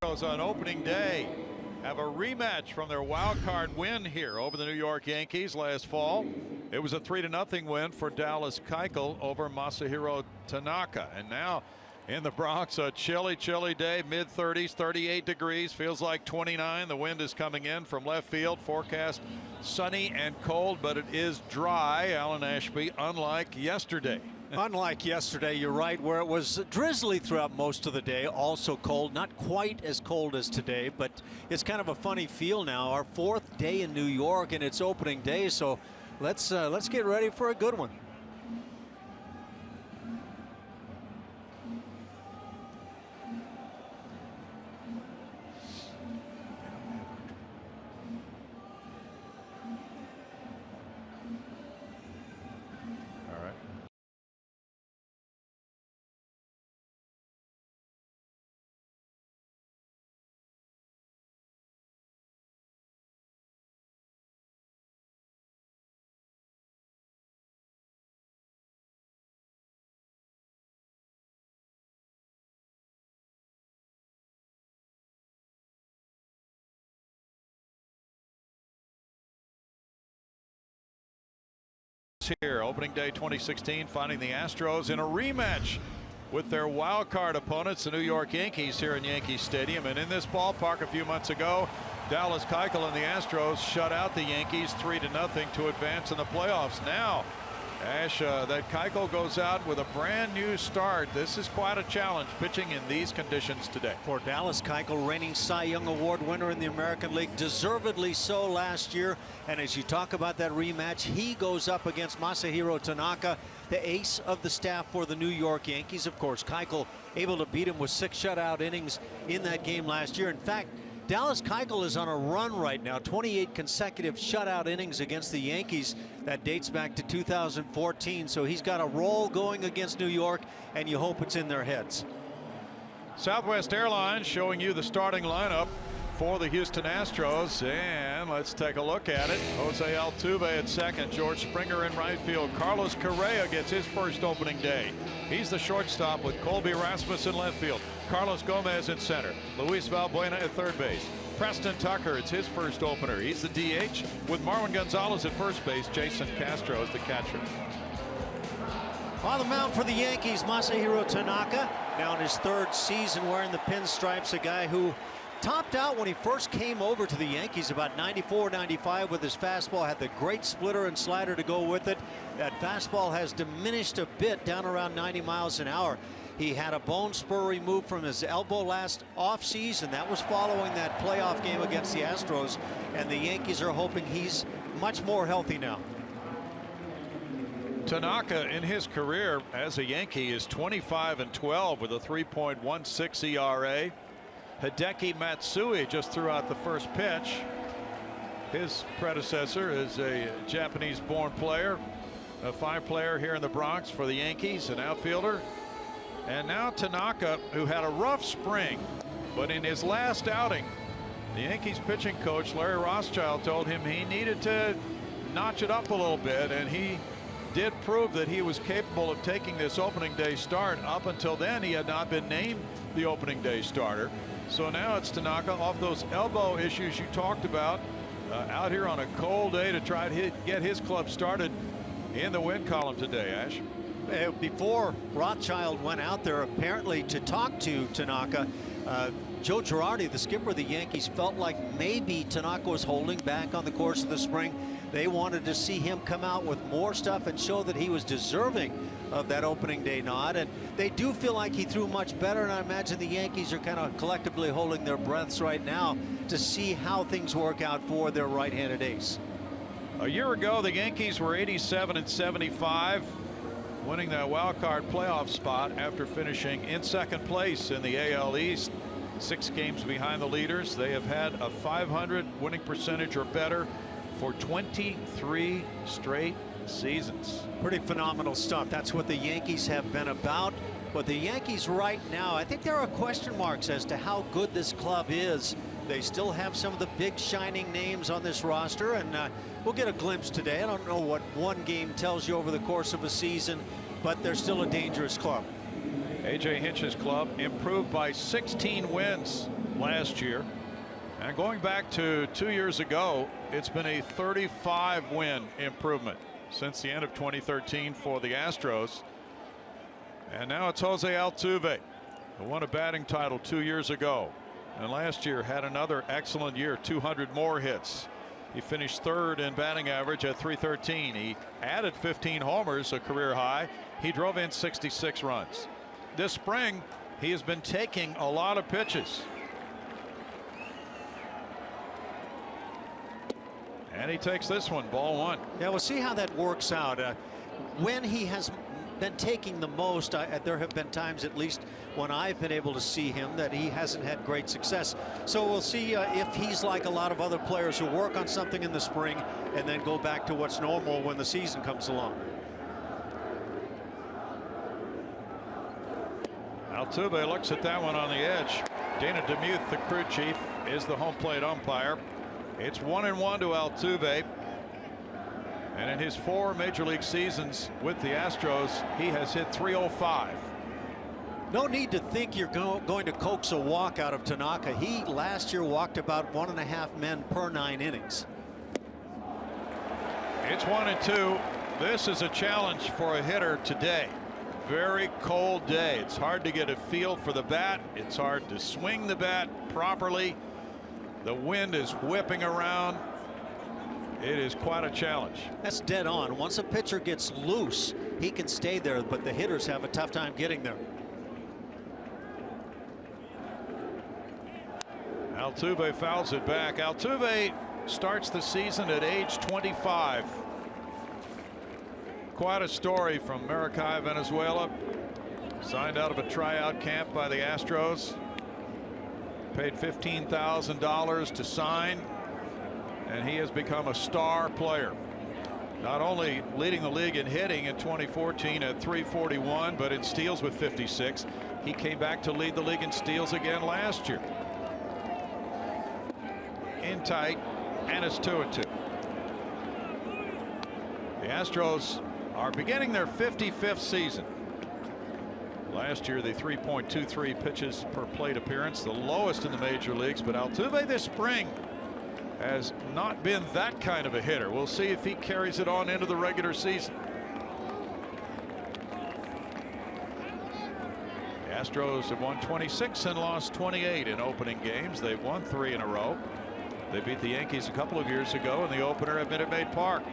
On opening day have a rematch from their wild card win here over the New York Yankees last fall. It was a 3-0 win for Dallas Keuchel over Masahiro Tanaka. And now in the Bronx, a chilly day, mid-30s, 38 degrees, feels like 29. The wind is coming in from left field. Forecast sunny and cold, but it is dry, Alan Ashby, unlike yesterday. Unlike yesterday, you're right, where it was drizzly throughout most of the day, also cold, not quite as cold as today, but it's kind of a funny feel now. Our fourth day in New York and it's opening day, so let's get ready for a good one. Here, opening day 2016, finding the Astros in a rematch with their wild card opponents, the New York Yankees, here in Yankee Stadium. And in this ballpark a few months ago, Dallas Keuchel and the Astros shut out the Yankees 3-0 to advance in the playoffs. Now, Ash, that Keuchel goes out with a brand new start. This is quite a challenge pitching in these conditions today. For Dallas Keuchel, reigning Cy Young Award winner in the American League, deservedly so last year. And as you talk about that rematch, he goes up against Masahiro Tanaka, the ace of the staff for the New York Yankees. Of course, Keuchel able to beat him with 6 shutout innings in that game last year. In fact, Dallas Keuchel is on a run right now, 28 consecutive shutout innings against the Yankees. That dates back to 2014, so he's got a roll going against New York, and you hope it's in their heads. Southwest Airlines showing you the starting lineup for the Houston Astros, and let's take a look at it. Jose Altuve at second, George Springer in right field. Carlos Correa gets his first opening day. He's the shortstop with Colby Rasmus in left field. Carlos Gomez in center. Luis Valbuena at third base. Preston Tucker, it's his first opener. He's the DH with Marwin Gonzalez at first base. Jason Castro is the catcher. On the mound for the Yankees, Masahiro Tanaka, now in his 3rd season wearing the pinstripes, a guy who topped out when he first came over to the Yankees about 94, 95 with his fastball, had the great splitter and slider to go with it. That fastball has diminished a bit, down around 90 miles an hour. He had a bone spur removed from his elbow last offseason. That was following that playoff game against the Astros, and the Yankees are hoping he's much more healthy now. Tanaka in his career as a Yankee is 25-12 with a 3.16 ERA. Hideki Matsui just threw out the first pitch. His predecessor is a Japanese-born player, a 5 player here in the Bronx for the Yankees, an outfielder. And now Tanaka, who had a rough spring, but in his last outing, the Yankees pitching coach Larry Rothschild told him he needed to notch it up a little bit, and he did prove that he was capable of taking this opening day start. Up until then, he had not been named the opening day starter. So now it's Tanaka off those elbow issues you talked about, out here on a cold day to try to get his club started in the win column today, Ash. Before Rothschild went out there apparently to talk to Tanaka, Joe Girardi, the skipper of the Yankees, felt like maybe Tanaka was holding back on the course of the spring. They wanted to see him come out with more stuff and show that he was deserving of that opening day nod, and they do feel like he threw much better, and I imagine the Yankees are kind of collectively holding their breaths right now to see how things work out for their right-handed ace. A year ago, the Yankees were 87-75, winning that wild card playoff spot after finishing in 2nd place in the AL East. 6 games behind the leaders. They have had a .500 winning percentage or better for 23 straight seasons. Pretty phenomenal stuff. That's what the Yankees have been about. But the Yankees right now, I think there are question marks as to how good this club is. They still have some of the big shining names on this roster, and we'll get a glimpse today. I don't know what one game tells you over the course of a season, but they're still a dangerous club. A.J. Hinch's club improved by 16 wins last year. And going back to 2 years ago, it's been a 35 win improvement since the end of 2013 for the Astros. And now it's Jose Altuve, who won a batting title 2 years ago. And last year had another excellent year, 200 more hits. He finished third in batting average at .313. He added 15 homers, a career high. He drove in 66 runs. This spring, he has been taking a lot of pitches. And he takes this one, ball one. Yeah, we'll see how that works out. When he has been taking the most, there have been times, at least when I've been able to see him, that he hasn't had great success. So we'll see if he's like a lot of other players who work on something in the spring and then go back to what's normal when the season comes along. Altuve looks at that one on the edge. Dana DeMuth, the crew chief, is the home plate umpire. It's 1-1 to Altuve. And in his 4 major league seasons with the Astros, he has hit .305. No need to think you're going to coax a walk out of Tanaka. He last year walked about 1.5 men per 9 innings. It's 1-2. This is a challenge for a hitter today. Very cold day. It's hard to get a feel for the bat. It's hard to swing the bat properly. The wind is whipping around. It is quite a challenge. That's dead on. Once a pitcher gets loose, he can stay there, but the hitters have a tough time getting there. Altuve fouls it back. Altuve starts the season at age 25. Quite a story from Maracay, Venezuela. Signed out of a tryout camp by the Astros. Paid $15,000 to sign. And he has become a star player. Not only leading the league in hitting in 2014 at .341, but in steals with 56. He came back to lead the league in steals again last year. In tight, and it's 2-2. The Astros are beginning their 55th season. Last year, the 3.23 pitches per plate appearance, the lowest in the major leagues. But Altuve this spring has not been that kind of a hitter. We'll see if he carries it on into the regular season. The Astros have won 26 and lost 28 in opening games. They've won 3 in a row. They beat the Yankees a couple of years ago in the opener at Minute Maid Park.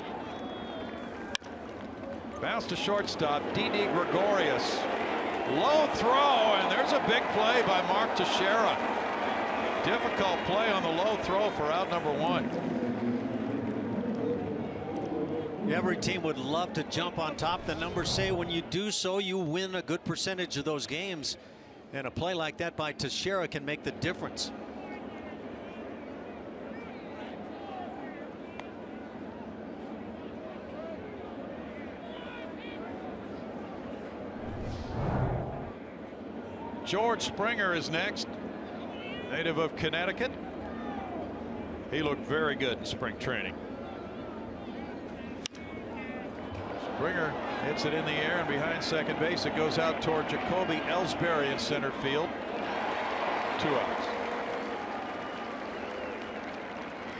Bounce to shortstop, Didi Gregorius. Low throw, and there's a big play by Mark Teixeira. Difficult play on the low throw for out number 1. Every team would love to jump on top. The numbers say when you do so, you win a good percentage of those games. And a play like that by Teixeira can make the difference. George Springer is next, native of Connecticut. He looked very good in spring training. Springer hits it in the air, and behind second base it goes out toward Jacoby Ellsbury in center field. 2 outs.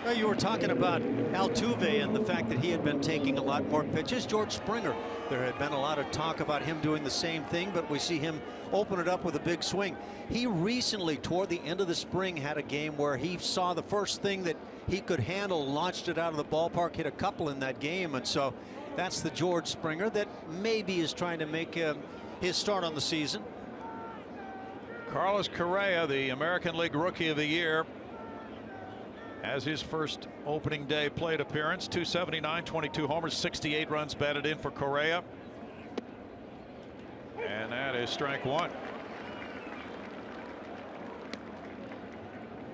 Well, you were talking about Altuve and the fact that he had been taking a lot more pitches. George Springer, there had been a lot of talk about him doing the same thing, but we see him open it up with a big swing. He recently, toward the end of the spring, had a game where he saw the first thing that he could handle, launched it out of the ballpark, hit a couple in that game. And so that's the George Springer that maybe is trying to make his start on the season. Carlos Correa, the American League Rookie of the Year, has his first opening day plate appearance. 279, 22 homers, 68 runs batted in for Correa. And that is strike 1.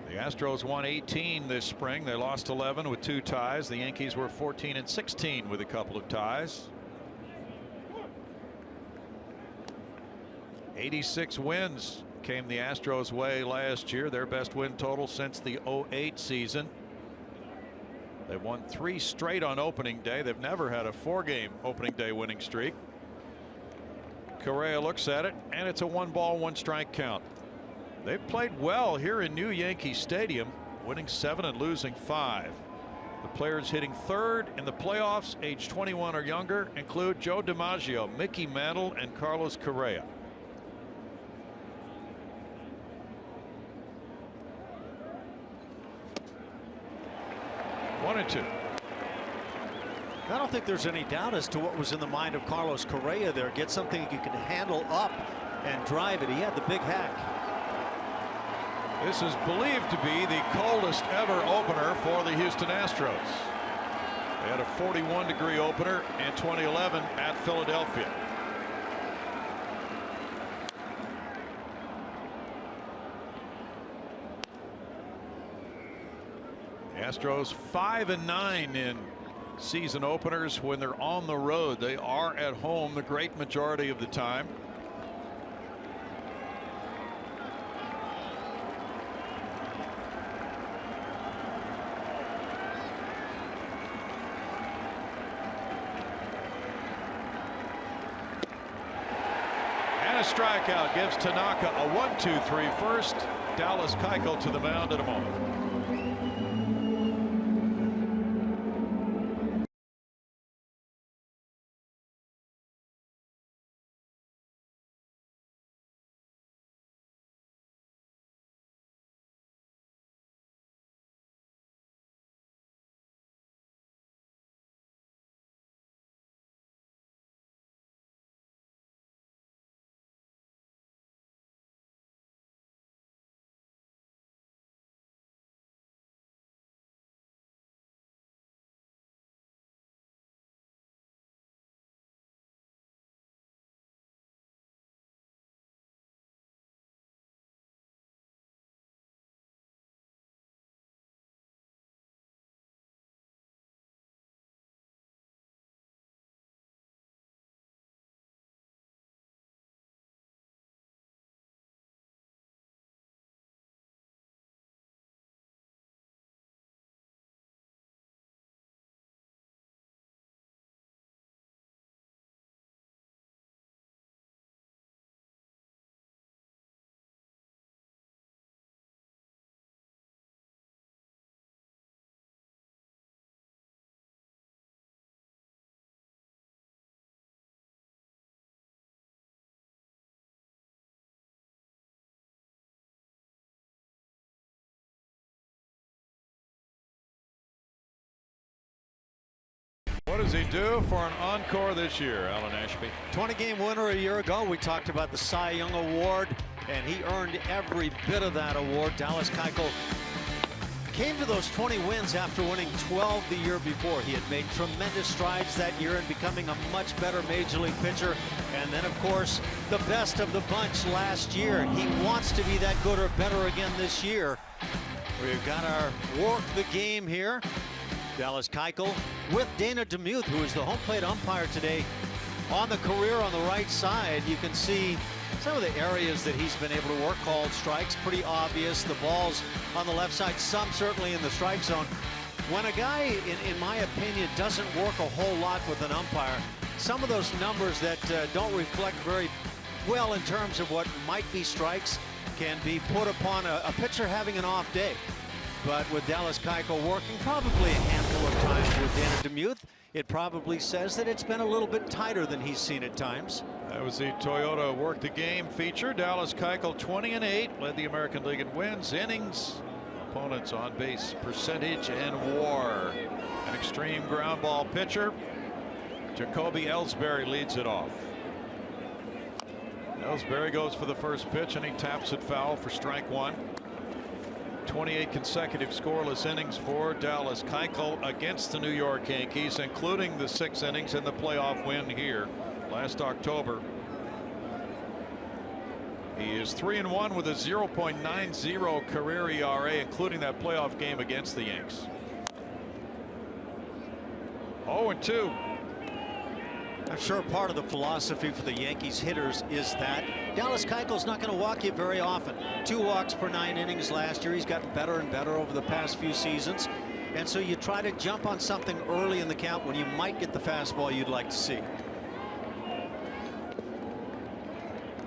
The Astros won 18 this spring. They lost 11 with 2 ties. The Yankees were 14 and 16 with a couple of ties. 86 wins came the Astros way last year, their best win total since the 08 season. They've won 3 straight on opening day. They've never had a 4-game opening day winning streak. Correa looks at it, and it's a 1-ball, 1-strike count. They've played well here in new Yankee Stadium, winning 7 and losing 5. The players hitting third in the playoffs, age 21 or younger, include Joe DiMaggio, Mickey Mantle, and Carlos Correa. One and two. I don't think there's any doubt as to what was in the mind of Carlos Correa there. Get something he can handle up and drive it. He had the big hack. This is believed to be the coldest ever opener for the Houston Astros. They had a 41-degree opener in 2011 at Philadelphia. The Astros 5-9 in season openers when they're on the road. They are at home the great majority of the time. And a strikeout gives Tanaka a 1-2-3 first. Dallas Keuchel to the mound in a moment. What does he do for an encore this year, Alan Ashby? 20-game winner a year ago. We talked about the Cy Young Award, and he earned every bit of that award. Dallas Keuchel came to those 20 wins after winning 12 the year before. He had made tremendous strides that year in becoming a much better major league pitcher. And then, of course, the best of the bunch last year. He wants to be that good or better again this year. We've got our work the game here. Dallas Keuchel with Dana DeMuth, who is the home plate umpire today, on the career on the right side. You can see some of the areas that he's been able to work. Called strikes, pretty obvious. The balls on the left side, some certainly in the strike zone. When a guy, in my opinion, doesn't work a whole lot with an umpire, some of those numbers that don't reflect very well in terms of what might be strikes can be put upon a pitcher having an off day. But with Dallas Keuchel working probably a handful of times with Dana DeMuth, it probably says that it's been a little bit tighter than he's seen at times. That was the Toyota Work the Game feature. Dallas Keuchel 20-8, led the American League in wins, innings, opponents on base percentage, and WAR. An extreme ground ball pitcher. Jacoby Ellsbury leads it off. Ellsbury goes for the first pitch and he taps it foul for strike one. 28 consecutive scoreless innings for Dallas Keuchel against the New York Yankees, including the 6 innings in the playoff win here last October. He is 3-1 with a 0.90 career ERA, including that playoff game against the Yanks. 0-2. I'm sure part of the philosophy for the Yankees hitters is that Dallas Keuchel's not going to walk you very often. 2 walks per 9 innings last year. He's gotten better and better over the past few seasons. And so you try to jump on something early in the count when you might get the fastball you'd like to see.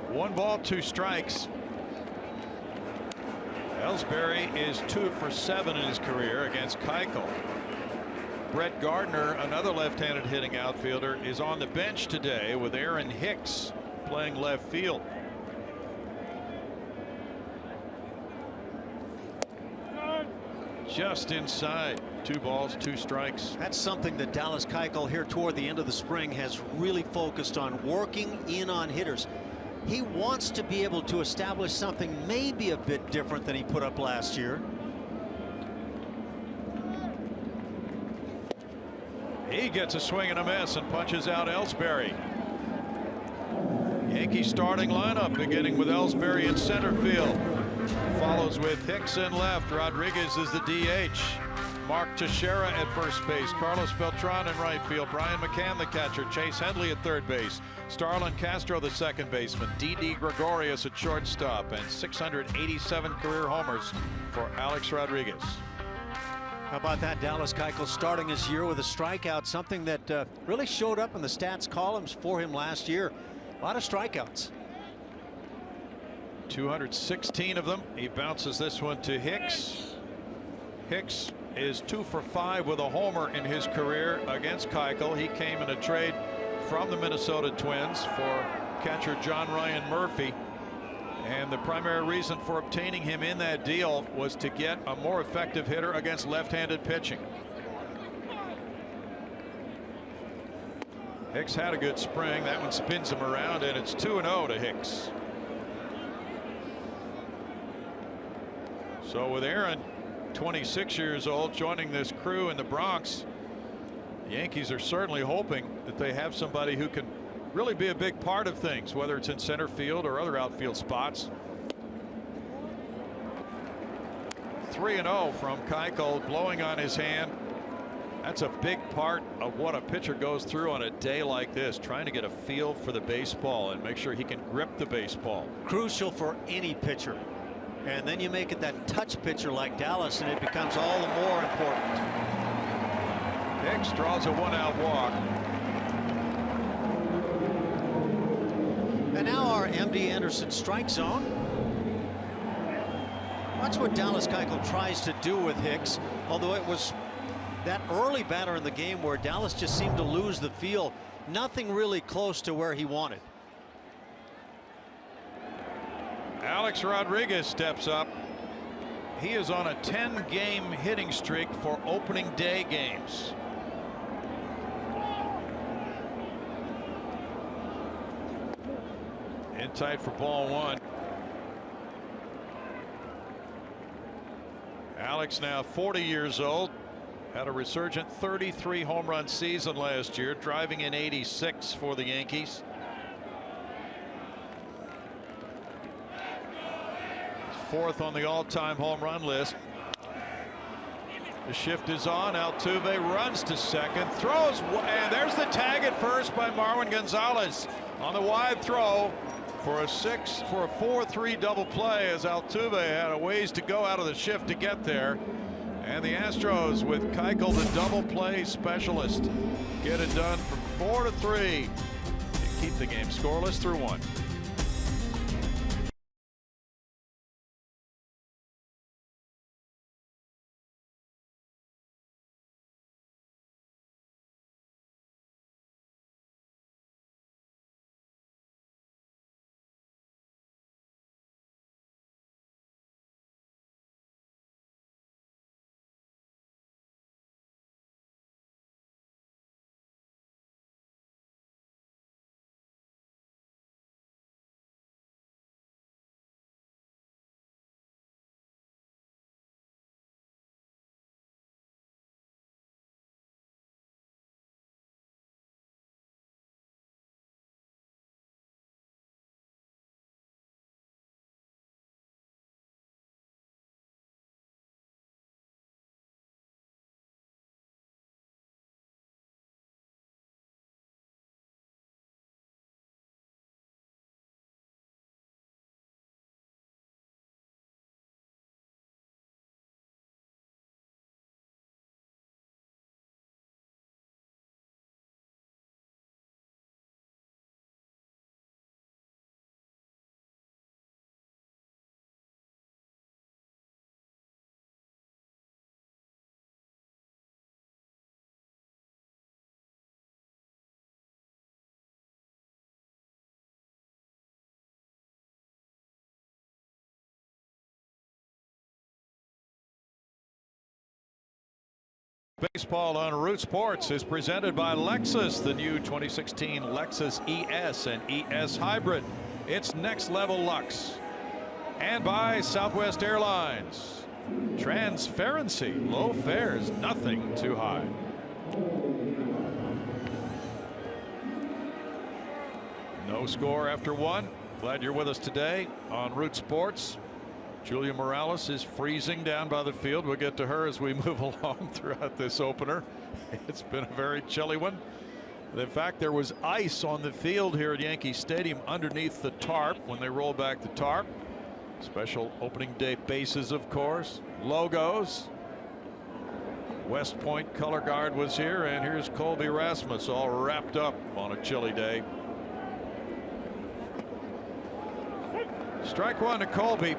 1 ball, 2 strikes. Ellsbury is 2 for 7 in his career against Keuchel. Brett Gardner, another left-handed hitting outfielder, is on the bench today with Aaron Hicks playing left field. Just inside. 2 balls, 2 strikes. That's something that Dallas Keuchel here toward the end of the spring has really focused on, working in on hitters. He wants to be able to establish something maybe a bit different than he put up last year. He gets a swing and a miss and punches out Ellsbury. Yankee starting lineup beginning with Ellsbury in center field. Follows with Hicks in left. Rodriguez is the DH. Mark Teixeira at first base. Carlos Beltran in right field. Brian McCann the catcher. Chase Headley at third base. Starlin Castro the second baseman. Didi Gregorius at shortstop. And 687 career homers for Alex Rodriguez. How about that? Dallas Keuchel starting his year with a strikeout, something that really showed up in the stats columns for him last year. A lot of strikeouts. 216 of them. He bounces this one to Hicks. Hicks is 2 for 5 with a homer in his career against Keuchel. He came in a trade from the Minnesota Twins for catcher John Ryan Murphy. And the primary reason for obtaining him in that deal was to get a more effective hitter against left-handed pitching. Hicks had a good spring. That one spins him around, and it's 2-0 to Hicks. So with Aaron, 26 years old, joining this crew in the Bronx, the Yankees are certainly hoping that they have somebody who can really be a big part of things, whether it's in center field or other outfield spots. 3-0 from Keuchel, blowing on his hand. That's a big part of what a pitcher goes through on a day like this, trying to get a feel for the baseball and make sure he can grip the baseball. Crucial for any pitcher. And then you make it that touch pitcher like Dallas, and it becomes all the more important. Hicks draws a 1-out walk. And now our MD Anderson strike zone. Watch what Dallas Keuchel tries to do with Hicks, although it was that early batter in the game where Dallas just seemed to lose the feel. Nothing really close to where he wanted. Alex Rodriguez steps up. He is on a 10-game hitting streak for opening day games. In tight for ball 1. Alex now 40 years old. Had a resurgent 33 home run season last year, driving in 86 for the Yankees. Fourth on the all-time home run list. The shift is on. Altuve runs to second, throws, and there's the tag at first by Marwin Gonzalez on the wide throw for a 4-3 double play, as Altuve had a ways to go out of the shift to get there. And the Astros, with Keuchel, the double play specialist, get it done from 4-3 and keep the game scoreless through 1. Baseball on Root Sports is presented by Lexus, the new 2016 Lexus ES and ES Hybrid. It's next level luxe. And by Southwest Airlines. Transparency, low fares, nothing too high. No score after one. Glad you're with us today on Root Sports. Julia Morales is freezing down by the field. We'll get to her as we move along throughout this opener. It's been a very chilly one. In fact, there was ice on the field here at Yankee Stadium underneath the tarp when they rolled back the tarp. Special opening day bases, of course, logos. West Point color guard was here, and here's Colby Rasmus all wrapped up on a chilly day. Strike one to Colby.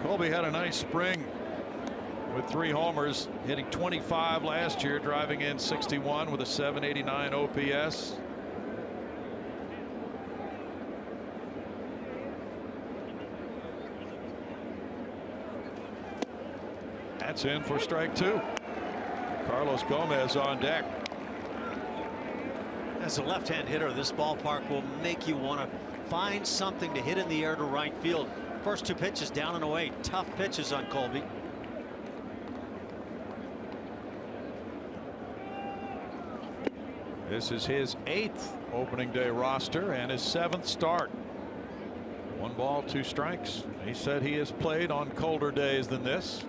Colby had a nice spring with 3 homers, hitting 25 last year, driving in 61 with a 789 OPS. That's in for strike 2. Carlos Gomez on deck. As a left-hand hitter, this ballpark will make you want to find something to hit in the air to right field. First 2 pitches down and away. Tough pitches on Colby. This is his 8th opening day roster and his 7th start. 1 ball, 2 strikes. He said he has played on colder days than this.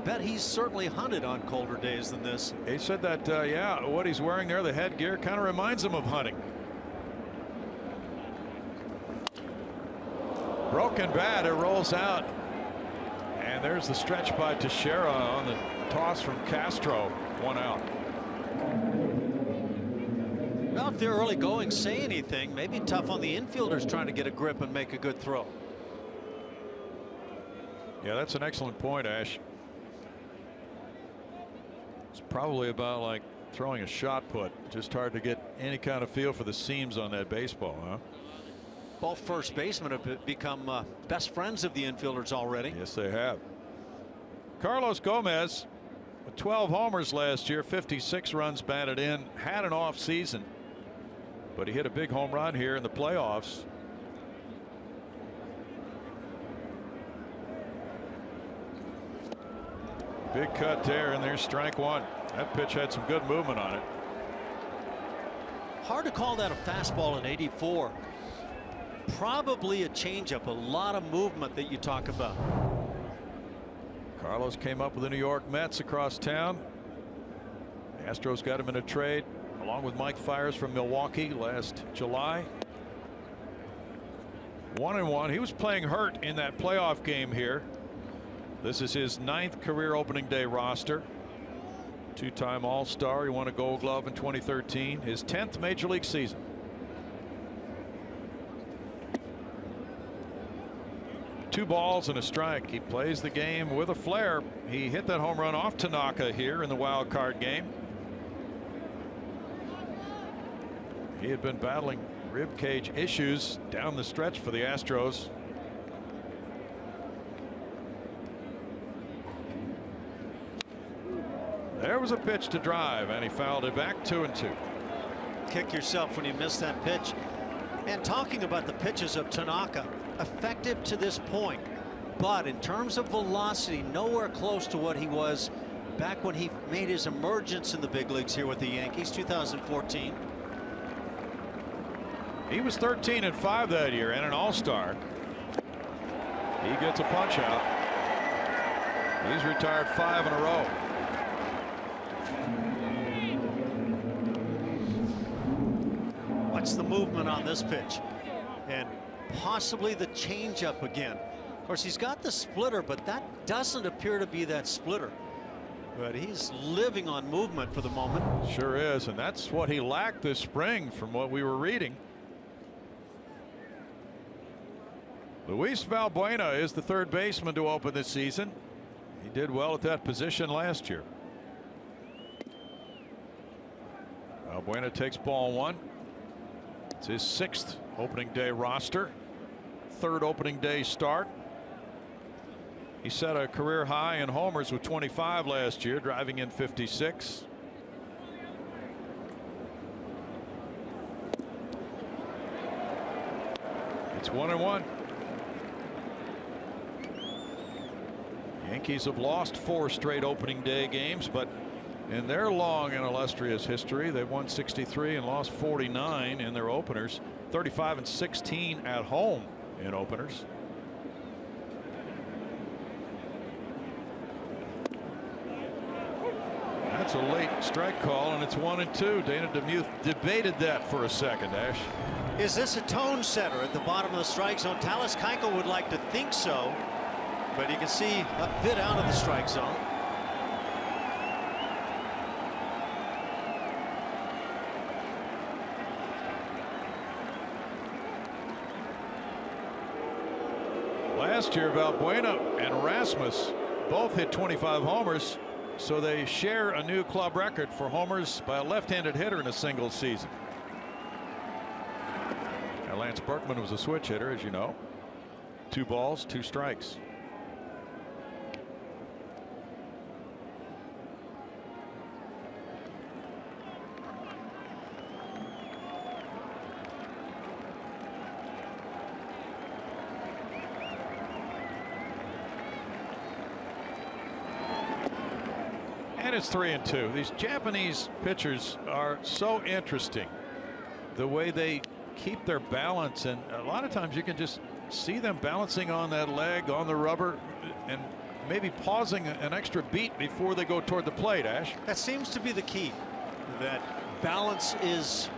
Bet he's certainly hunted on colder days than this. He said that, yeah, what he's wearing there, the headgear, kind of reminds him of hunting. Broken bat, it rolls out. And there's the stretch by Teixeira on the toss from Castro. 1 out. Well, if they're early going, say anything. Maybe tough on the infielders trying to get a grip and make a good throw. Yeah, that's an excellent point, Ash. It's probably about like throwing a shot put. Just hard to get any kind of feel for the seams on that baseball, huh? Both first basemen have become best friends of the infielders already. Yes, they have. Carlos Gomez, with 12 homers last year, 56 runs batted in, had an off season, but he hit a big home run here in the playoffs. Big cut there, and there's strike 1. That pitch had some good movement on it. Hard to call that a fastball in 84. Probably a changeup, a lot of movement that you talk about. Carlos came up with the New York Mets across town. The Astros got him in a trade along with Mike Fiers from Milwaukee last July. 1-1. He was playing hurt in that playoff game here. This is his 9th career opening day roster. 2-time All-Star. He won a Gold Glove in 2013. His 10th major league season. Two balls and a strike. He plays the game with a flair. He hit that home run off Tanaka here in the wild card game. He had been battling rib cage issues down the stretch for the Astros. There was a pitch to drive, and he fouled it back. 2-2. Kick yourself when you miss that pitch. And talking about the pitches of Tanaka, effective to this point, but in terms of velocity, nowhere close to what he was back when he made his emergence in the big leagues here with the Yankees, 2014. He was 13-5 that year and an All-Star. He gets a punch out. He's retired 5 in a row. Watch the movement on this pitch, and possibly the changeup again. Of course, he's got the splitter, but that doesn't appear to be that splitter. But he's living on movement for the moment. Sure is, and that's what he lacked this spring from what we were reading. Luis Valbuena is the third baseman to open this season. He did well at that position last year. Valbuena takes ball 1. It's his 6th opening day roster, 3rd opening day start. He set a career high in homers with 25 last year, driving in 56. It's 1-1. Yankees have lost 4 straight opening day games, but in their long and illustrious history, they've won 63 and lost 49 in their openers, 35 and 16 at home in openers. That's a late strike call, and it's 1-2. Dana Demuth debated that for a second, Ash. Is this a tone setter at the bottom of the strike zone? Dallas Keuchel would like to think so, but you can see a bit out of the strike zone. Last year, Valbuena and Rasmus both hit 25 homers, so they share a new club record for homers by a left-handed hitter in a single season. Now, Lance Berkman was a switch hitter, as you know. 2 balls, 2 strikes. And it's 3-2. These Japanese pitchers are so interesting. The way they keep their balance, and a lot of times you can just see them balancing on that leg, on the rubber, and maybe pausing an extra beat before they go toward the plate, Ash. That seems to be the key. That balance is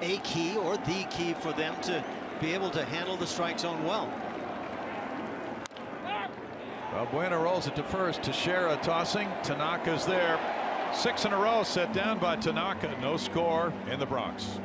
a key, or the key, for them to be able to handle the strike zone well. Valbuena rolls it to first. Teixeira tossing. Tanaka's there. 6 in a row set down by Tanaka. No score in the Bronx.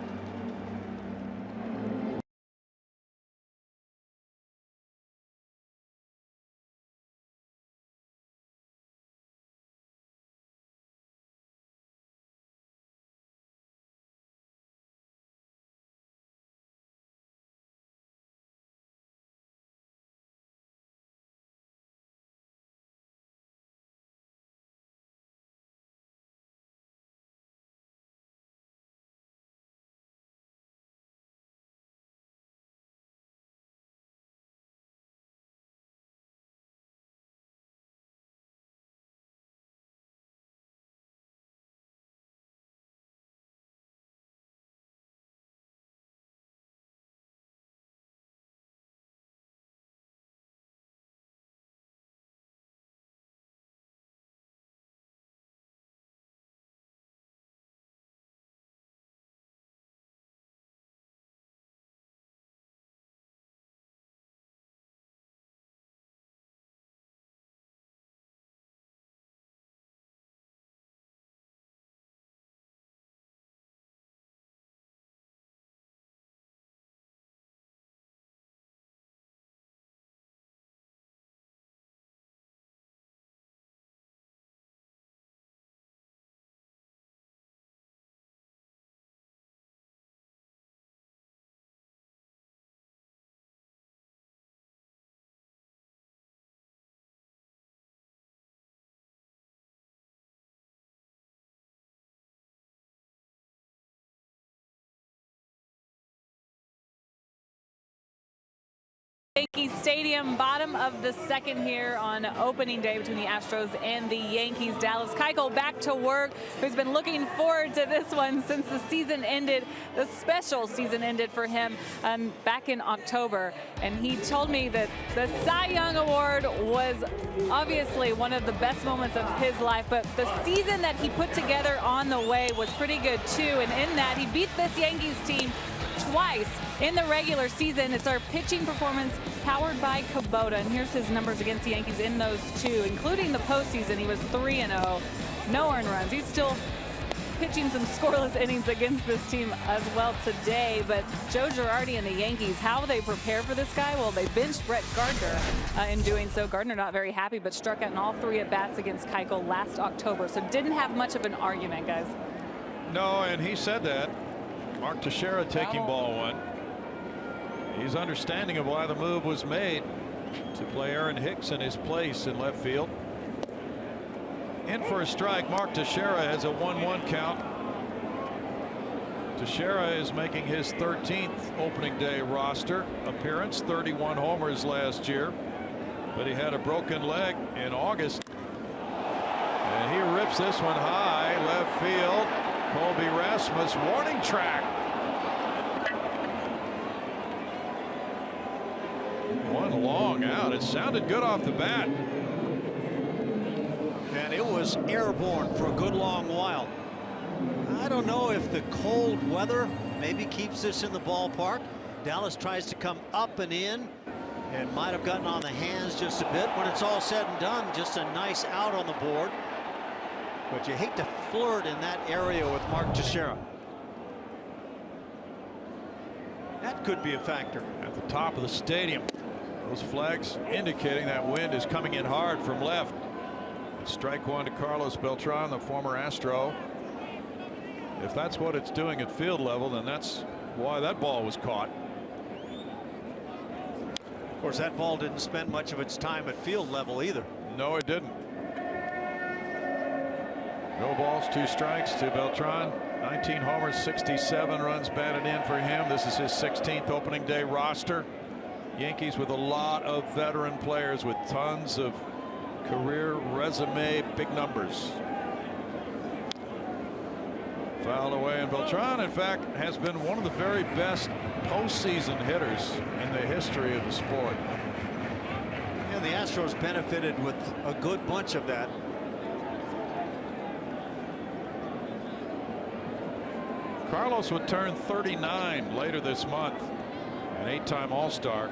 Yankee Stadium, bottom of the second here on opening day between the Astros and the Yankees. Dallas Keuchel back to work, who's been looking forward to this one since the season ended. The special season ended for him back in October. And he told me that the Cy Young Award was obviously one of the best moments of his life, but the season that he put together on the way was pretty good too. And in that, he beat this Yankees team twice in the regular season. It's our pitching performance powered by Kubota, and here's his numbers against the Yankees in those 2, including the postseason. He was 3-0, no earned runs. He's still pitching some scoreless innings against this team as well today. But Joe Girardi and the Yankees, how they prepare for this guy? Well, they benched Brett Gardner in doing so. Gardner not very happy, but struck out in all 3 at-bats against Keuchel last October, so didn't have much of an argument, guys. No, and he said that. Mark Teixeira taking ball 1. He's understanding of why the move was made. to play Aaron Hicks in his place in left field. In for a strike. Mark Teixeira has a 1-1 count. Teixeira is making his 13th opening day roster appearance. 31 homers last year, but he had a broken leg in August, and he rips this one high left field. Colby Rasmus, warning track. One long out. It sounded good off the bat, and it was airborne for a good long while. I don't know if the cold weather maybe keeps this in the ballpark. Dallas tries to come up and in, and might have gotten on the hands just a bit. When it's all said and done, just a nice out on the board. But you hate to flirt in that area with Mark Teixeira. That could be a factor. At the top of the stadium, those flags indicating that wind is coming in hard from left. Strike one to Carlos Beltran, the former Astro. If that's what it's doing at field level, then that's why that ball was caught. Of course, that ball didn't spend much of its time at field level either. No, it didn't. No balls, 2 strikes to Beltran. 19 homers, 67 runs batted in for him. This is his 16th opening day roster. Yankees with a lot of veteran players with tons of career resume, big numbers. Fouled away, and Beltran, in fact, has been one of the very best postseason hitters in the history of the sport. And the Astros benefited with a good bunch of that. Carlos would turn 39 later this month, an 8-time All-Star.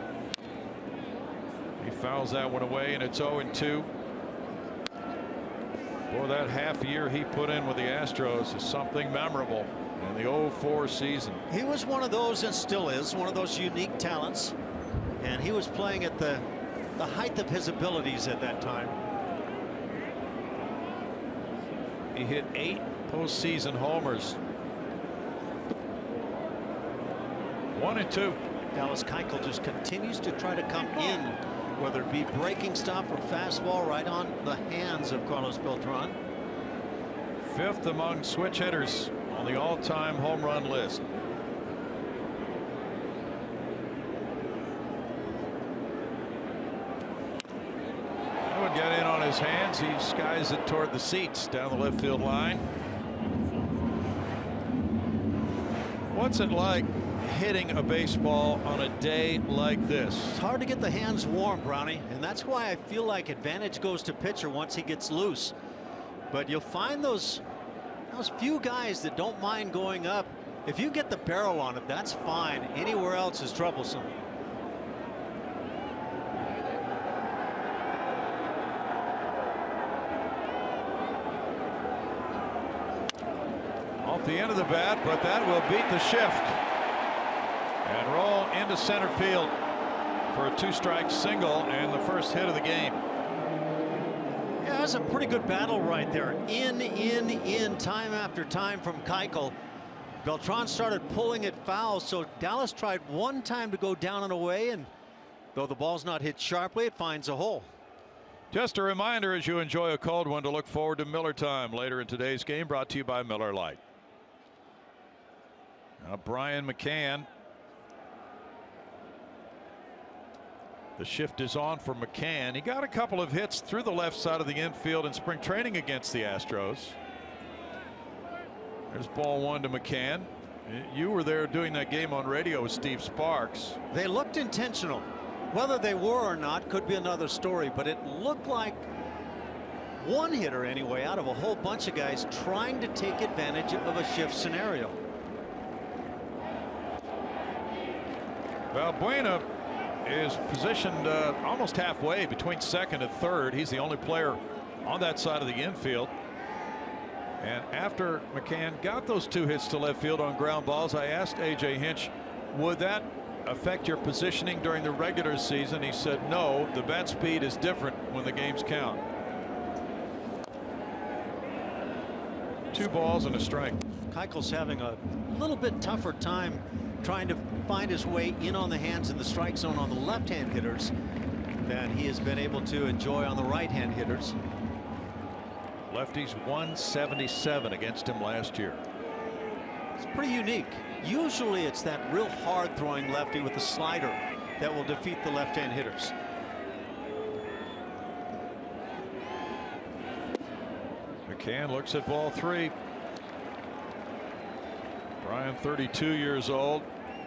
He fouls that one away, and it's 0-2. Boy, that half year he put in with the Astros is something memorable in the 0-4 season. He was one of those, and still is, one of those unique talents. And he was playing at the height of his abilities at that time. He hit 8 postseason homers. 1-2. Dallas Keuchel just continues to try to come in, whether it be breaking stuff or fastball, right on the hands of Carlos Beltran. 5th among switch hitters on the all-time home run list. That would get in on his hands. He skies it toward the seats down the left field line. What's it like hitting a baseball on a day like this? It's hard to get the hands warm, Brownie, and that's why I feel like advantage goes to pitcher once he gets loose. But you'll find those few guys that don't mind going up. If you get the barrel on it, that's fine. Anywhere else is troublesome. Off the end of the bat, but that will beat the shift and roll into center field for a 2-strike single and the first hit of the game. Yeah, that's a pretty good battle right there. In, time after time from Keuchel. Beltran started pulling it foul, so Dallas tried one time to go down and away, and though the ball's not hit sharply, it finds a hole. Just a reminder, as you enjoy a cold one, to look forward to Miller Time later in today's game, brought to you by Miller Lite. Now Brian McCann. The shift is on for McCann. He got a couple of hits through the left side of the infield in spring training against the Astros. There's ball 1 to McCann. You were there doing that game on radio with Steve Sparks. They looked intentional. Whether they were or not could be another story, but it looked like one hitter anyway out of a whole bunch of guys trying to take advantage of a shift scenario. Valbuena is positioned almost halfway between second and third. He's the only player on that side of the infield. And after McCann got those 2 hits to left field on ground balls, I asked A.J. Hinch, would that affect your positioning during the regular season? He said no, the bat speed is different when the games count. 2 balls and a strike. Keuchel's having a little bit tougher time trying to find his way in on the hands in the strike zone on the left-hand hitters. than he has been able to enjoy on the right-hand hitters. Lefties 177 against him last year. It's pretty unique. Usually it's that real hard throwing lefty with the slider that will defeat the left-hand hitters. McCann looks at ball 3. Bryant, 32 years old.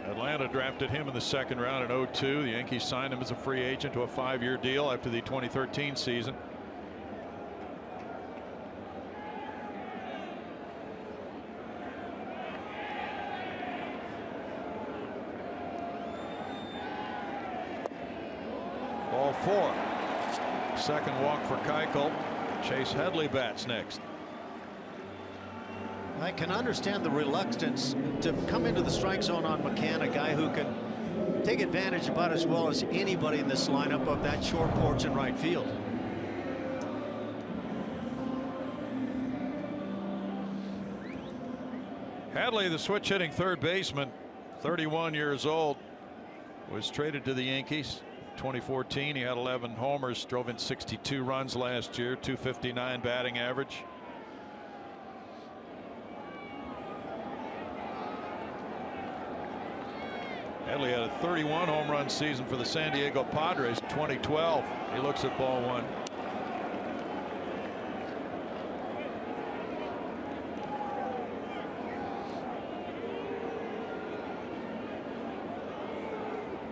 Atlanta drafted him in the second round in 2002. The Yankees signed him as a free agent to a 5-year deal after the 2013 season. Ball 4. Second walk for Keuchel. Chase Headley bats next. I can understand the reluctance to come into the strike zone on McCann, a guy who can take advantage about as well as anybody in this lineup of that short porch in right field. Hadley, the switch hitting third baseman, 31 years old, was traded to the Yankees. 2014, he had 11 homers, drove in 62 runs last year, .259 batting average. Hadley had a 31 home run season for the San Diego Padres 2012. He looks at ball 1.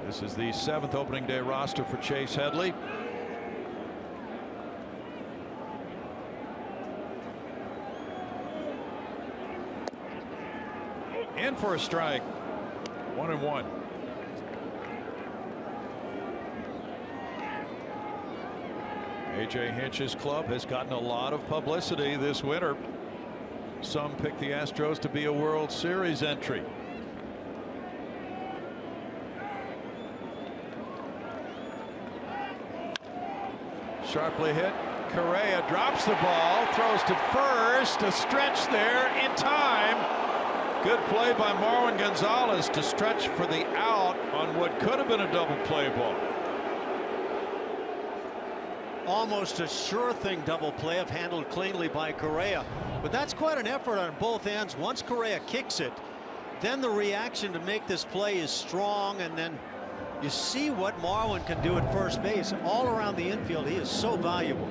This is the 7th opening day roster for Chase Headley. In for a strike. 1-1. A.J. Hinch's club has gotten a lot of publicity this winter. Some pick the Astros to be a World Series entry. Sharply hit. Correa drops the ball, throws to first, a stretch there in time. Good play by Marwin Gonzalez to stretch for the out on what could have been a double play ball. Almost a sure thing double play if handled cleanly by Correa, but that's quite an effort on both ends. Once Correa kicks it, then the reaction to make this play is strong, and then you see what Marwin can do at first base. All around the infield, he is so valuable.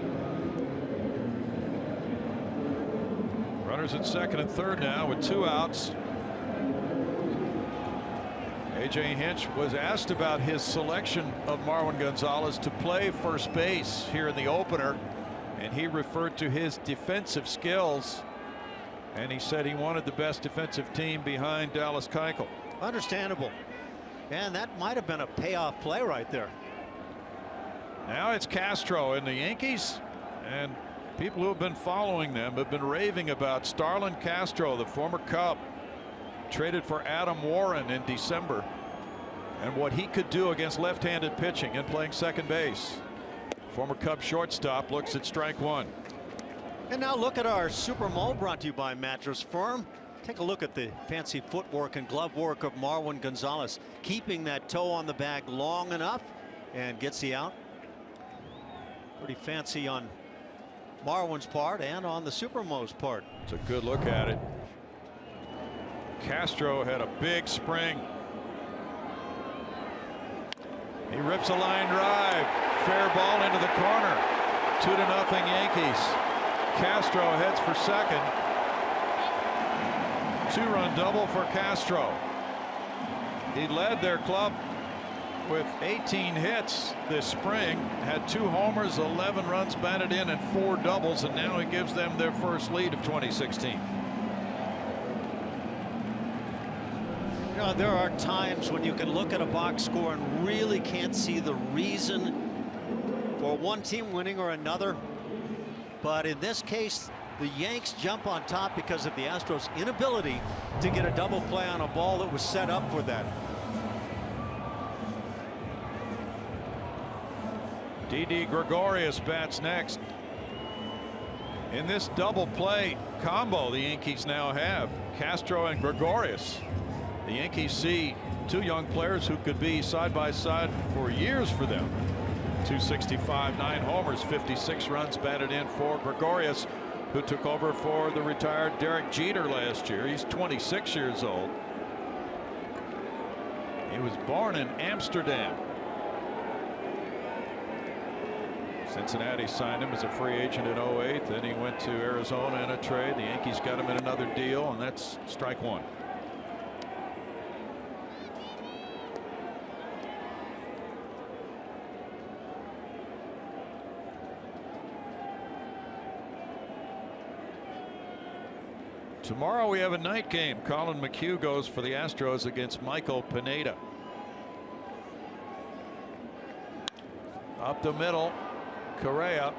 Runners at second and third now with 2 outs. A.J. Hinch was asked about his selection of Marwin Gonzalez to play first base here in the opener, and he referred to his defensive skills, and he said he wanted the best defensive team behind Dallas Keuchel. Understandable. And that might have been a payoff play right there. Now it's Castro, and the Yankees and people who have been following them have been raving about Starlin Castro, the former Cub, traded for Adam Warren in December, and what he could do against left-handed pitching and playing second base. Former Cub shortstop looks at strike 1. And now look at our Super Mole, brought to you by Mattress Firm. Take a look at the fancy footwork and glove work of Marwin Gonzalez, keeping that toe on the bag long enough, and gets the out. Pretty fancy on Marwin's part and on the Super Mole's part. It's a good look at it. Castro had a big spring. He rips a line drive. Fair ball into the corner. 2-0 Yankees. Castro heads for second. 2-run double for Castro. He led their club with 18 hits this spring, had 2 homers, 11 runs batted in, and 4 doubles, and now he gives them their first lead of 2016. You know, there are times when you can look at a box score and really can't see the reason for one team winning or another. But in this case, the Yanks jump on top because of the Astros' inability to get a double play on a ball that was set up for that. Didi Gregorius bats next. In this double play combo the Yankees now have, Castro and Gregorius. The Yankees see 2 young players who could be side by side for years for them. 265, 9 homers, 56 runs batted in for Gregorius, who took over for the retired Derek Jeter last year. He's 26 years old. He was born in Amsterdam. Cincinnati signed him as a free agent in 08. Then he went to Arizona in a trade. The Yankees got him in another deal, and that's strike one. Tomorrow we have a night game. Colin McHugh goes for the Astros against Michael Pineda. Up the middle, Correa.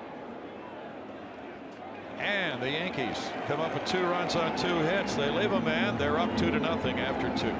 And the Yankees come up with 2 runs on 2 hits. They leave a man. They're up 2-0 after 2.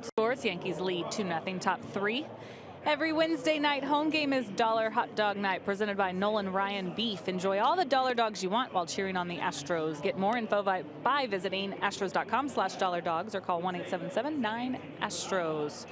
Scores. Yankees lead 2-0. Top 3. Every Wednesday night home game is Dollar Hot Dog Night, presented by Nolan Ryan Beef. Enjoy all the dollar dogs you want while cheering on the Astros. Get more info by visiting astros.com/dollardogs or call 1-877-9-ASTROS.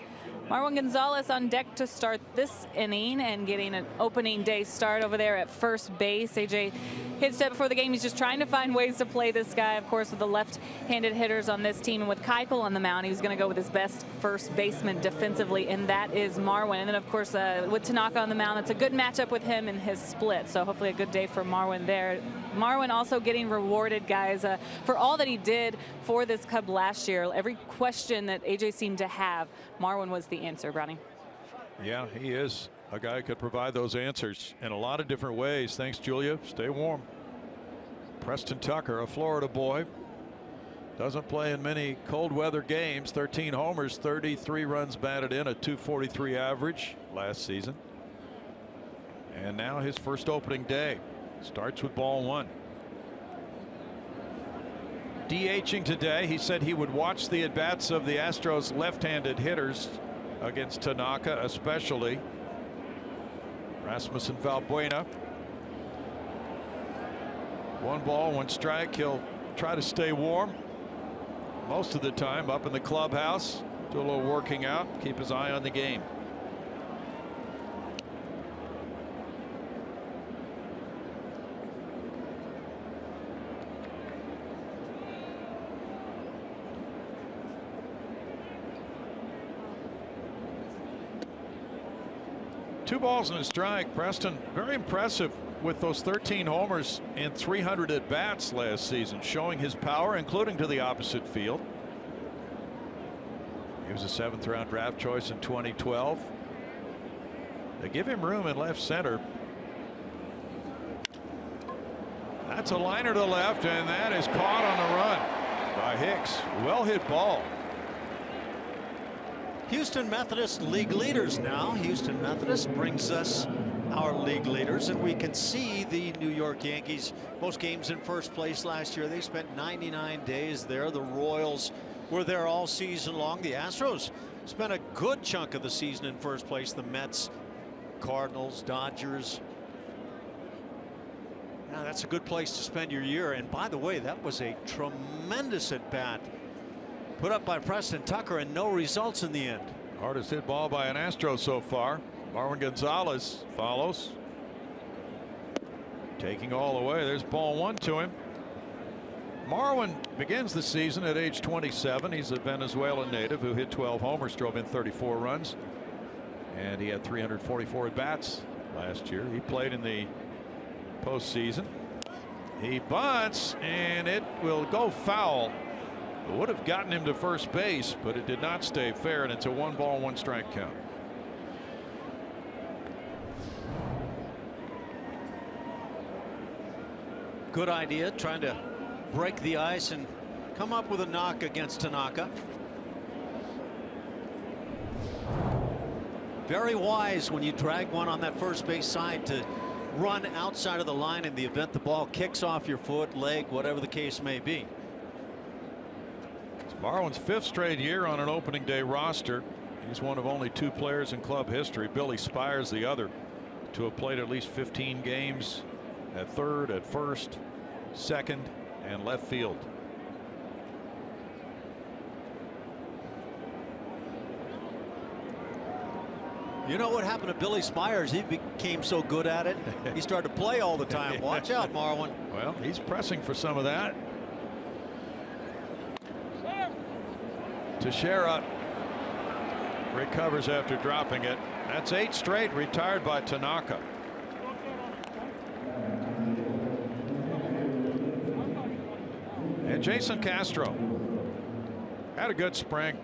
Marwin Gonzalez on deck to start this inning and getting an opening day start over there at first base. AJ hit step before the game. He's just trying to find ways to play this guy, of course, with the left-handed hitters on this team. And with Keuchel on the mound, he's going to go with his best first baseman defensively, and that is Marwin. And then, of course, with Tanaka on the mound, it's a good matchup with him in his split. So hopefully a good day for Marwin there. Marwin also getting rewarded, guys, for all that he did for this Cub last year. Every question that AJ seemed to have, Marwin was the answer, Brownie. Yeah, he is a guy who could provide those answers in a lot of different ways. Thanks, Julia. Stay warm. Preston Tucker, a Florida boy, doesn't play in many cold weather games. 13 homers, 33 runs batted in, a .243 average last season. And now his first opening day. Starts with ball 1. DHing today. He said he would watch the at-bats of the Astros left-handed hitters against Tanaka, especially Rasmussen Valbuena. 1 ball, 1 strike. He'll try to stay warm most of the time up in the clubhouse, do a little working out, keep his eye on the game. Two balls and a strike. Preston, very impressive with those 13 homers and 300 at bats last season, showing his power, including to the opposite field. He was a 7th round draft choice in 2012. They give him room in left center. That's a liner to left, and that is caught on the run by Hicks. Well hit ball. Houston Methodist league leaders now. Houston Methodist brings us our league leaders, and we can see the New York Yankees, most games in first place last year. They spent 99 days there. The Royals were there all season long. The Astros spent a good chunk of the season in first place. The Mets, Cardinals, Dodgers. Now that's a good place to spend your year. And by the way, that was a tremendous at bat put up by Preston Tucker, and no results in the end. Hardest hit ball by an Astro so far. Marwin Gonzalez follows. Taking all the way. There's ball one to him. Marwin begins the season at age 27. He's a Venezuelan native who hit 12 homers, drove in 34 runs, and he had 344 at bats last year. He played in the postseason. He bunts, and it will go foul. It would have gotten him to first base, but it did not stay fair, and it's a 1-ball, 1-strike count. Good idea, trying to break the ice and come up with a knock against Tanaka. Very wise when you drag one on that first base side to run outside of the line in the event the ball kicks off your foot, leg, whatever the case may be. It's Marwin's 5th straight year on an opening day roster. He's one of only 2 players in club history, Billy Spires the other, to have played at least 15 games at third, at first, second, and left field. You know what happened to Billy Spires? He became so good at it, he started to play all the time. Watch out, Marwin. Well, he's pressing for some of that. Teixeira recovers after dropping it. That's 8 straight retired by Tanaka. And Jason Castro had a good spring.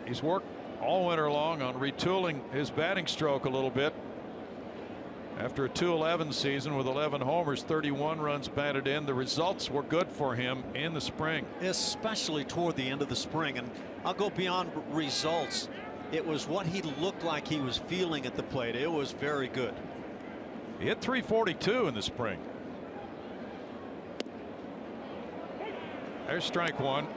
He's worked all winter long on retooling his batting stroke a little bit. After a .211 season with 11 homers, 31 runs batted in, the results were good for him in the spring. Especially toward the end of the spring. And I'll go beyond results. It was what he looked like he was feeling at the plate. It was very good. He hit .342 in the spring. There's strike one.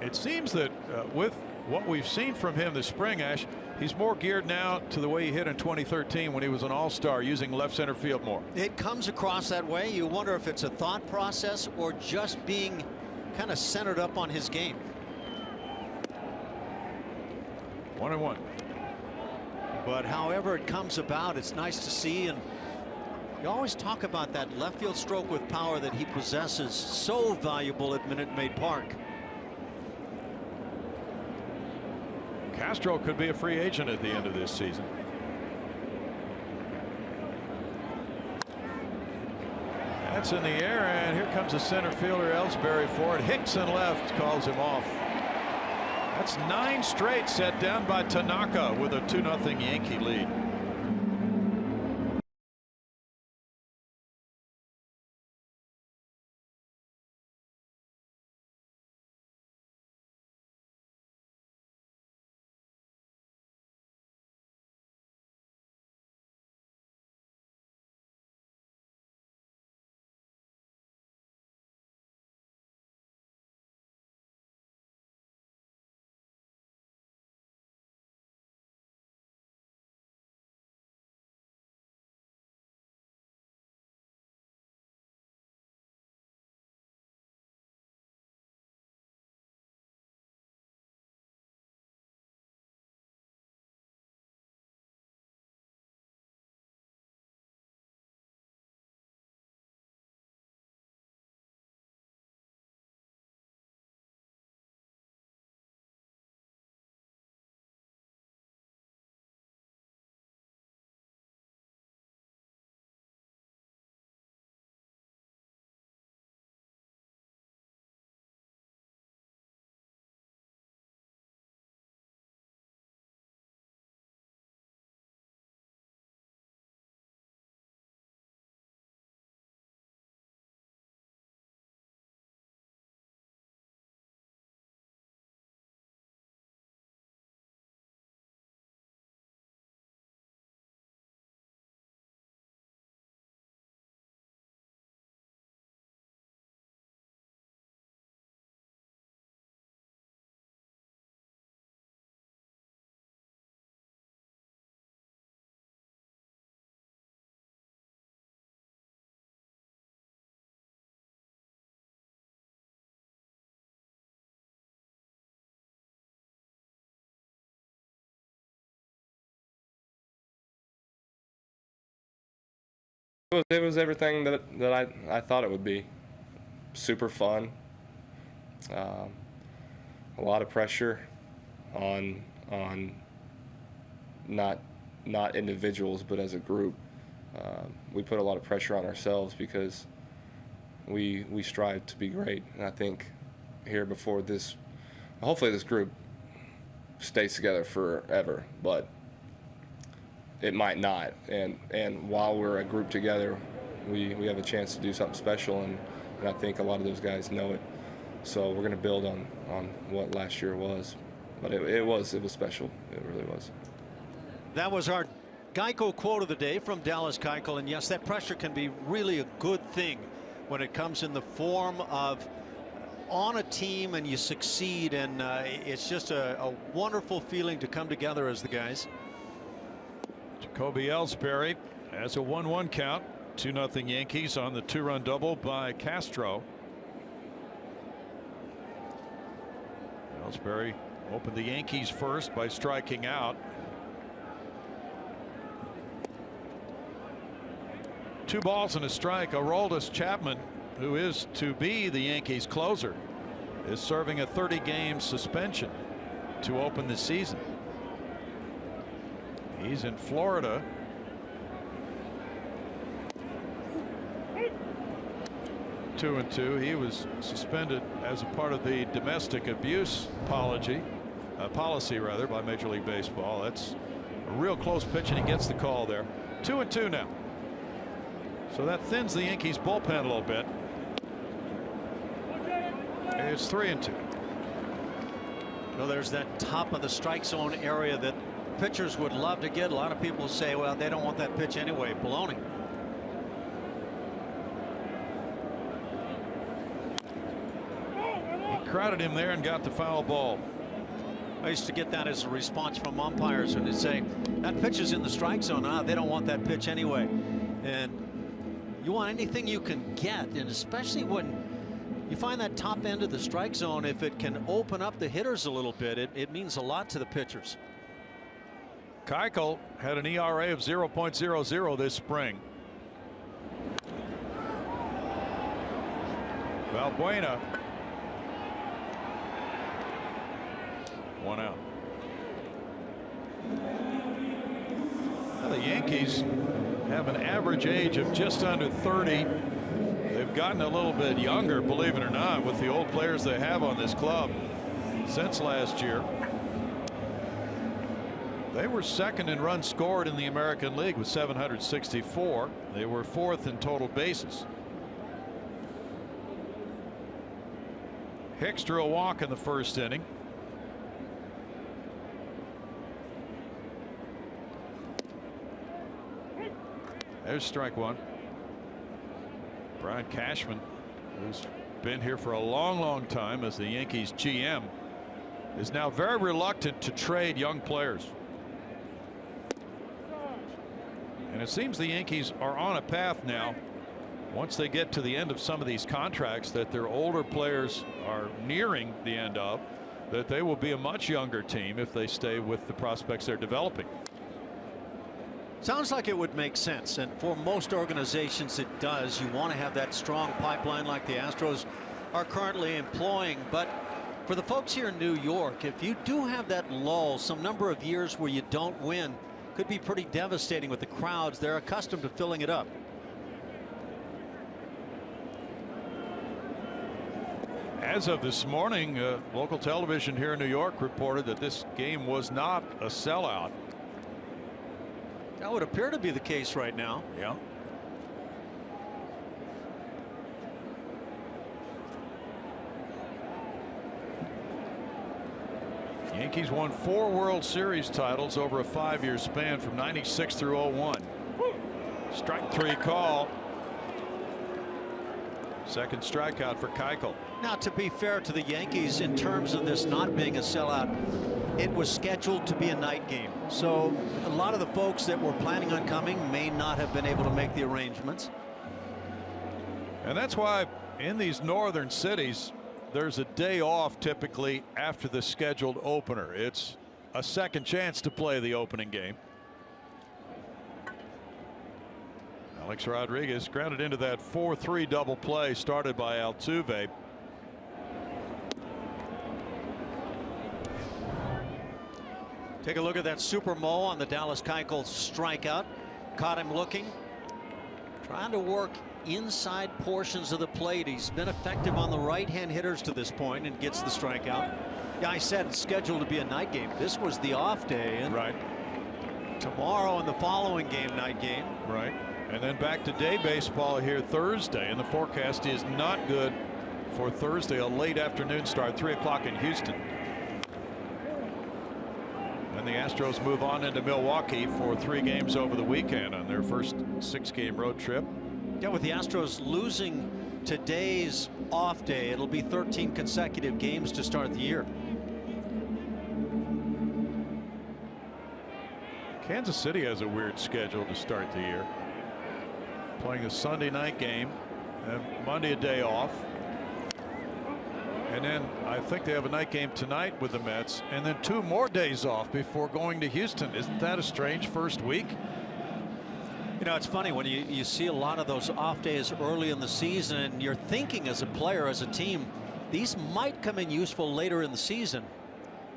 It seems that with what we've seen from him this spring, Ash, he's more geared now to the way he hit in 2013 when he was an all-star, using left center field more. It comes across that way. You wonder if it's a thought process or just being kind of centered up on his game. 1-1. But however it comes about, it's nice to see. And you always talk about that left field stroke with power that he possesses, so valuable at Minute Maid Park. Castro could be a free agent at the end of this season. That's in the air, and here comes the center fielder Ellsbury for it. Hickson left, calls him off. That's 9 straight set down by Tanaka with a 2-0 Yankee lead. It was everything that I thought it would be. Super fun. A lot of pressure on not individuals, but as a group. We put a lot of pressure on ourselves because we strive to be great. And I think here before this, hopefully this group stays together forever, but it might not. And while we're a group together, we have a chance to do something special, and I think a lot of those guys know it. So we're going to build on what last year was. But it was special. It really was. That was our Geico quote of the day from Dallas Keuchel. And yes, that pressure can be really a good thing when it comes in the form of on a team and you succeed. And it's just a wonderful feeling to come together as the guys. Jacoby Ellsbury has a 1-1 count. 2-0 Yankees on the 2-run double by Castro. Ellsbury opened the Yankees first by striking out. 2 balls and a strike. Aroldis Chapman, who is to be the Yankees closer, is serving a 30-game suspension to open the season. He's in Florida. Two and two. He was suspended as a part of the domestic abuse policy by Major League Baseball. That's a real close pitch, and he gets the call there. 2-2 now. So that thins the Yankees bullpen a little bit. It's 3-2. Well, there's that top of the strike zone area that pitchers would love to get. A lot of people say, well, they don't want that pitch anyway. Baloney. Crowded him there and got the foul ball. I used to get that as a response from umpires when they say that pitch is in the strike zone. They don't want that pitch anyway. And you want anything you can get, and especially when you find that top end of the strike zone, if it can open up the hitters a little bit, it means a lot to the pitchers. Keuchel had an ERA of 0.00 this spring. Valbuena. 1 out. Now the Yankees have an average age of just under 30. They've gotten a little bit younger, believe it or not, with the old players they have on this club since last year. They were second in runs scored in the American League with 764. They were fourth in total bases. Hicks drew a walk in the first inning. There's strike one. Brian Cashman, who's been here for a long time as the Yankees GM, is now very reluctant to trade young players. And it seems the Yankees are on a path now, once they get to the end of some of these contracts that their older players are nearing the end of, that they will be a much younger team if they stay with the prospects they're developing. Sounds like it would make sense, and for most organizations it does. You want to have that strong pipeline like the Astros are currently employing. But for the folks here in New York, if you do have that lull, some number of years where you don't win, could be pretty devastating with the crowds. They're accustomed to filling it up. As of this morning, local television here in New York reported that this game was not a sellout. That would appear to be the case right now. Yeah. Yankees won 4 World Series titles over a 5-year span from '96 through '01. Strike 3 call. Second strikeout for Keuchel. Now, to be fair to the Yankees, in terms of this not being a sellout, it was scheduled to be a night game. So a lot of the folks that were planning on coming may not have been able to make the arrangements. And that's why in these northern cities, there's a day off typically after the scheduled opener. It's a second chance to play the opening game. Alex Rodriguez grounded into that 4-3 double play started by Altuve. Take a look at that super Mo on the Dallas Keuchel strikeout. Caught him looking, trying to work inside portions of the plate. He's been effective on the right-hand hitters to this point and gets the strikeout. Yeah, I said it's scheduled to be a night game. This was the off day. And right. Tomorrow and the following game, night game. Right. And then back to day baseball here Thursday. And the forecast is not good for Thursday. A late afternoon start, 3 o'clock in Houston. And the Astros move on into Milwaukee for 3 games over the weekend on their first 6-game road trip. Yeah, with the Astros losing today's off day, it'll be 13 consecutive games to start the year. Kansas City has a weird schedule to start the year. Playing a Sunday night game, and Monday a day off. And then I think they have a night game tonight with the Mets, and then 2 more days off before going to Houston. Isn't that a strange first week? You know, it's funny when you see a lot of those off days early in the season, and you're thinking as a player, as a team, these might come in useful later in the season.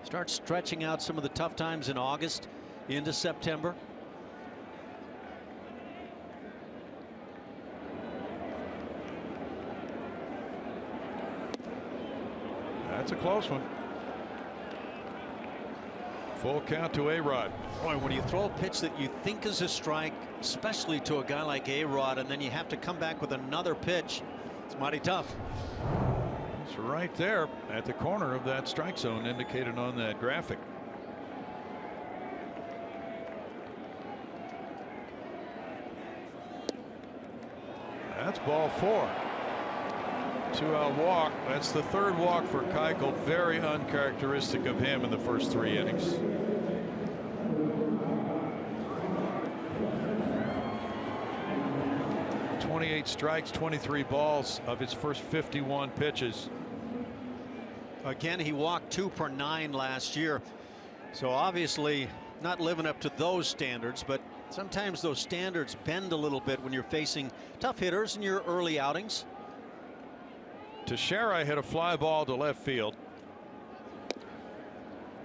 Start stretching out some of the tough times in August into September. That's a close one. Full count to A-Rod. Boy, when you throw a pitch that you think is a strike, especially to a guy like A-Rod, and then you have to come back with another pitch, it's mighty tough. It's right there at the corner of that strike zone indicated on that graphic. That's ball 4. 2-out walk. That's the 3rd walk for Keuchel. Very uncharacteristic of him in the first 3 innings. .28 strikes, 23 balls of his first 51 pitches. Again, he walked 2 per 9 last year. So obviously not living up to those standards, but sometimes those standards bend a little bit when you're facing tough hitters in your early outings. Teixeira hit a fly ball to left field.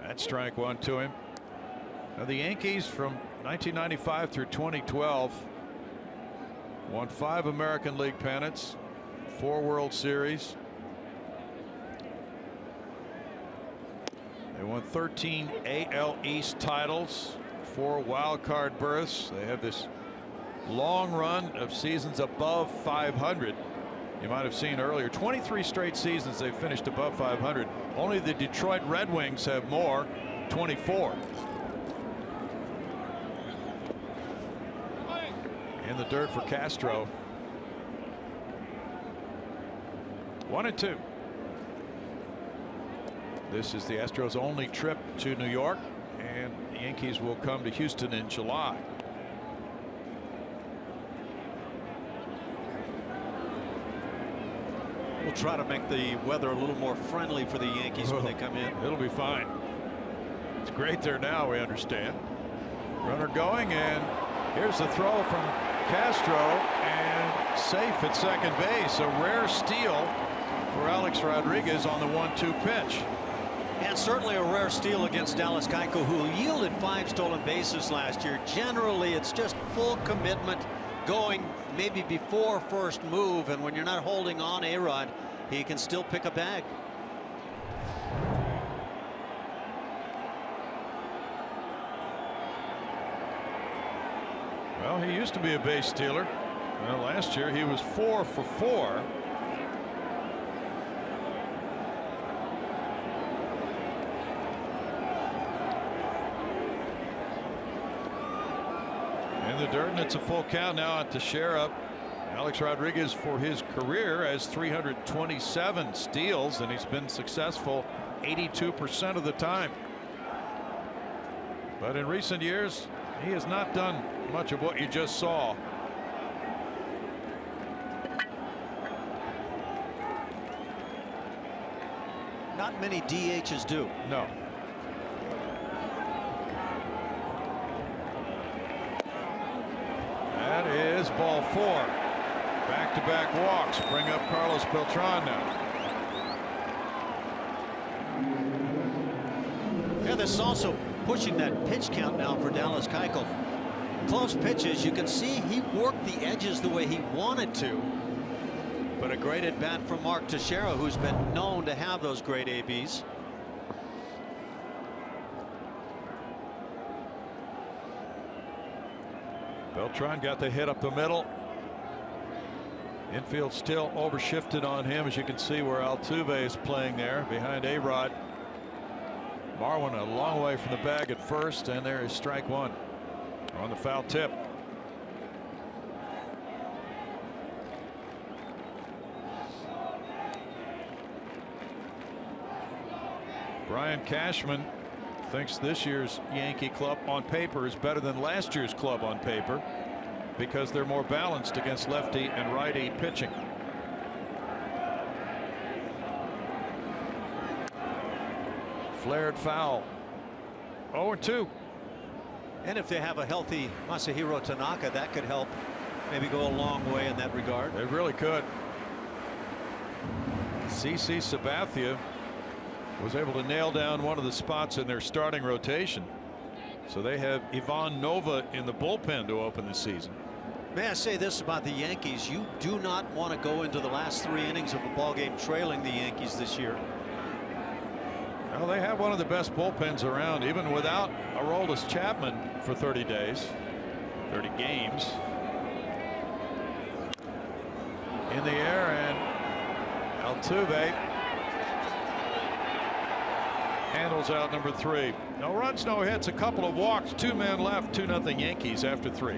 That's strike 1 to him. Now the Yankees from 1995 through 2012 won 5 American League pennants, 4 World Series. They won 13 AL East titles, 4 wild card berths. They have this long run of seasons above 500. You might have seen earlier, 23 straight seasons they've finished above 500. Only the Detroit Red Wings have more, 24. In the dirt for Castro. 1-2. This is the Astros' only trip to New York, and the Yankees will come to Houston in July. We'll try to make the weather a little more friendly for the Yankees when they come in. It'll be fine. It's great there now, we understand. Runner going, and here's the throw from Castro, and safe at second base. A rare steal for Alex Rodriguez on the 1-2 pitch. And certainly a rare steal against Dallas Keuchel, who yielded 5 stolen bases last year. Generally, it's just full commitment going maybe before first move, and when you're not holding on A-Rod, he can still pick a bag. Well, he used to be a base stealer. Last year he was 4 for 4. In the dirt, and it's a full count now at Teixeira. Alex Rodriguez for his career has 327 steals, and he's been successful 82% of the time. But in recent years, he has not done much of what you just saw. Not many DHs do. No. That is ball 4. Back-to-back walks bring up Carlos Beltran now. Yeah, this is also pushing that pitch count now for Dallas Keuchel. Close pitches, you can see he worked the edges the way he wanted to. But a great at bat from Mark Teixeira, who's been known to have those great ABs. Beltran got the hit up the middle. Infield still overshifted on him, as you can see where Altuve is playing there behind A-Rod. Marwin a long way from the bag at first, and there is strike 1 on the foul tip. Brian Cashman thinks this year's Yankee club on paper is better than last year's club on paper because they're more balanced against lefty and righty pitching. Flared foul. 0-2. And if they have a healthy Masahiro Tanaka, that could help maybe go a long way in that regard. They really could. CC Sabathia was able to nail down one of the spots in their starting rotation. So they have Ivan Nova in the bullpen to open the season. May I say this about the Yankees? You do not want to go into the last 3 innings of a ball game trailing the Yankees this year. Well, they have one of the best bullpens around, even without Aroldis Chapman for 30 days, 30 games. In the air, and Altuve handles out number 3. No runs, no hits, a couple of walks, 2 men left, 2-0 Yankees after 3.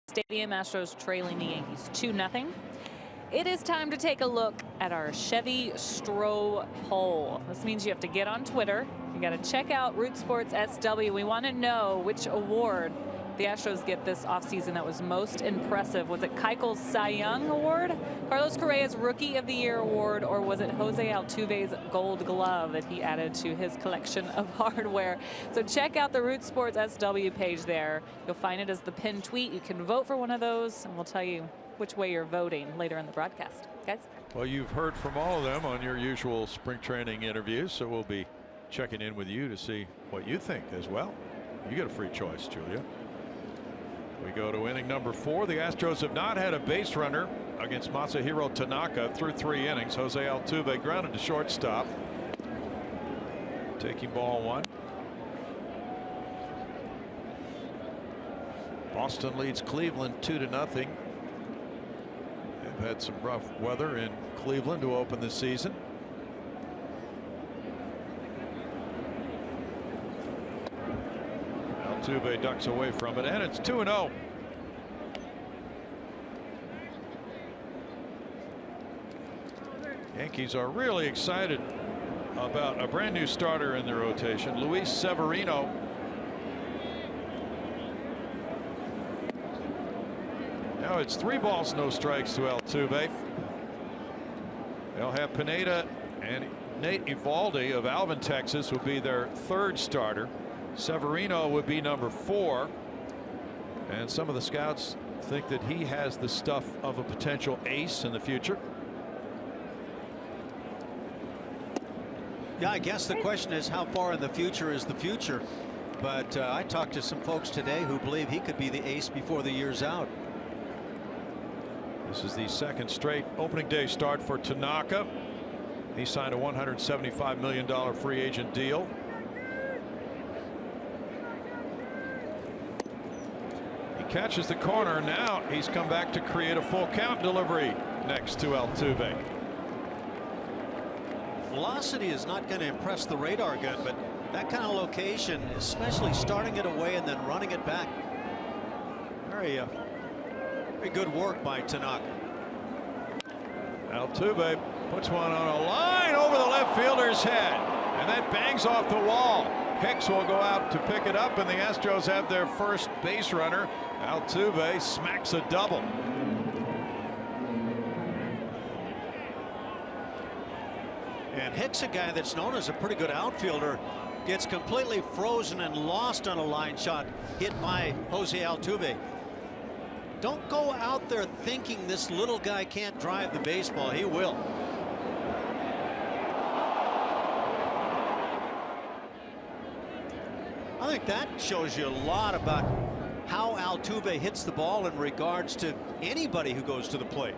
Stadium, Astros trailing the Yankees 2-0. It is time to take a look at our Chevy Stro poll. This means you have to get on Twitter. You got to check out Root Sports SW. We want to know which award the Astros get this offseason that was most impressive. Was it Keuchel's Cy Young Award, Carlos Correa's Rookie of the Year Award, or was it Jose Altuve's Gold Glove that he added to his collection of hardware? So check out the Root Sports SW page there. You'll find it as the pinned tweet. You can vote for one of those, and we'll tell you which way you're voting later in the broadcast. Guys? Well, you've heard from all of them on your usual spring training interviews, so we'll be checking in with you to see what you think as well. You get a free choice, Julia. We go to inning number 4. The Astros have not had a base runner against Masahiro Tanaka through 3 innings. Jose Altuve grounded to shortstop. Taking ball 1. Boston leads Cleveland 2-0. They've had some rough weather in Cleveland to open the season. Altuve ducks away from it, and it's 2-0. Yankees are really excited about a brand new starter in their rotation, Luis Severino. Now it's 3 balls, no strikes to Altuve. They'll have Pineda and Nate Eovaldi of Alvin, Texas, will be their 3rd starter. Severino would be number 4. And some of the scouts think that he has the stuff of a potential ace in the future. Yeah, I guess the question is how far in the future is the future. But I talked to some folks today who believe he could be the ace before the year's out. This is the 2nd straight opening day start for Tanaka. He signed a $175 million free agent deal. He catches the corner. Now he's come back to create a full count delivery next to Altuve. Velocity is not going to impress the radar gun, but that kind of location, especially starting it away and then running it back, very good work by Tanaka. Altuve puts one on a line over the left fielder's head, and that bangs off the wall. Hicks will go out to pick it up, and the Astros have their first base runner. Altuve smacks a double. And Hicks, a guy that's known as a pretty good outfielder, gets completely frozen and lost on a line shot hit by Jose Altuve. Don't go out there thinking this little guy can't drive the baseball. He will. I think that shows you a lot about how Altuve hits the ball in regards to anybody who goes to the plate.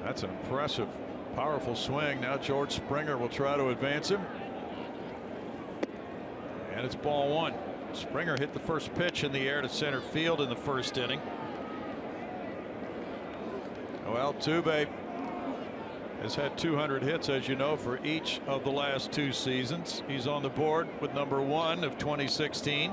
That's an impressive, powerful swing. Now George Springer will try to advance him. And it's ball 1. Springer hit the first pitch in the air to center field in the 1st inning. Well, Altuve has had 200 hits, as you know, for each of the last 2 seasons. He's on the board with number 1 of 2016.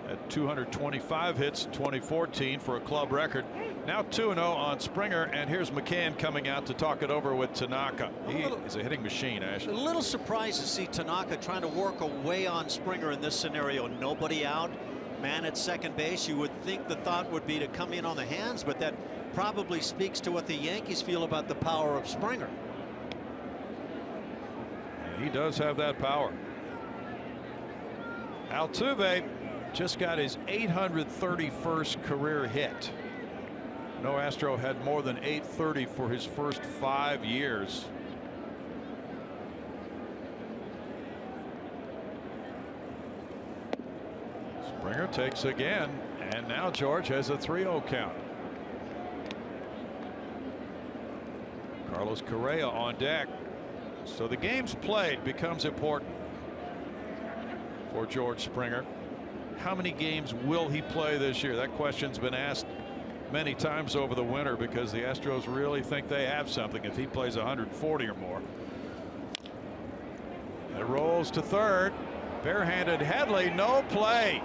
At 225 hits in 2014 for a club record. Now 2-0 on Springer, and here's McCann coming out to talk it over with Tanaka. He is a hitting machine, Ash. A little surprised to see Tanaka trying to work away on Springer in this scenario. Nobody out, man at second base. You would think the thought would be to come in on the hands, but that probably speaks to what the Yankees feel about the power of Springer. And he does have that power. Altuve just got his 831st career hit. No Astro had more than 830 for his first 5 years. Springer takes again, and now George has a 3-0 count. Carlos Correa on deck. So the games played becomes important for George Springer. How many games will he play this year? That question's been asked many times over the winter because the Astros really think they have something if he plays 140 or more. It rolls to third. Barehanded Headley, no play.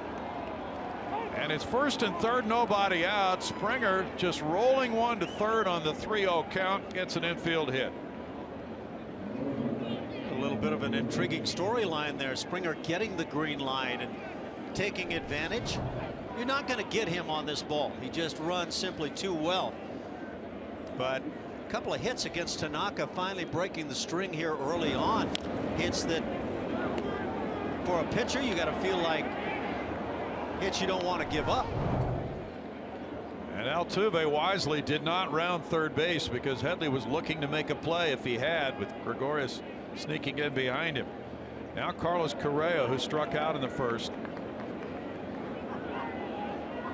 And it's 1st and 3rd, nobody out. Springer just rolling one to third on the 3-0 count, gets an infield hit. A little bit of an intriguing storyline there. Springer getting the green line and taking advantage. You're not going to get him on this ball. He just runs simply too well. But a couple of hits against Tanaka, finally breaking the string here early on. Hits that for a pitcher you got to feel like hits you don't want to give up. And Altuve wisely did not round third base because Headley was looking to make a play if he had, with Gregorius sneaking in behind him. Now Carlos Correa, who struck out in the 1st.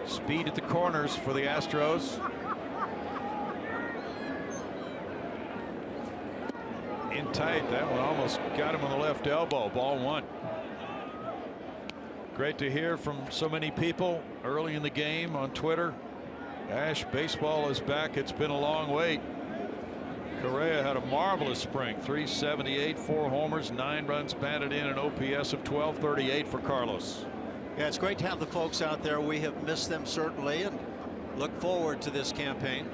Speed at the corners for the Astros. In tight. That one almost got him on the left elbow. Ball 1. Great to hear from so many people early in the game on Twitter. Ash, baseball is back. It's been a long wait. Correa had a marvelous spring. 378, 4 homers, 9 runs batted in, an OPS of 1238 for Carlos. Yeah, it's great to have the folks out there. We have missed them certainly, and look forward to this campaign.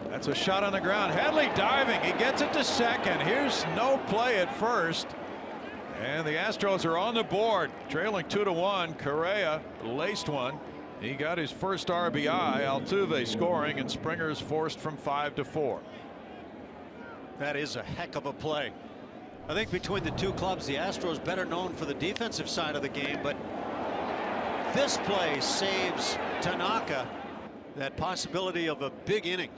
That's a shot on the ground. Headley diving. He gets it to second. Here's no play at first. And the Astros are on the board, trailing 2-1. Correa laced one. He got his first RBI. Altuve scoring, and Springer is forced from 5-4. That is a heck of a play. I think between the two clubs, the Astros better known for the defensive side of the game, but this play saves Tanaka that possibility of a big inning.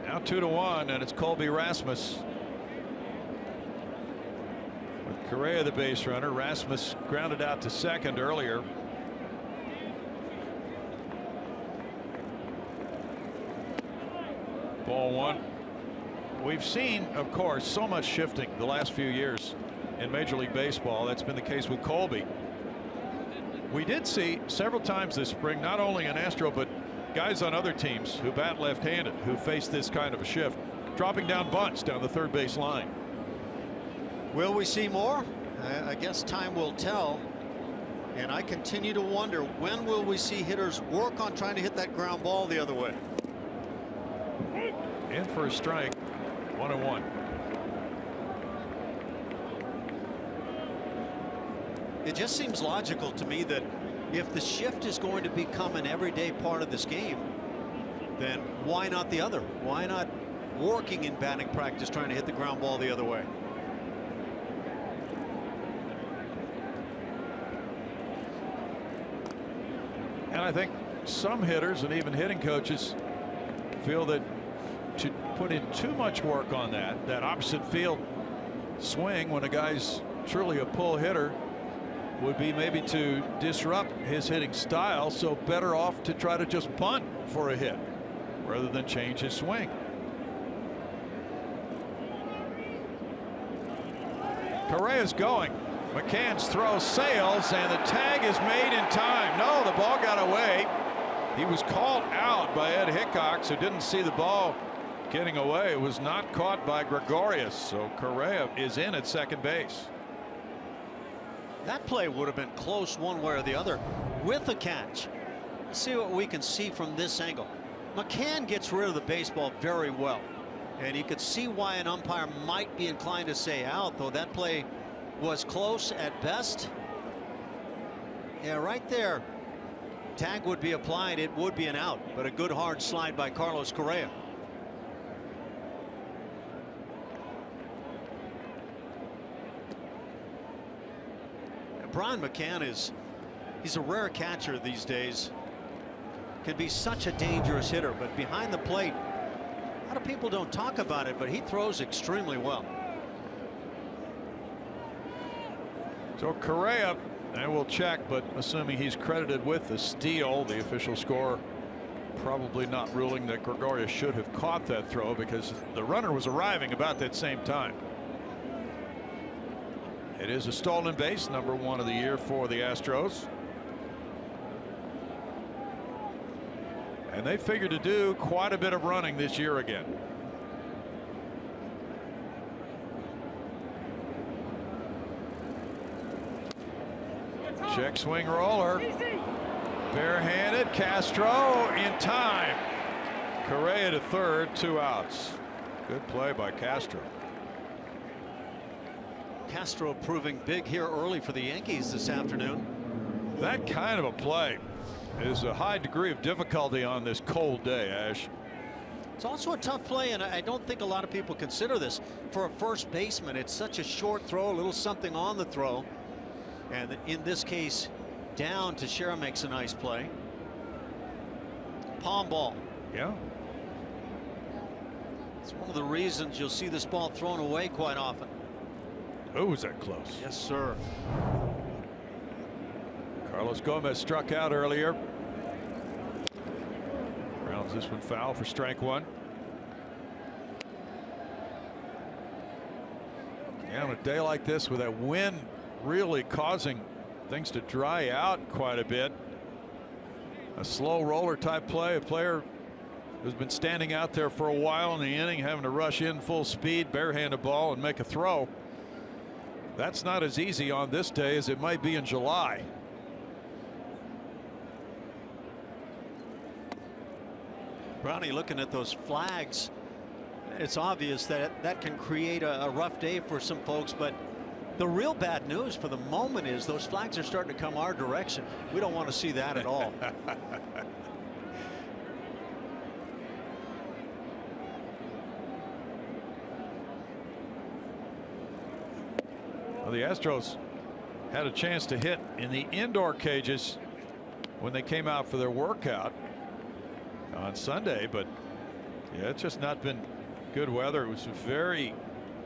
Now 2-1, and it's Colby Rasmus. With Correa the base runner, Rasmus grounded out to second earlier. Ball one. We've seen, of course, so much shifting the last few years in Major League Baseball. That's been the case with Colby. We did see several times this spring, not only an Astro, but guys on other teams who bat left-handed who face this kind of a shift, dropping down bunts down the third base line. Will we see more? I guess time will tell. And I continue to wonder, when will we see hitters work on trying to hit that ground ball the other way? In for a strike. 1-1. It just seems logical to me that if the shift is going to become an everyday part of this game, then why not the other? Why not working in batting practice trying to hit the ground ball the other way? And I think some hitters and even hitting coaches feel that to put in too much work on that opposite field swing when a guy's truly a pull hitter would be maybe to disrupt his hitting style, so better off to try to just bunt for a hit rather than change his swing. Correa's going. McCann's throw sails, and the tag is made in time. No, the ball got away. He was called out by Ed Hickox, who didn't see the ball getting away. It was not caught by Gregorius, so Correa is in at second base. That play would have been close one way or the other with a catch. Let's see what we can see from this angle. McCann gets rid of the baseball very well, and you could see why an umpire might be inclined to say out, though that play was close at best. Yeah, right there. Tag would be applied. It would be an out, but a good hard slide by Carlos Correa. Brian McCann he's a rare catcher these days. Can be such a dangerous hitter, but behind the plate, a lot of people don't talk about it, but he throws extremely well. So Correa, and we'll check, but assuming he's credited with the steal, the official score probably not ruling that Gregorius should have caught that throw because the runner was arriving about that same time. It is a stolen base, number 1 of the year for the Astros. And they figure to do quite a bit of running this year again. Check swing roller. Barehanded. Castro in time. Correa to third, 2 outs. Good play by Castro. Castro proving big here early for the Yankees this afternoon. That kind of a play is a high degree of difficulty on this cold day, Ash. It's also a tough play, and I don't think a lot of people consider this for a first baseman. It's such a short throw, a little something on the throw, and in this case down. Teixeira makes a nice play. Palm ball. Yeah. It's one of the reasons you'll see this ball thrown away quite often. Oh, was that close? Yes, sir. Carlos Gomez struck out earlier. Rounds this one foul for strike 1. Yeah, on a day like this with that wind really causing things to dry out quite a bit. A slow roller type play, a player who's been standing out there for a while in the inning, having to rush in full speed, barehanded ball and make a throw. That's not as easy on this day as it might be in July. Brownie, looking at those flags, it's obvious that that can create a rough day for some folks, but the real bad news for the moment is those flags are starting to come our direction. We don't want to see that at all. Well, the Astros had a chance to hit in the indoor cages when they came out for their workout on Sunday, but yeah, it's just not been good weather. It was a very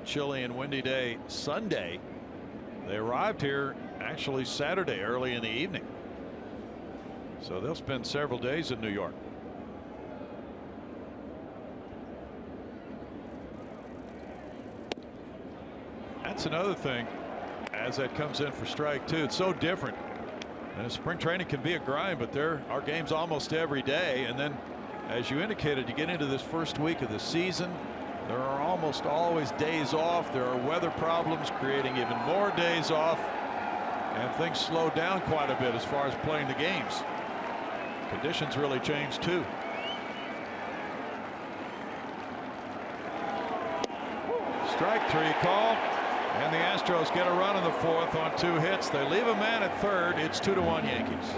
chilly and windy day Sunday. They arrived here actually Saturday early in the evening, so they'll spend several days in New York. That's another thing as that comes in for strike two. It's so different, and spring training can be a grind, but there are games almost every day, and then as you indicated, you get into this first week of the season. There are almost always days off. There are weather problems creating even more days off, and things slow down quite a bit as far as playing the games. Conditions really change too. Strike three called, and the Astros get a run in the fourth on 2 hits. They leave a man at third. It's 2-1 Yankees.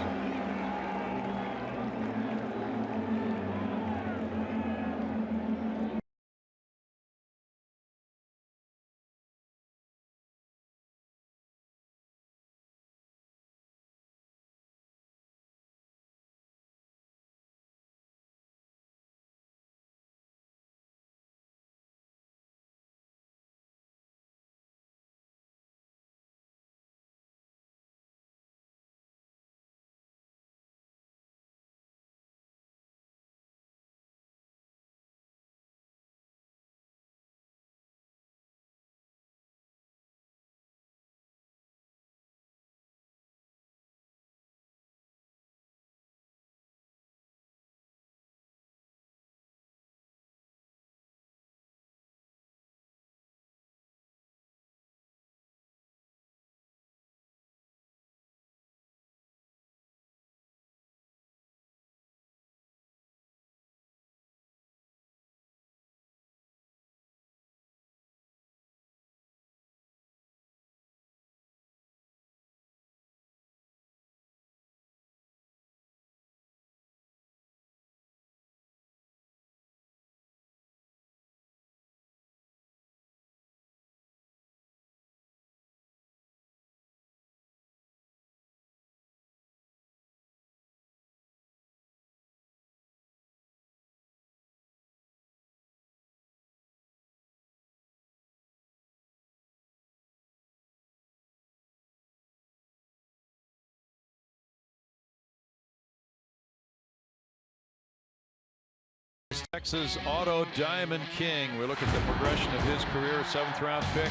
Texas Auto Diamond King. We look at the progression of his career. 7th round pick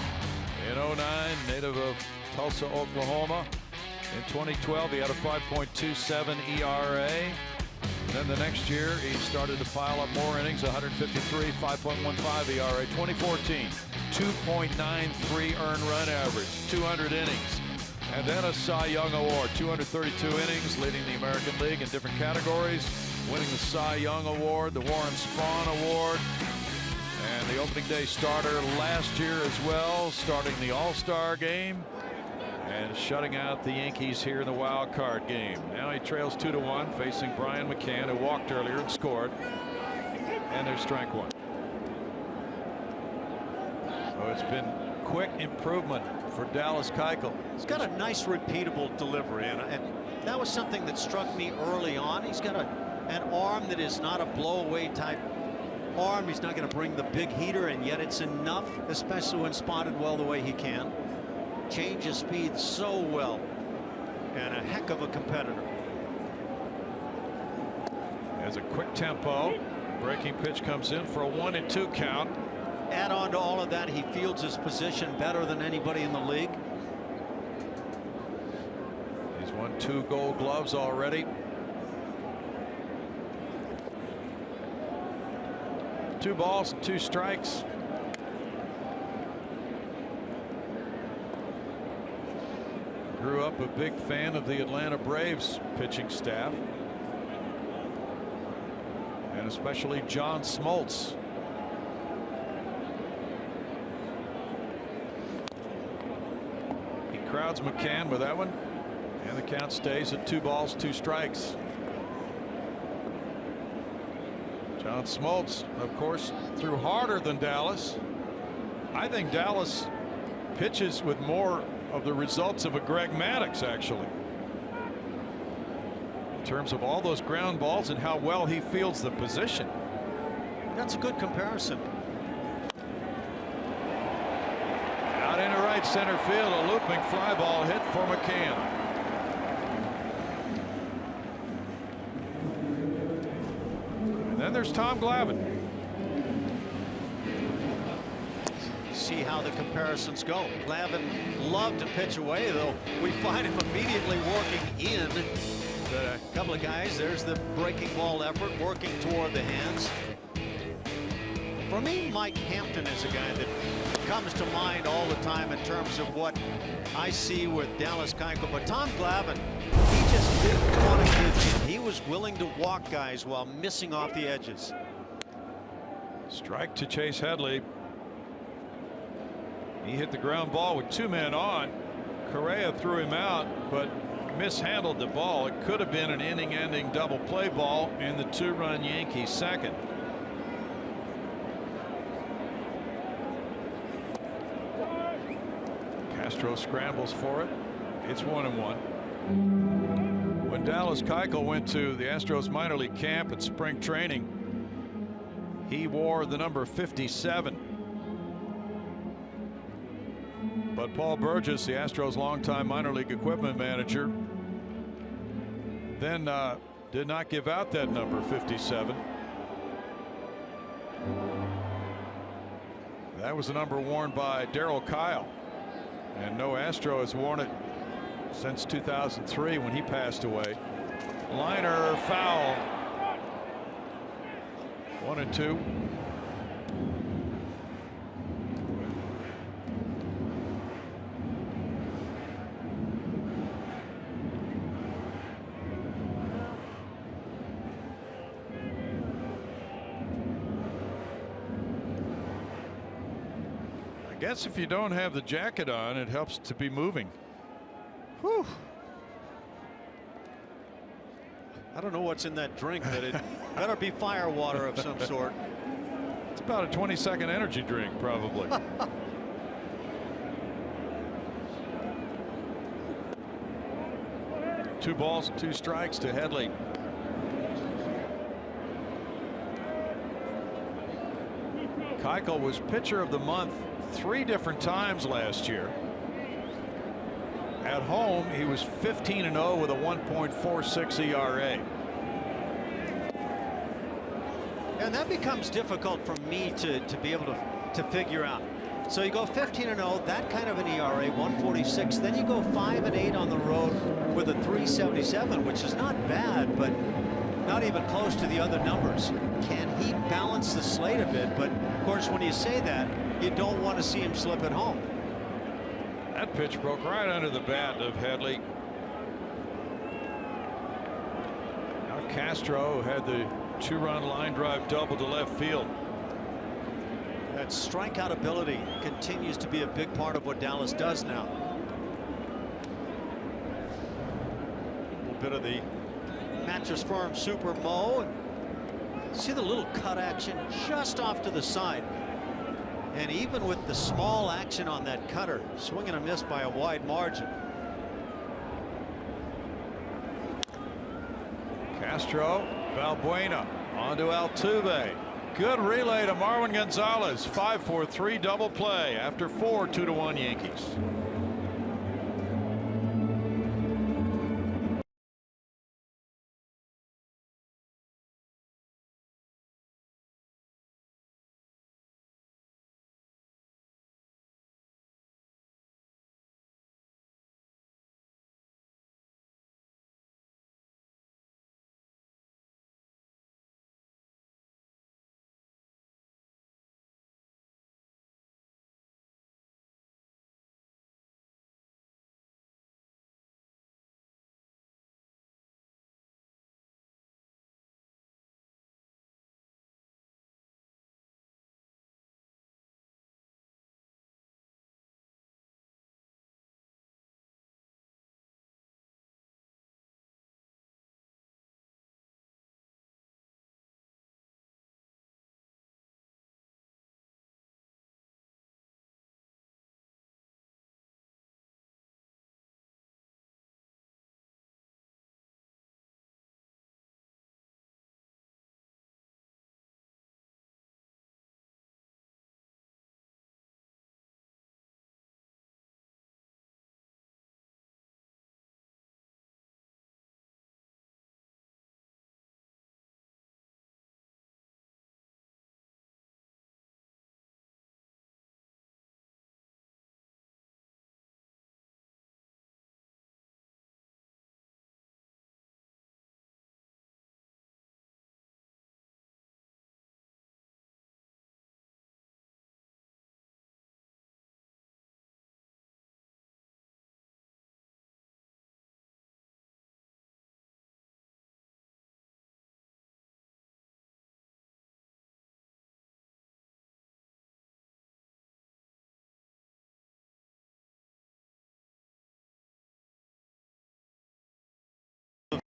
in 09, native of Tulsa, Oklahoma. In 2012, he had a 5.27 ERA. And then the next year, he started to pile up more innings, 153, 5.15 ERA. 2014, 2.93 earned run average, 200 innings. And then a Cy Young Award, 232 innings, leading the American League in different categories, winning the Cy Young Award, the Warren Spahn Award, and the opening day starter last year as well, starting the All-Star game and shutting out the Yankees here in the wild card game. Now he trails 2-1, facing Brian McCann, who walked earlier and scored, and there's strike one. So it's been quick improvement for Dallas Keuchel. He's got a nice repeatable delivery, and that was something that struck me early on. He's got an arm that is not a blow-away type arm. He's not going to bring the big heater, and yet it's enough, especially when spotted well the way he can. Changes speed so well, and a heck of a competitor. Has a quick tempo. Breaking pitch comes in for a 1-2 count. Add on to all of that, he fields his position better than anybody in the league. 2 Gold Gloves already. 2 balls, 2 strikes. Grew up a big fan of the Atlanta Braves pitching staff, and especially John Smoltz. He crowds McCann with that one, and the count stays at 2 balls, 2 strikes. John Smoltz, of course, threw harder than Dallas. I think Dallas pitches with more of the results of a Greg Maddux, actually, in terms of all those ground balls and how well he fields the position. That's a good comparison. Out into right center field, a looping fly ball hit for McCann. And then there's Tom Glavine. See how the comparisons go. Glavine loved to pitch away, though. We find him immediately working in. A couple of guys, there's the breaking ball effort, working toward the hands. For me, Mike Hampton is a guy that comes to mind all the time in terms of what I see with Dallas Keuchel. But Tom Glavine, he just didn't want to give in. He was willing to walk guys while missing off the edges. Strike to Chase Headley. He hit the ground ball with 2 men on. Correa threw him out, but mishandled the ball. It could have been an inning-ending double play ball in the 2-run Yankees second. Castro scrambles for it. It's 1-1. When Dallas Keuchel went to the Astros minor league camp at spring training, he wore the number 57. But Paul Burgess, the Astros longtime minor league equipment manager, then did not give out that number 57. That was the number worn by Darryl Kyle, and no Astro has worn it since 2003 when he passed away. Liner foul. 1-2. I guess if you don't have the jacket on, it helps to be moving. Whew. I don't know what's in that drink, but it better be fire water of some sort. It's about a 20-second energy drink, probably. Two balls, 2 strikes to Headley. Keuchel was pitcher of the month 3 different times last year. At home, he was 15-0 with a 1.46 ERA. And that becomes difficult for me to be able to figure out. So you go 15-0, that kind of an ERA, 146. Then you go 5-8 on the road with a 377, which is not bad, but not even close to the other numbers. Can he balance the slate a bit? But of course, when you say that, you don't want to see him slip at home. That pitch broke right under the bat of Headley. Now Castro had the 2-run line drive double to left field. That strikeout ability continues to be a big part of what Dallas does now. A little bit of the Mattress Firm Super Mo. See the little cut action just off to the side. And even with the small action on that cutter, swing and a miss by a wide margin. Castro, Valbuena onto Altuve. Good relay to Marwin Gonzalez. 5-4-3 double play after 4 2-1 Yankees.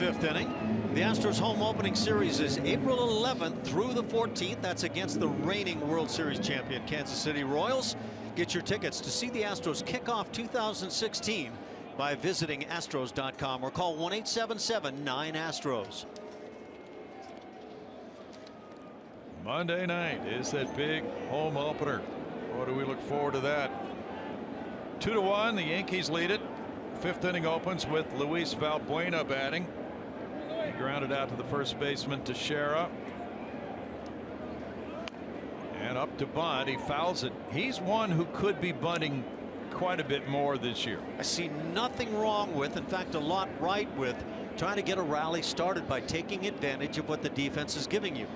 Fifth inning. The Astros home opening series is April 11th through the 14th. That's against the reigning World Series champion Kansas City Royals. Get your tickets to see the Astros kick off 2016 by visiting Astros.com or call 1-877-9-ASTROS. Monday night is that big home opener. What do we look forward to that? 2-1, the Yankees lead it. Fifth inning opens with Luis Valbuena batting. He grounded out to the first baseman Teixeira. And up to bunt. He fouls it. He's one who could be bunting quite a bit more this year. I see nothing wrong with, in fact, a lot right with trying to get a rally started by taking advantage of what the defense is giving you.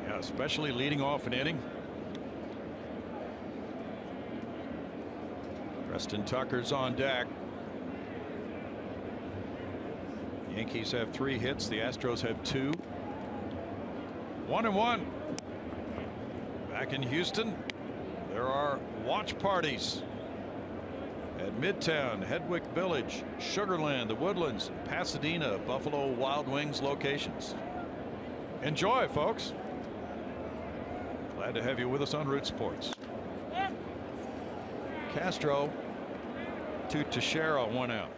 Yeah, especially leading off an inning. Preston Tucker's on deck. Yankees have 3 hits. The Astros have 2. 1-1. Back in Houston, there are watch parties at Midtown, Hedwick Village, Sugarland, the Woodlands, Pasadena, Buffalo Wild Wings locations. Enjoy, folks. Glad to have you with us on Root Sports. Castro to Teixeira, 1 out.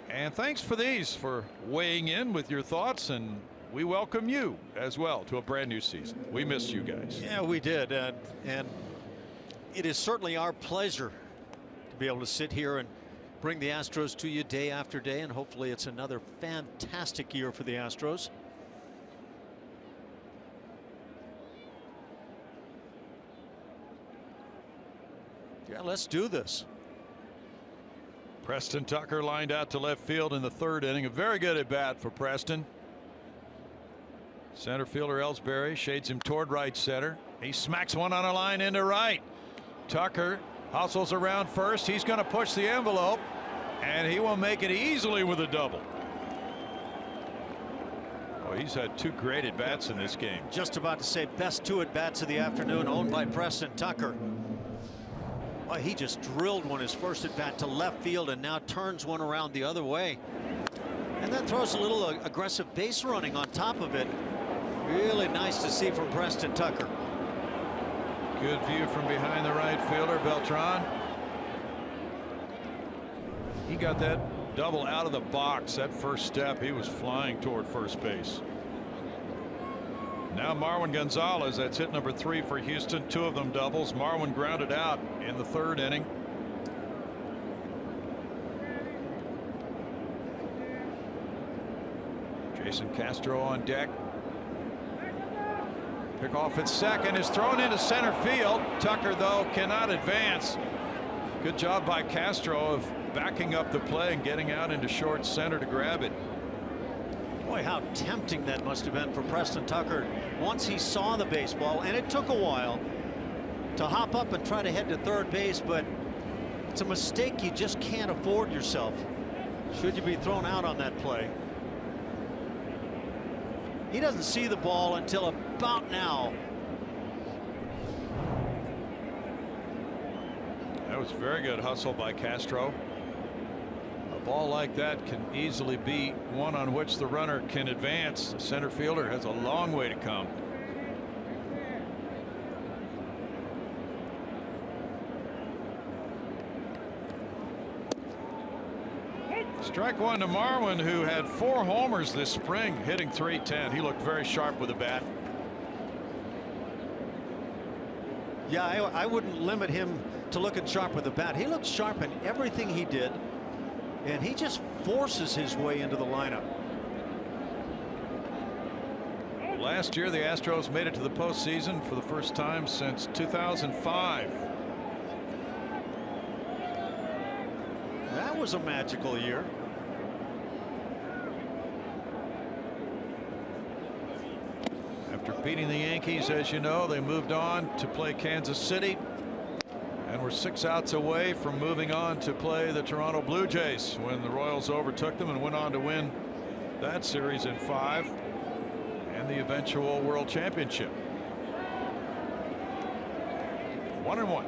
And thanks for weighing in with your thoughts, and we welcome you as well to a brand new season. We missed you guys. Yeah, we did, and it is certainly our pleasure to be able to sit here and bring the Astros to you day after day, and hopefully it's another fantastic year for the Astros. Yeah, let's do this. Preston Tucker lined out to left field in the 3rd inning. A very good at bat for Preston. Center fielder Ellsbury shades him toward right center. He smacks one on a line into right. Tucker hustles around first. He's going to push the envelope, and he will make it easily with a double. Oh, he's had 2 great at bats in this game. Just about to say best 2 at bats of the afternoon, owned by Preston Tucker. Well, he just drilled one his first at bat to left field and now turns one around the other way. And then throws a little aggressive base running on top of it. Really nice to see from Preston Tucker. Good view from behind the right fielder, Beltran. He got that double out of the box. That first step, he was flying toward first base. Now Marwin Gonzalez, that's hit number 3 for Houston. 2 of them doubles. Marwin grounded out in the 3rd inning. Jason Castro on deck. Pickoff at second is thrown into center field. Tucker, though, cannot advance. Good job by Castro of backing up the play and getting out into short center to grab it. Boy, how tempting that must have been for Preston Tucker once he saw the baseball, and it took a while to hop up and try to head to third base, but it's a mistake you just can't afford yourself should you be thrown out on that play. He doesn't see the ball until about now. That was very good hustle by Castro. A ball like that can easily be one on which the runner can advance. The center fielder has a long way to come. Strike 1 to Marwin, who had 4 homers this spring, hitting .310. He looked very sharp with the bat. Yeah, I wouldn't limit him to looking sharp with the bat. He looked sharp in everything he did, and he just forces his way into the lineup. Last year, the Astros made it to the postseason for the first time since 2005. That was a magical year. After beating the Yankees, as you know, they moved on to play Kansas City and were 6 outs away from moving on to play the Toronto Blue Jays when the Royals overtook them and went on to win that series in 5 and the eventual World Championship. 1-1.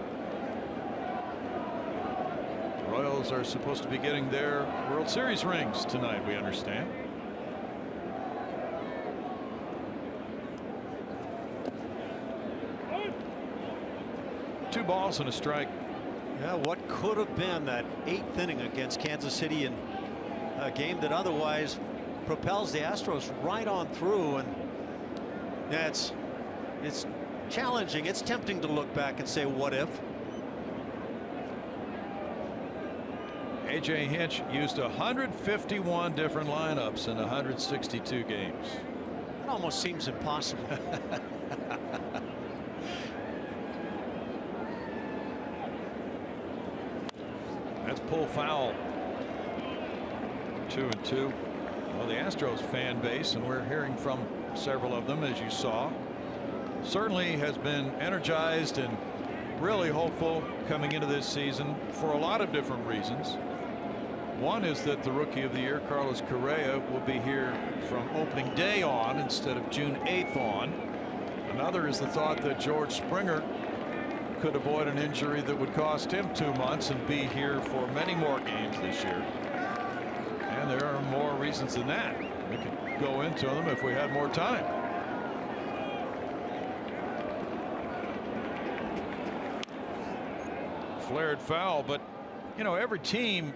Royals are supposed to be getting their World Series rings tonight, we understand. Two balls and a strike. Yeah, what could have been that 8th inning against Kansas City in a game that otherwise propels the Astros right on through. And yeah, it's challenging. It's tempting to look back and say, what if? A.J. Hinch used 151 different lineups in 162 games. It almost seems impossible. That's pull foul. 2-2. Well, the Astros fan base, and we're hearing from several of them, as you saw, certainly has been energized and really hopeful coming into this season for a lot of different reasons. One is that the Rookie of the Year, Carlos Correa, will be here from opening day on instead of June 8th on. Another is the thought that George Springer could avoid an injury that would cost him 2 months and be here for many more games this year. And there are more reasons than that. We could go into them if we had more time. Flared foul, but you know, every team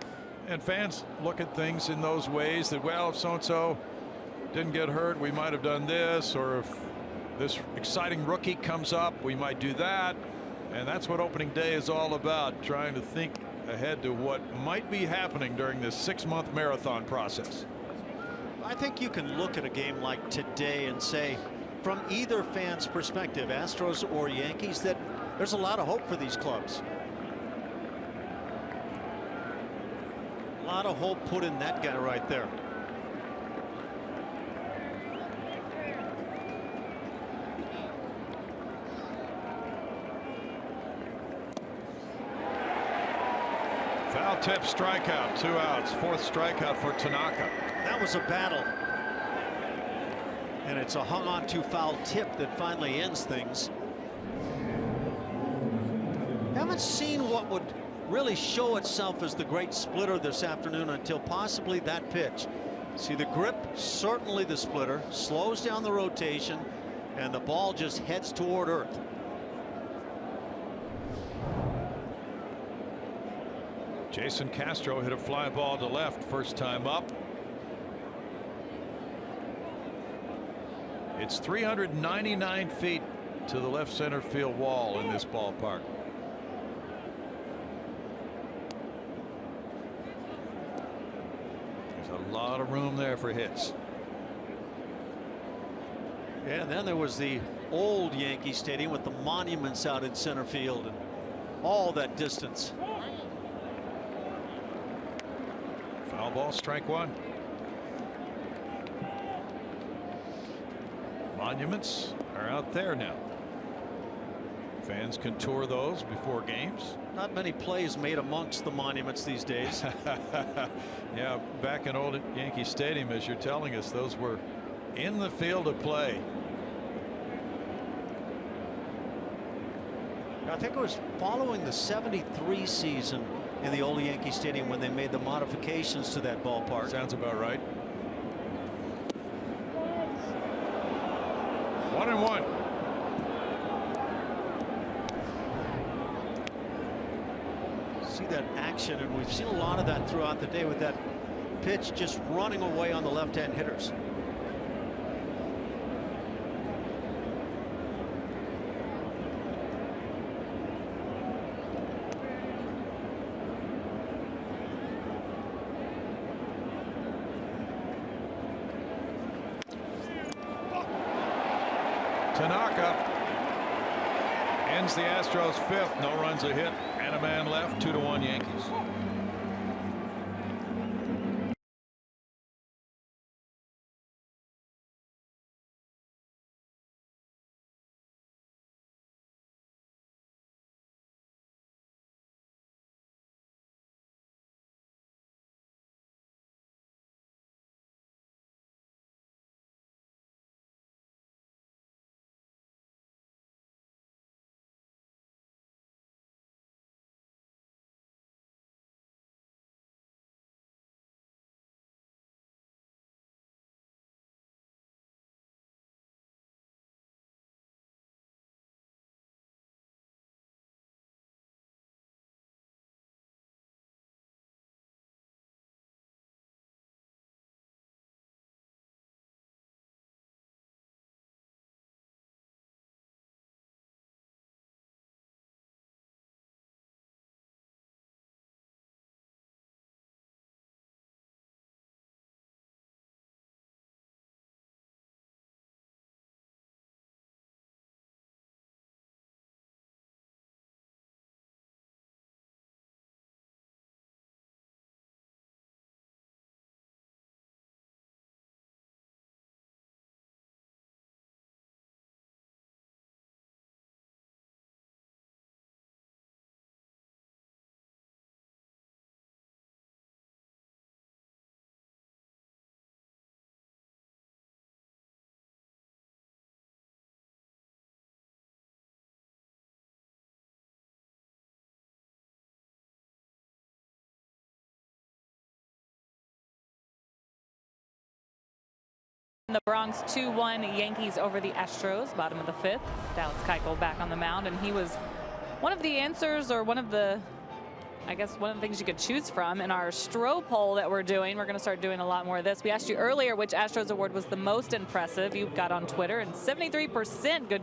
and fans look at things in those ways that, well, if so-and-so didn't get hurt, we might have done this, or if this exciting rookie comes up, we might do that. And that's what opening day is all about, trying to think ahead to what might be happening during this 6-month marathon process. I think you can look at a game like today and say, from either fan's perspective, Astros or Yankees, that there's a lot of hope for these clubs. A lot of hope put in that guy right there. Foul tip, strikeout, 2 outs, 4th strikeout for Tanaka. That was a battle. And it's a hung on to foul tip that finally ends things. Haven't seen what would really show itself as the great splitter this afternoon until possibly that pitch. See the grip, certainly the splitter, slows down the rotation, and the ball just heads toward earth. Jason Castro hit a fly ball to left first time up. It's 399 feet to the left center field wall in this ballpark. There's a lot of room there for hits. Yeah, and then there was the old Yankee Stadium with the monuments out in center field and all that distance. Foul ball, strike 1. Monuments are out there now. Fans can tour those before games. Not many plays made amongst the monuments these days. Yeah, back in old Yankee Stadium, as you're telling us, those were in the field of play. I think it was following the '73 season in the old Yankee Stadium when they made the modifications to that ballpark. Sounds about right. 1-1. See that action, and we've seen a lot of that throughout the day with that pitch just running away on the left-hand hitters. Tanaka ends the Astros 5th. No runs, a hit, and a man left. 2-1 Yankees. The Bronx 2-1 Yankees over the Astros, bottom of the 5th. Dallas Keuchel back on the mound, and he was one of the answers, or one of the things you could choose from in our Stro poll that we're doing. We're going to start doing a lot more of this. We asked you earlier which Astros award was the most impressive. You got on Twitter, and 73%,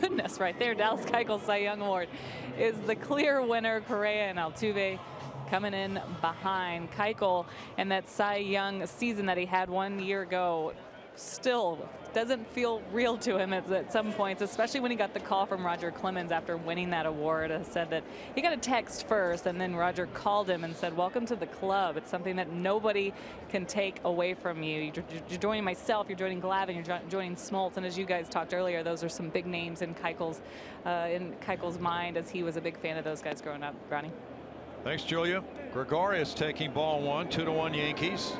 goodness right there, Dallas Keuchel Cy Young Award is the clear winner. Correa and Altuve coming in behind. Keuchel and that Cy Young season that he had 1 year ago still doesn't feel real to him at some points, especially when he got the call from Roger Clemens after winning that award. Said that he got a text first, and then Roger called him and said, "Welcome to the club. It's something that nobody can take away from you. You're joining myself, you're joining Glavine, you're joining Smoltz." And as you guys talked earlier, those are some big names in Keuchel's mind, as he was a big fan of those guys growing up. Ronnie. Thanks, Julia. Gregorius taking ball one, 2-1 Yankees.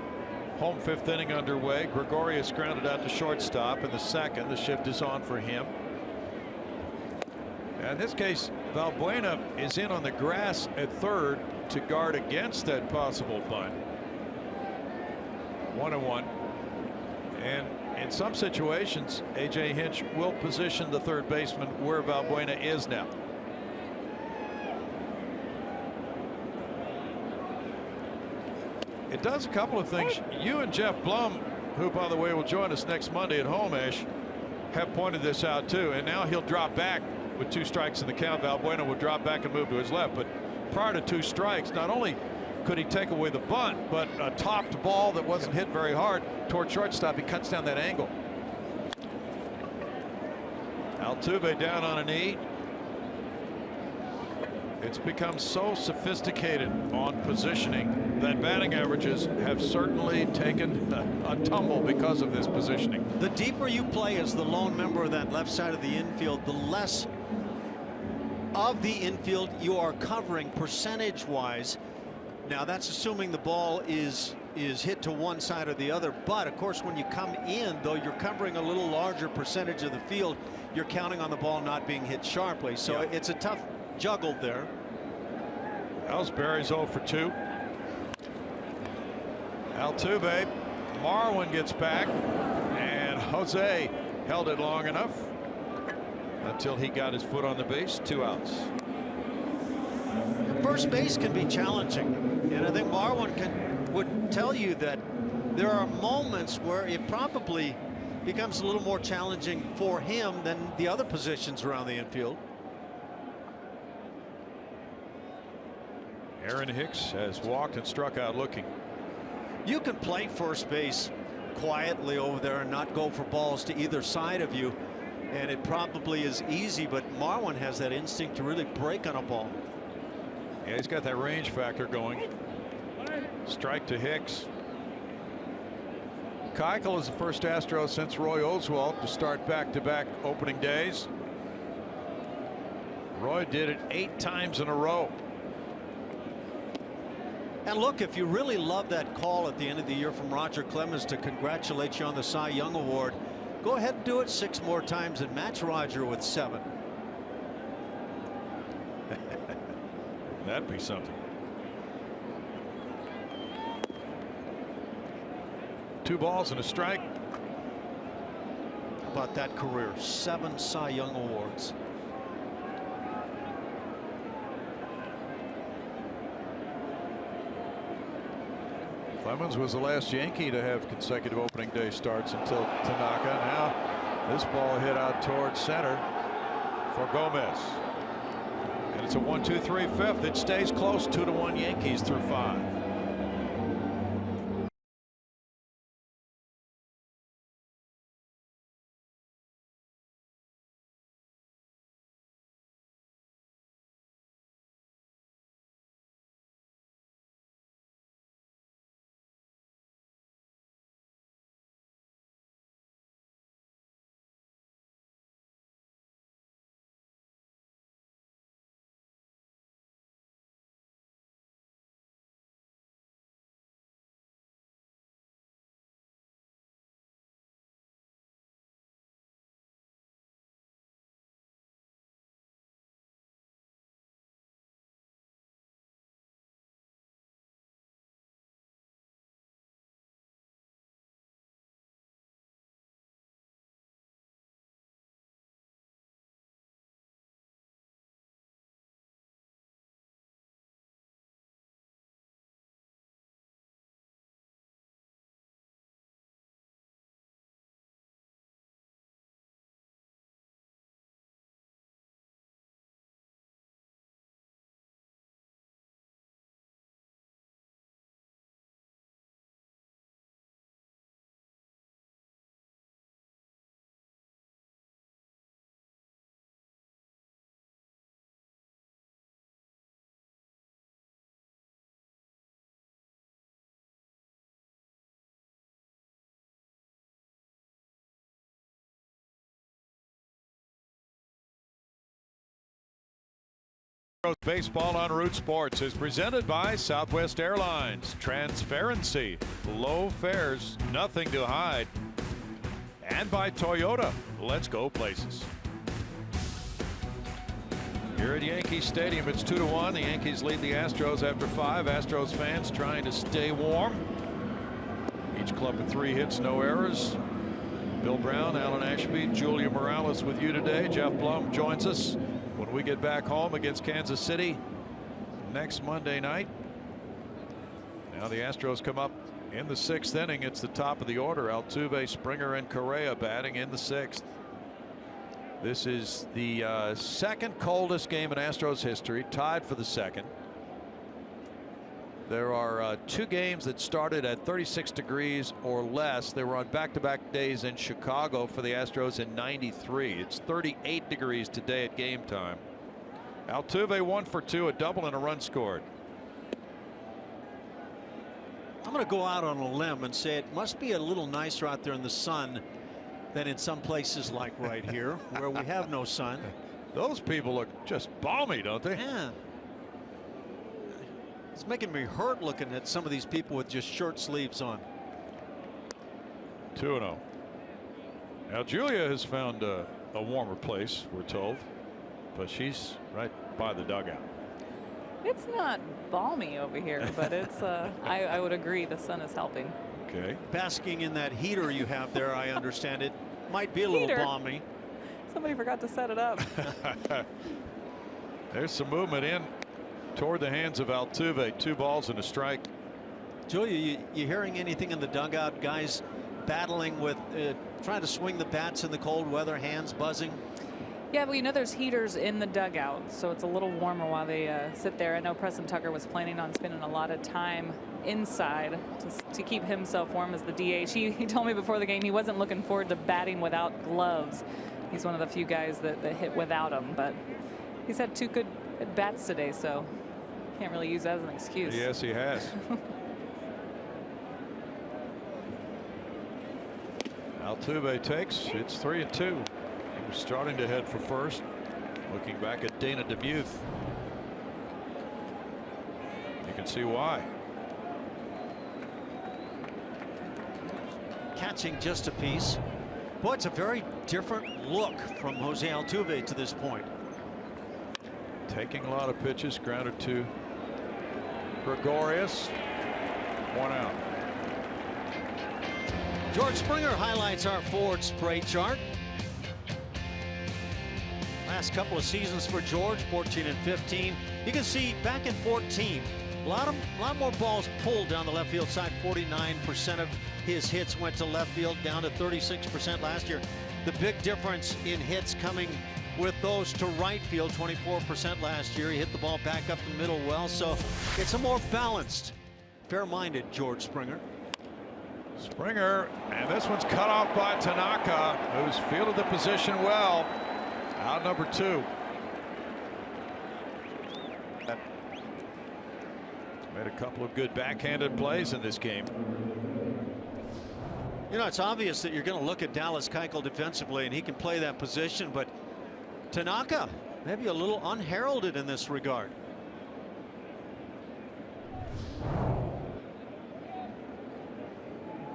Home 5th inning underway. Gregorius grounded out to shortstop in the 2nd. The shift is on for him. In this case, Valbuena is in on the grass at 3rd to guard against that possible bunt. 1-1. And in some situations, A.J. Hinch will position the 3rd baseman where Valbuena is now. It does a couple of things. You and Jeff Blum, who, by the way, will join us next Monday at home, Ash, have pointed this out too. And now he'll drop back with 2 strikes in the count. Valbuena will drop back and move to his left. But prior to 2 strikes, not only could he take away the bunt, but a topped ball that wasn't hit very hard toward shortstop, he cuts down that angle. Altuve down on a knee. It's become so sophisticated on positioning that batting averages have certainly taken a tumble because of this positioning. The deeper you play as the lone member of that left side of the infield, the less of the infield you are covering percentage-wise. Now, that's assuming the ball is hit to one side or the other. But, of course, when you come in, though you're covering a little larger percentage of the field, you're counting on the ball not being hit sharply. So it's a tough juggled there. Ellsbury's 0 for 2. Altuve, Marwin gets back, and Jose held it long enough until he got his foot on the base. 2 outs. First base can be challenging, and I think Marwin would tell you that there are moments where it probably becomes a little more challenging for him than the other positions around the infield. Aaron Hicks has walked and struck out looking. You can play first base quietly over there and not go for balls to either side of you, and it probably is easy, but Marwin has that instinct to really break on a ball. Yeah, he's got that range factor going. Strike to Hicks. Keuchel is the first Astro since Roy Oswalt to start back-to-back opening days. Roy did it 8 times in a row. And look, if you really love that call at the end of the year from Roger Clemens to congratulate you on the Cy Young Award, go ahead and do it 6 more times and match Roger with 7. That'd be something. 2 balls and a strike. How about that career? 7 Cy Young Awards. Clemens was the last Yankee to have consecutive opening day starts until Tanaka. Now this ball hit out towards center for Gomez. And it's a 1-2-3 5th. It stays close. 2-1 Yankees through 5. Baseball on Root Sports is presented by Southwest Airlines. Transparency, low fares, nothing to hide. And by Toyota. Let's go places. Here at Yankee Stadium, it's 2-1. The Yankees lead the Astros after 5. Astros fans trying to stay warm. Each club with 3 hits, no errors. Bill Brown, Alan Ashby, Julia Morales with you today. Jeff Blum joins us when we get back home against Kansas City next Monday night. Now the Astros come up in the 6th inning. It's the top of the order. Altuve, Springer, and Correa batting in the 6th. This is the second coldest game in Astros history, tied for the second. There are 2 games that started at 36 degrees or less. They were on back-to-back days in Chicago for the Astros in '93. It's 38 degrees today at game time. Altuve 1 for 2, a double and a run scored. I'm going to go out on a limb and say it must be a little nicer out there in the sun than in some places like right here where we have no sun. Those people look just balmy, don't they? Yeah. It's making me hurt looking at some of these people with just shirt sleeves on. 2-0. Now Julia has found a warmer place, we're told, but she's right by the dugout. It's not balmy over here, but it's I would agree the sun is helping. Okay. Basking in that heater you have there, I understand it might be a little balmy. Somebody forgot to set it up. There's some movement in toward the hands of Altuve. 2 balls and a strike. Julia, you hearing anything in the dugout? Guys battling with trying to swing the bats in the cold weather, hands buzzing? Yeah, well, you know there's heaters in the dugout, so it's a little warmer while they sit there. I know Preston Tucker was planning on spending a lot of time inside to keep himself warm as the DH. He told me before the game he wasn't looking forward to batting without gloves. He's one of the few guys that hit without them, but he's had 2 good bats today, so can't really use that as an excuse. Yes, he has. Altuve takes. It's 3-2. He was starting to head for first. Looking back at Dana DeMuth. You can see why. Catching just a piece. Boy, it's a very different look from Jose Altuve to this point. Taking a lot of pitches, grounded to Gregorius. 1 out. George Springer highlights our forward spray chart. Last couple of seasons for George, 14 and 15. You can see back in 14, a lot more balls pulled down the left field side. 49% of his hits went to left field, down to 36% last year. The big difference in hits coming with those to right field, 24% last year. He hit the ball back up the middle well, so it's a more balanced, fair-minded George Springer. Springer, and this one's cut off by Tanaka, who's fielded the position well. Out number 2. Made a couple of good backhanded plays in this game. You know, it's obvious that you're going to look at Dallas Keuchel defensively, and he can play that position, but Tanaka maybe a little unheralded in this regard.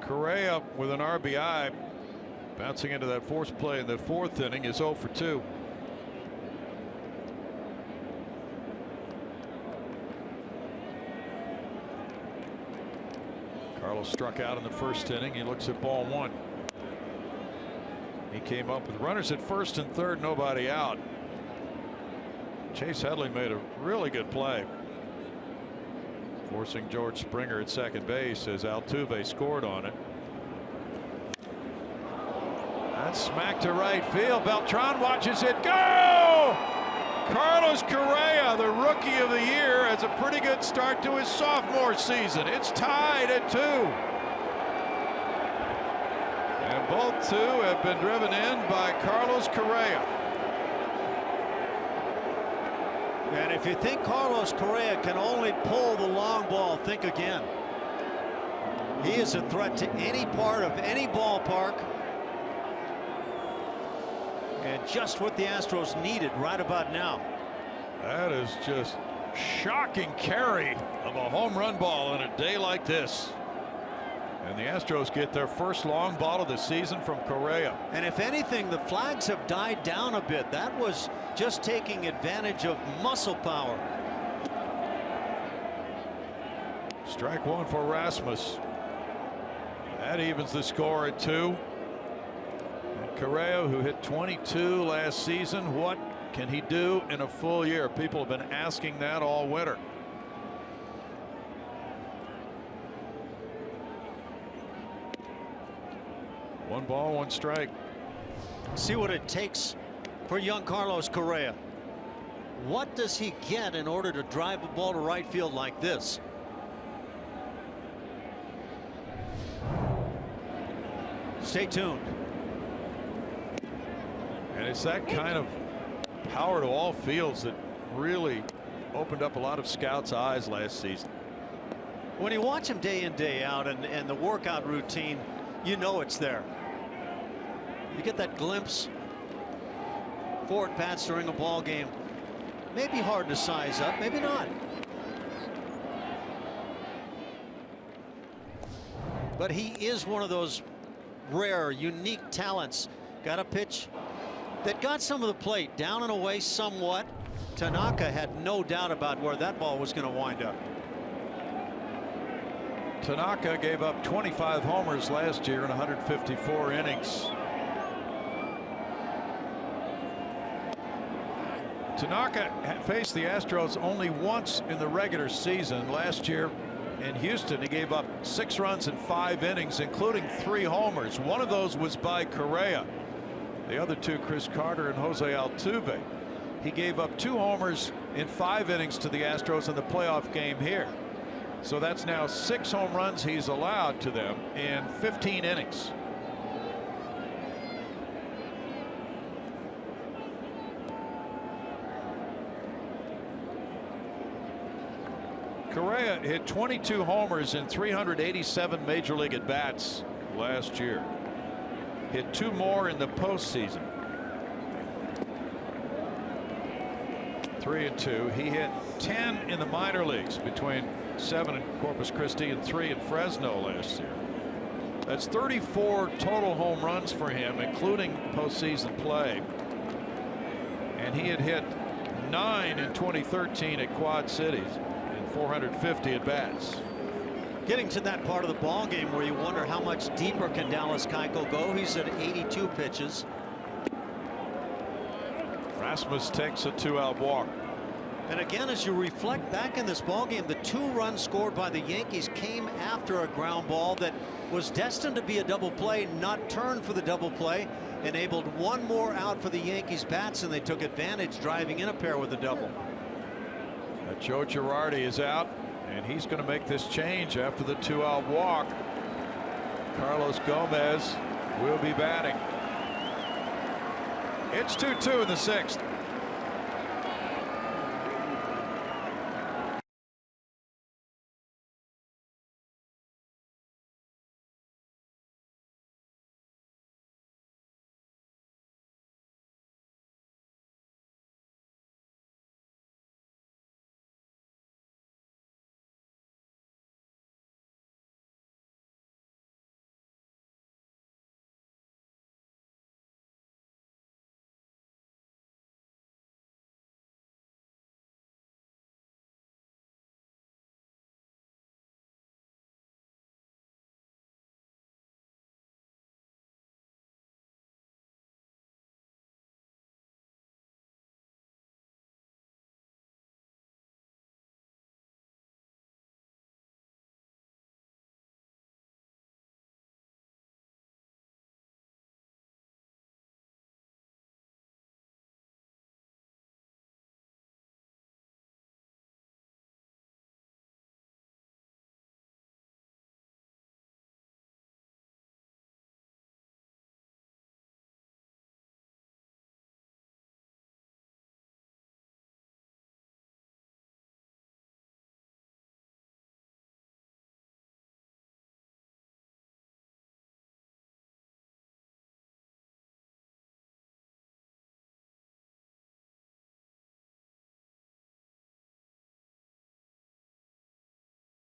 Correa with an RBI, bouncing into that force play in the 4th inning, is 0 for 2. Carlos struck out in the 1st inning. He looks at ball 1. He came up with runners at 1st and 3rd, nobody out. Chase Headley made a really good play, forcing George Springer at 2nd base as Altuve scored on it. That's smacked to right field. Beltran watches it go. Carlos Correa, the Rookie of the Year, has a pretty good start to his sophomore season. It's tied at 2. And both 2 have been driven in by Carlos Correa. And if you think Carlos Correa can only pull the long ball, think again. He is a threat to any part of any ballpark. And just what the Astros needed right about now. That is just shocking carry of a home run ball on a day like this. And the Astros get their first long ball of the season from Correa. And if anything, the flags have died down a bit. That was just taking advantage of muscle power. Strike one for Rasmus. That evens the score at 2. And Correa, who hit 22 last season, what can he do in a full year? People have been asking that all winter. One ball, one strike. See what it takes for young Carlos Correa. What does he get in order to drive a ball to right field like this? Stay tuned. And it's that kind of power to all fields that really opened up a lot of scouts' eyes last season. When you watch him day in, day out, and the workout routine, you know it's there. You get that glimpse. Forward pats during a ball game. Maybe hard to size up, maybe not. But he is one of those rare, unique talents. Got a pitch that got some of the plate down and away somewhat. Tanaka had no doubt about where that ball was going to wind up. Tanaka gave up 25 homers last year in 154 innings. Tanaka faced the Astros only once in the regular season. Last year in Houston, he gave up 6 runs in 5 innings, including 3 homers. One of those was by Correa. The other 2, Chris Carter and Jose Altuve. He gave up 2 homers in 5 innings to the Astros in the playoff game here. So that's now 6 home runs he's allowed to them in 15 innings. Correa hit 22 homers in 387 major league at bats last year. Hit 2 more in the postseason. 3 and 2. He hit 10 in the minor leagues between 7 in Corpus Christi and 3 in Fresno last year. That's 34 total home runs for him, including postseason play. And he had hit 9 in 2013 at Quad Cities in 450 at bats. Getting to that part of the ball game where you wonder how much deeper can Dallas Keuchel go. He's at 82 pitches. Rasmus takes a 2-out walk. And again, as you reflect back in this ball game, the 2 runs scored by the Yankees came after a ground ball that was destined to be a double play, not turned for the double play, enabled 1 more out for the Yankees bats, and they took advantage, driving in a pair with a double. Joe Girardi is out, and he's going to make this change after the 2-out walk. Carlos Gomez will be batting. It's 2-2 in the 6th.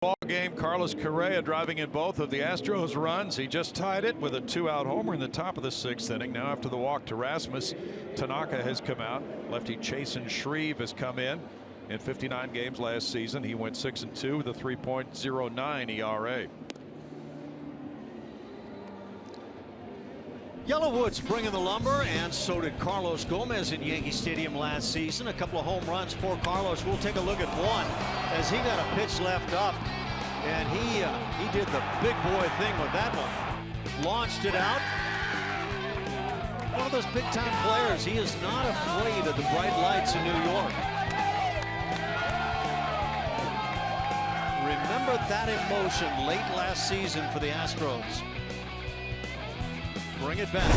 Ball game. Carlos Correa driving in both of the Astros runs. He just tied it with a 2-out homer in the top of the 6th inning. Now after the walk to Rasmus, Tanaka has come out. Lefty Chasen Shreve has come in 59 games last season. He went 6-2 with a 3.09 ERA. Yellowwood's bringing the lumber, and so did Carlos Gomez in Yankee Stadium last season. A couple of home runs for Carlos. We'll take a look at one as he got a pitch left up, and he did the big boy thing with that one. Launched it out. One of those big-time players. He is not afraid of the bright lights in New York. Remember that emotion late last season for the Astros. Bring it back.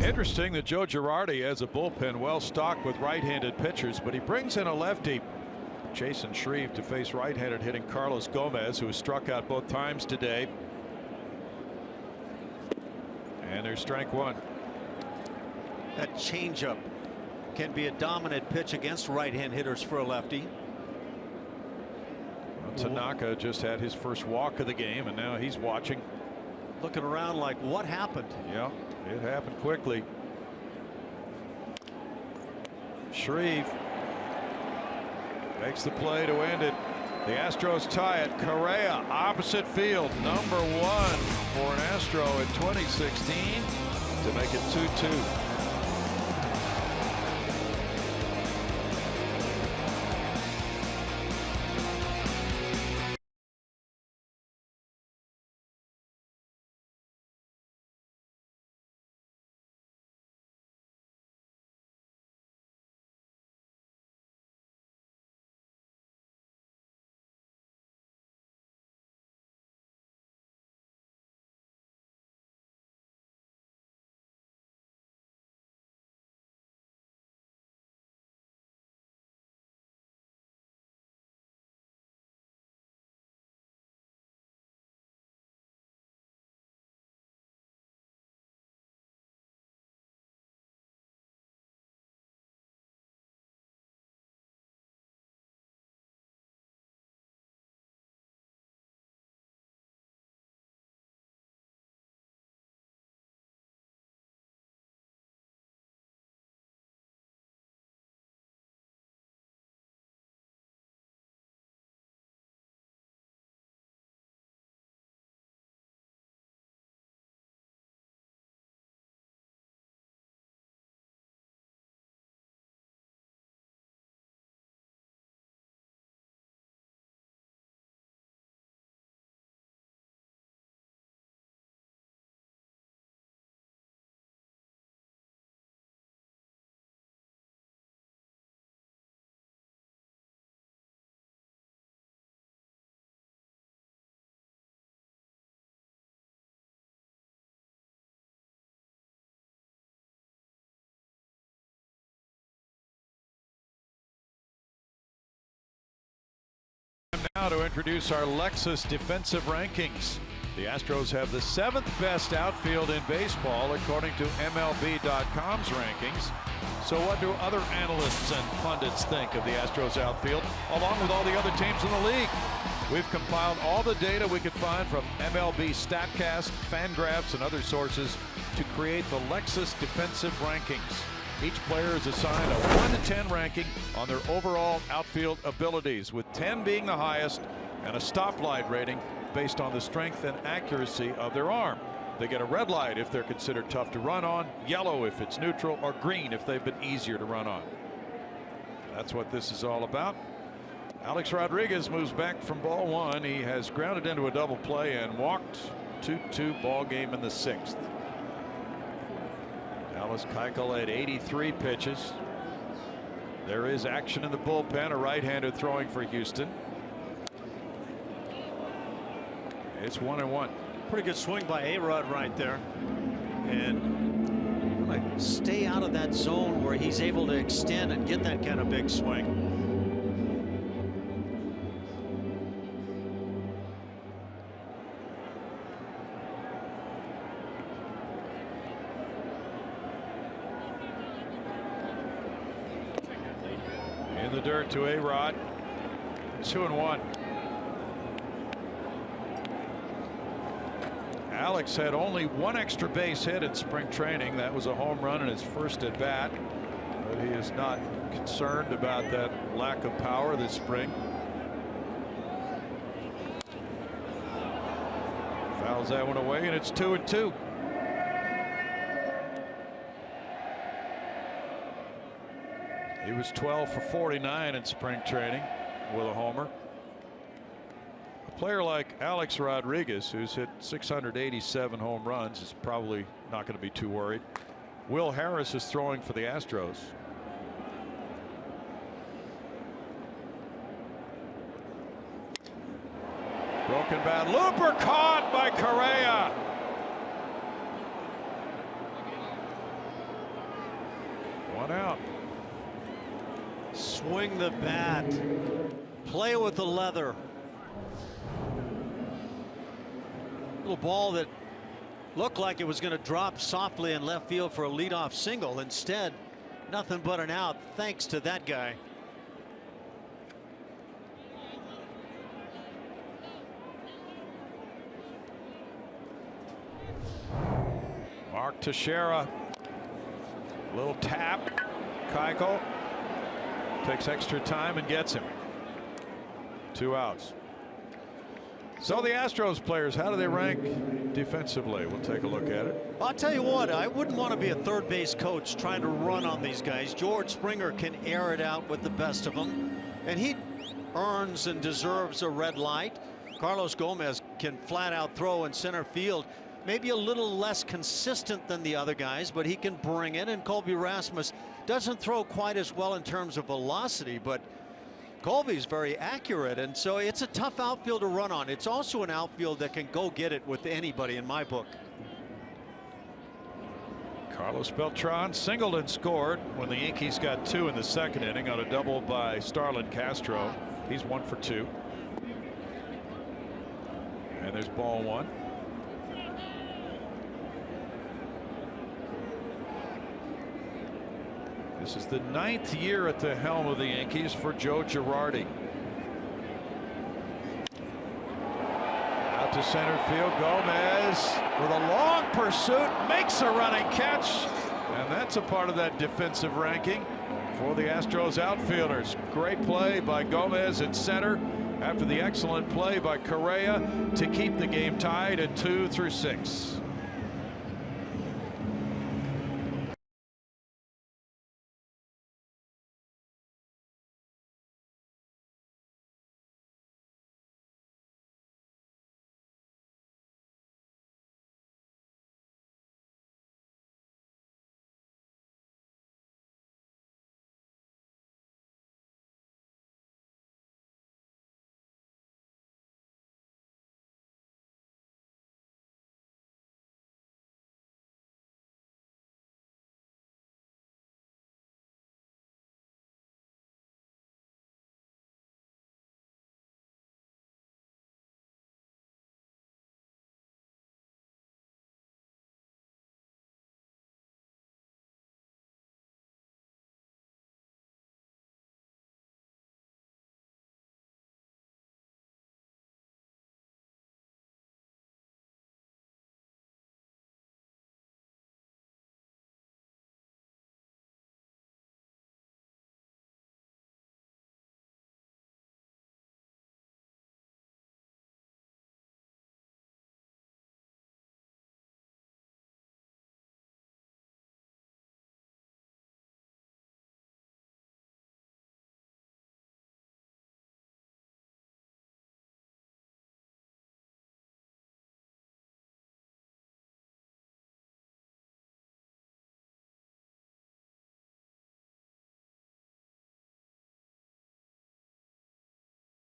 Interesting that Joe Girardi has a bullpen well stocked with right-handed pitchers, but he brings in a lefty, Chasen Shreve, to face right-handed hitting Carlos Gomez, who has struck out both times today. And there's strike one. That changeup can be a dominant pitch against right-hand hitters for a lefty. Well, Tanaka just had his first walk of the game, and now he's watching. Looking around like, what happened? Yeah, it happened quickly. Shreve makes the play to end it. The Astros tie it. Correa, opposite field, number 1 for an Astro in 2016 to make it 2-2. Now to introduce our Lexus defensive rankings. The Astros have the 7th best outfield in baseball according to MLB.com's rankings. So what do other analysts and pundits think of the Astros outfield, along with all the other teams in the league? We've compiled all the data we could find from MLB StatCast, Fangraphs, and other sources to create the Lexus defensive rankings. Each player is assigned a 1 to 10 ranking on their overall outfield abilities, with 10 being the highest and a stoplight rating based on the strength and accuracy of their arm. They get a red light if they're considered tough to run on, yellow if it's neutral, or green if they've been easier to run on. That's what this is all about. Alex Rodriguez moves back from ball 1. He has grounded into a double play and walked. 2-2 ball game in the 6th. Dallas Keuchel had 83 pitches. There is action in the bullpen. A right-hander throwing for Houston. It's 1-1. Pretty good swing by A-Rod right there. And like stay out of that zone where he's able to extend and get that kind of big swing. In the dirt to A-Rod. 2-1. Alex had only one extra base hit in spring training. That was a home run in his first at bat. But he is not concerned about that lack of power this spring. Fouls that one away, and it's 2-2. He was 12 for 49 in spring training with a homer. A player like Alex Rodriguez, who's hit 687 home runs, is probably not going to be too worried. Will Harris is throwing for the Astros. Broken bat, looper caught by Correa. One out. Swing the bat. Play with the leather. Little ball that looked like it was going to drop softly in left field for a leadoff single. Instead, nothing but an out thanks to that guy. Mark Teixeira. Little tap. Keuchel takes extra time and gets him. 2 outs. So the Astros players, how do they rank defensively? We'll take a look at it. I'll tell you what, I wouldn't want to be a third base coach trying to run on these guys. George Springer can air it out with the best of them, and he earns and deserves a red light. Carlos Gomez can flat out throw in center field. Maybe a little less consistent than the other guys, but he can bring it. And Colby Rasmus doesn't throw quite as well in terms of velocity, but Colby's very accurate, and so it's a tough outfield to run on. It's also an outfield that can go get it with anybody in my book. Carlos Beltran singled and scored when the Yankees got 2 in the second inning on a double by Starlin Castro. He's 1 for 2. And there's ball 1. This is the 9th year at the helm of the Yankees for Joe Girardi. Out to center field, Gomez with a long pursuit makes a running catch, and that's a part of that defensive ranking for the Astros outfielders. Great play by Gomez at center after the excellent play by Correa to keep the game tied at 2 through 6.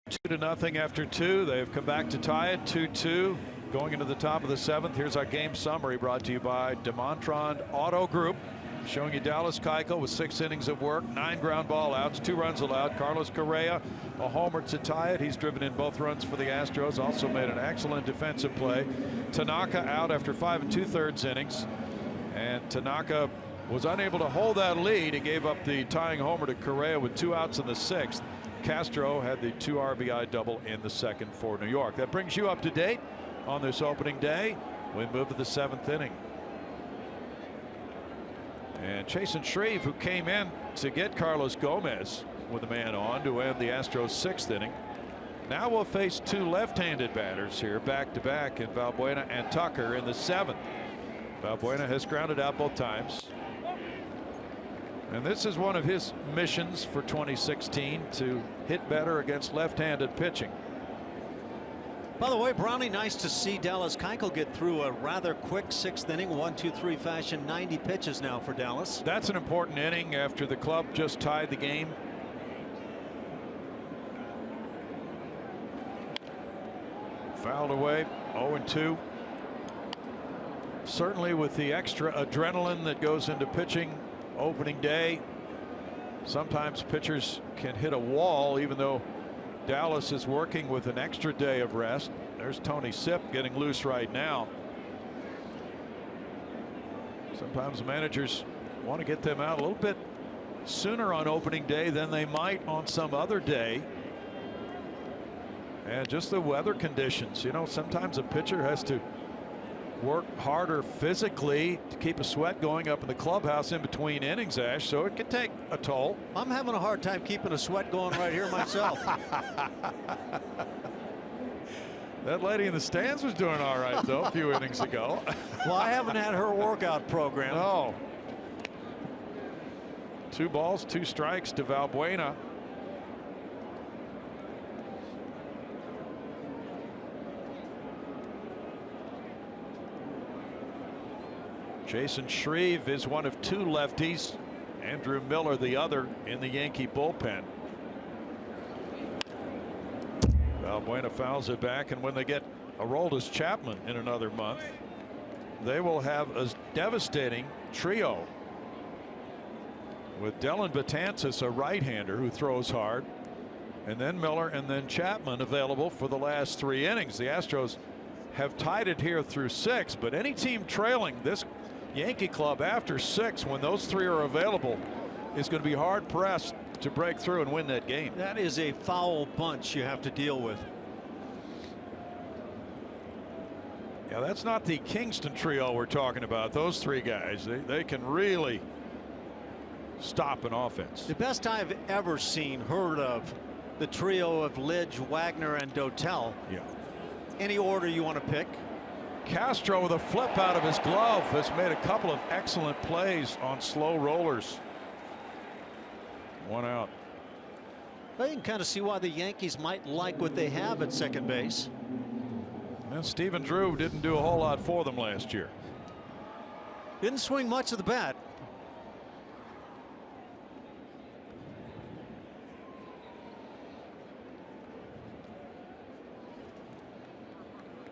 Two to nothing after 2. They've come back to tie it 2-2 going into the top of the 7th. Here's our game summary brought to you by DeMontrond Auto Group, showing you Dallas Keuchel with 6 innings of work, 9 ground ball outs, 2 runs allowed. Carlos Correa a homer to tie it. He's driven in both runs for the Astros, also made an excellent defensive play. Tanaka out after 5 2/3 innings, and Tanaka was unable to hold that lead. He gave up the tying homer to Correa with 2 outs in the 6th. Castro had the 2 RBI double in the 2nd for New York. That brings you up to date on this opening day. We move to the 7th inning. And Chasen Shreve, who came in to get Carlos Gomez with a man on to end the Astros 6th inning, now will face 2 left-handed batters here back to back in Valbuena and Tucker in the 7th. Valbuena has grounded out both times. And this is one of his missions for 2016, to hit better against left-handed pitching. By the way, Brownie, nice to see Dallas Keuchel get through a rather quick 6th inning, 1-2-3 fashion, 90 pitches now for Dallas. That's an important inning after the club just tied the game. Fouled away, 0-2. Certainly with the extra adrenaline that goes into pitching opening day, sometimes pitchers can hit a wall, even though Dallas is working with an extra day of rest. There's Tony Sipp getting loose right now. Sometimes managers want to get them out a little bit sooner on opening day than they might on some other day. And just the weather conditions, you know, sometimes a pitcher has to work harder physically to keep a sweat going up in the clubhouse in between innings, Ash, so it can take a toll. I'm having a hard time keeping a sweat going right here myself. That lady in the stands was doing all right, though, a few innings ago. Well, I haven't had her workout program. No. 2 balls, 2 strikes to Valbuena. Chasen Shreve is one of 2 lefties. Andrew Miller the other in the Yankee bullpen. Valbuena fouls it back, and when they get Aroldis Chapman in another month, they will have a devastating trio with Dellin Betances, a right-hander who throws hard, and then Miller and then Chapman available for the last 3 innings. The Astros have tied it here through 6, but any team trailing this Yankee club after 6, when those 3 are available, is going to be hard pressed to break through and win that game. That is a foul bunch you have to deal with. Yeah, that's not the Kingston trio we're talking about. Those 3 guys, they can really stop an offense. The best I've ever seen, heard of, the trio of Lidge, Wagner, and Dotel. Yeah. Any order you want to pick? Castro with a flip out of his glove has made a couple of excellent plays on slow rollers. 1 out. Well, you can kind of see why the Yankees might like what they have at second base. And Stephen Drew didn't do a whole lot for them last year. Didn't swing much of the bat.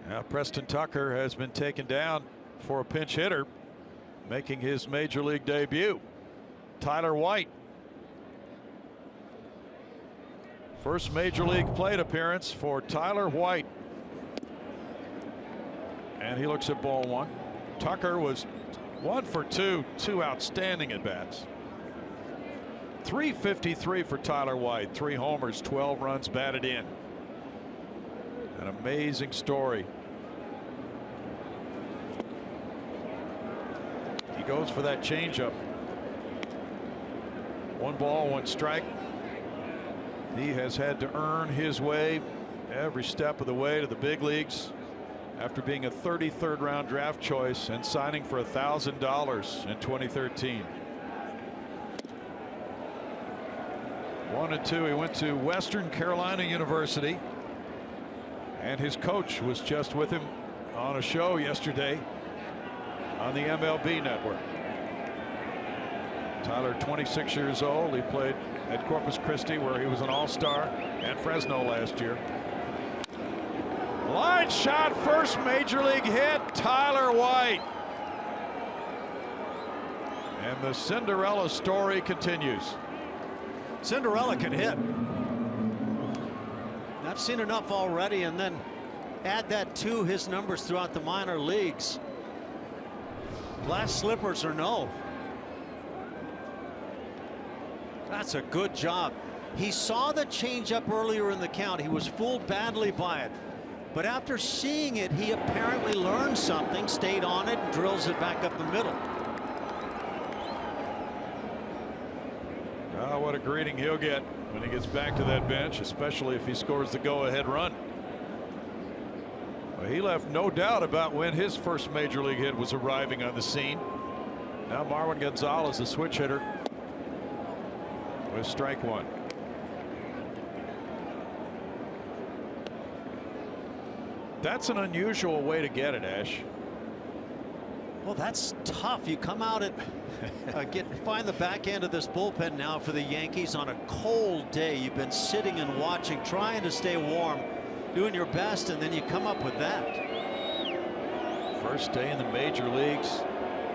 Now Preston Tucker has been taken down for a pinch hitter, making his major league debut. Tyler White. First major league plate appearance for Tyler White. And he looks at ball 1. Tucker was 1 for 2, 2 outstanding at bats. .353 for Tyler White, 3 homers, 12 runs batted in. An amazing story. He goes for that changeup. 1 ball, 1 strike. He has had to earn his way every step of the way to the big leagues after being a 33rd round draft choice and signing for $1,000 in 2013. 1-2. He went to Western Carolina University, and his coach was just with him on a show yesterday on the MLB Network. Tyler, 26 years old. He played at Corpus Christi, where he was an all-star, and Fresno last year. Line shot, first major league hit, Tyler White. And the Cinderella story continues. Cinderella can hit. I've seen enough already, and then add that to his numbers throughout the minor leagues. Glass slippers or no. That's a good job. He saw the changeup earlier in the count. He was fooled badly by it. But after seeing it, he apparently learned something, stayed on it, and drills it back up the middle. Oh, what a greeting he'll get when he gets back to that bench, especially if he scores the go-ahead run. Well, he left no doubt about when his first major league hit was arriving on the scene. Now Marwin Gonzalez, the switch hitter, with strike one. That's an unusual way to get it, Ash. Well, that's tough. You come out and find the back end of this bullpen now for the Yankees on a cold day. You've been sitting and watching, trying to stay warm, doing your best, and then you come up with that. First day in the major leagues,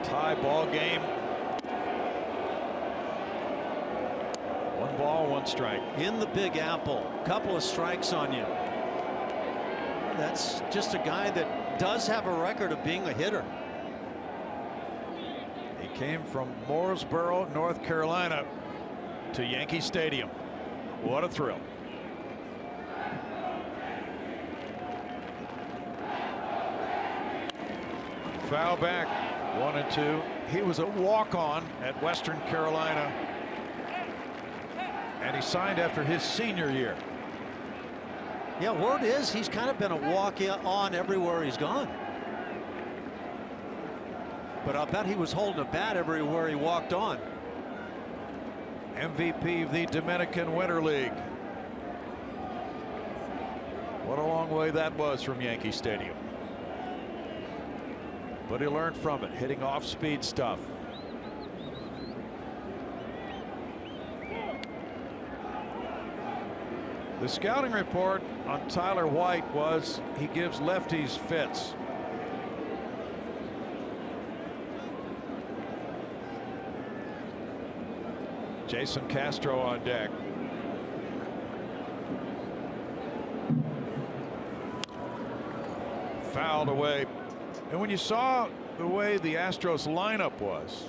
tie ball game. 1 ball, 1 strike. In the Big Apple, couple of strikes on you. That's just a guy that does have a record of being a hitter. He came from Mooresboro, North Carolina, to Yankee Stadium. What a thrill. Foul back, 1-2. He was a walk-on at Western Carolina, and he signed after his senior year. Yeah, word is he's kind of been a walk-on everywhere he's gone. But I'll bet he was holding a bat everywhere he walked on. MVP of the Dominican Winter League. What a long way that was from Yankee Stadium. But he learned from it, hitting off-speed stuff. The scouting report on Tyler White was he gives lefties fits. Jason Castro on deck. Fouled away. And when you saw the way the Astros lineup was,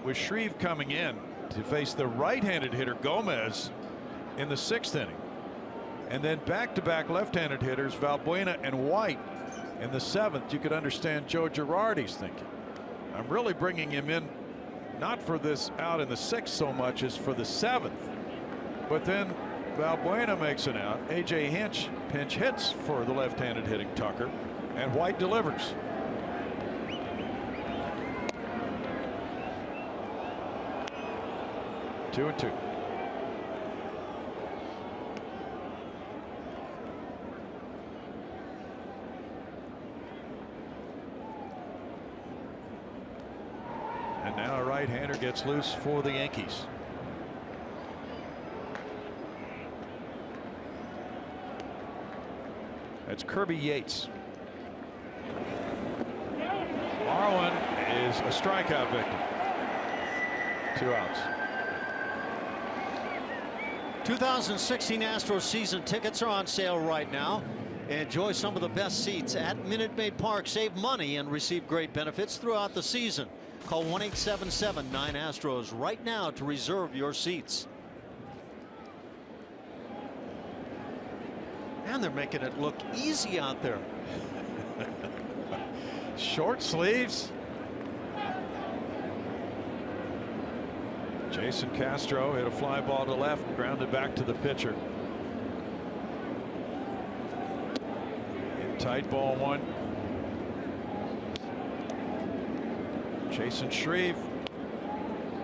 with Shreve coming in to face the right-handed hitter Gomez in the 6th inning, and then back-to-back left-handed hitters Valbuena and White in the 7th, you could understand Joe Girardi's thinking. I'm really bringing him in not for this out in the 6th so much as for the 7th. But then Valbuena makes an out. A.J. Hinch pinch hits for the left-handed hitting Tucker, and White delivers. Two and two. And now a right-hander gets loose for the Yankees. That's Kirby Yates. Marwin is a strikeout victim. 2 outs. 2016 Astros season tickets are on sale right now. Enjoy some of the best seats at Minute Maid Park. Save money and receive great benefits throughout the season. Call 1-877-9-ASTROS right now to reserve your seats. And they're making it look easy out there. Short sleeves. Jason Castro hit a fly ball to left, grounded back to the pitcher. In tight, ball 1. Jason Shreve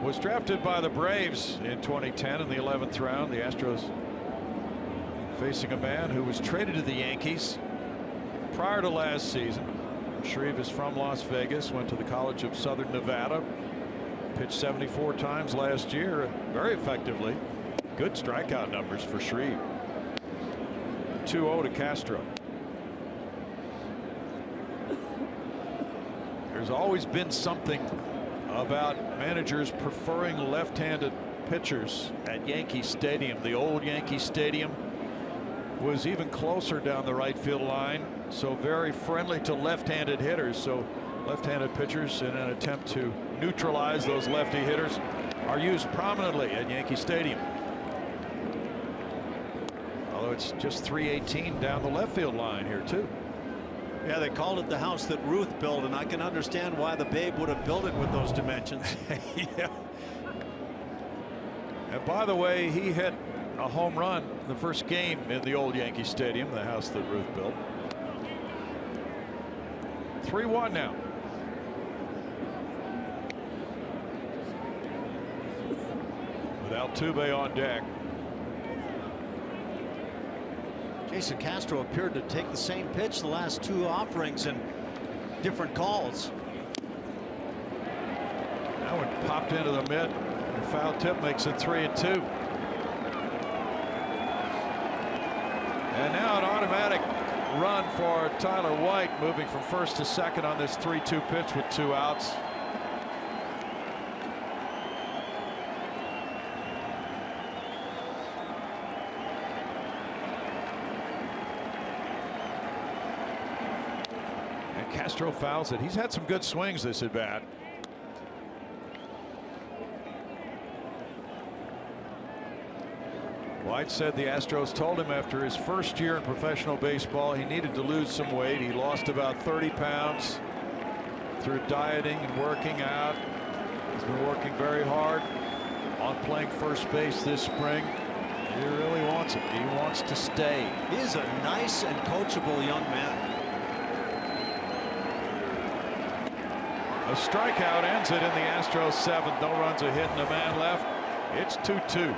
was drafted by the Braves in 2010 in the 11th round. The Astros facing a man who was traded to the Yankees prior to last season. Shreve is from Las Vegas, went to the College of Southern Nevada, pitched 74 times last year very effectively. Good strikeout numbers for Shreve. 2-0 to Castro. There's always been something about managers preferring left-handed pitchers at Yankee Stadium. The old Yankee Stadium was even closer down the right field line, so very friendly to left-handed hitters. So left-handed pitchers, in an attempt to neutralize those lefty hitters, are used prominently at Yankee Stadium. Although it's just 318 down the left field line here too. Yeah, they called it the house that Ruth built, and I can understand why the Babe would have built it with those dimensions. Yeah. And by the way, he hit a home run the first game in the old Yankee Stadium, the house that Ruth built. 3-1 now. With Altuve on deck. Jason Castro appeared to take the same pitch the last two offerings and different calls. That one popped into the mid. The foul tip makes it 3-2. And now an automatic run for Tyler White, moving from first to second on this 3-2 pitch with 2 outs. And Castro fouls it. He's had some good swings this at bat. White said the Astros told him after his first year in professional baseball he needed to lose some weight. He lost about 30 pounds through dieting and working out. He's been working very hard on playing first base this spring. He really wants it. He wants to stay. He is a nice and coachable young man. A strikeout ends it in the Astros 7th. No runs, a hit, and a man left. It's 2-2.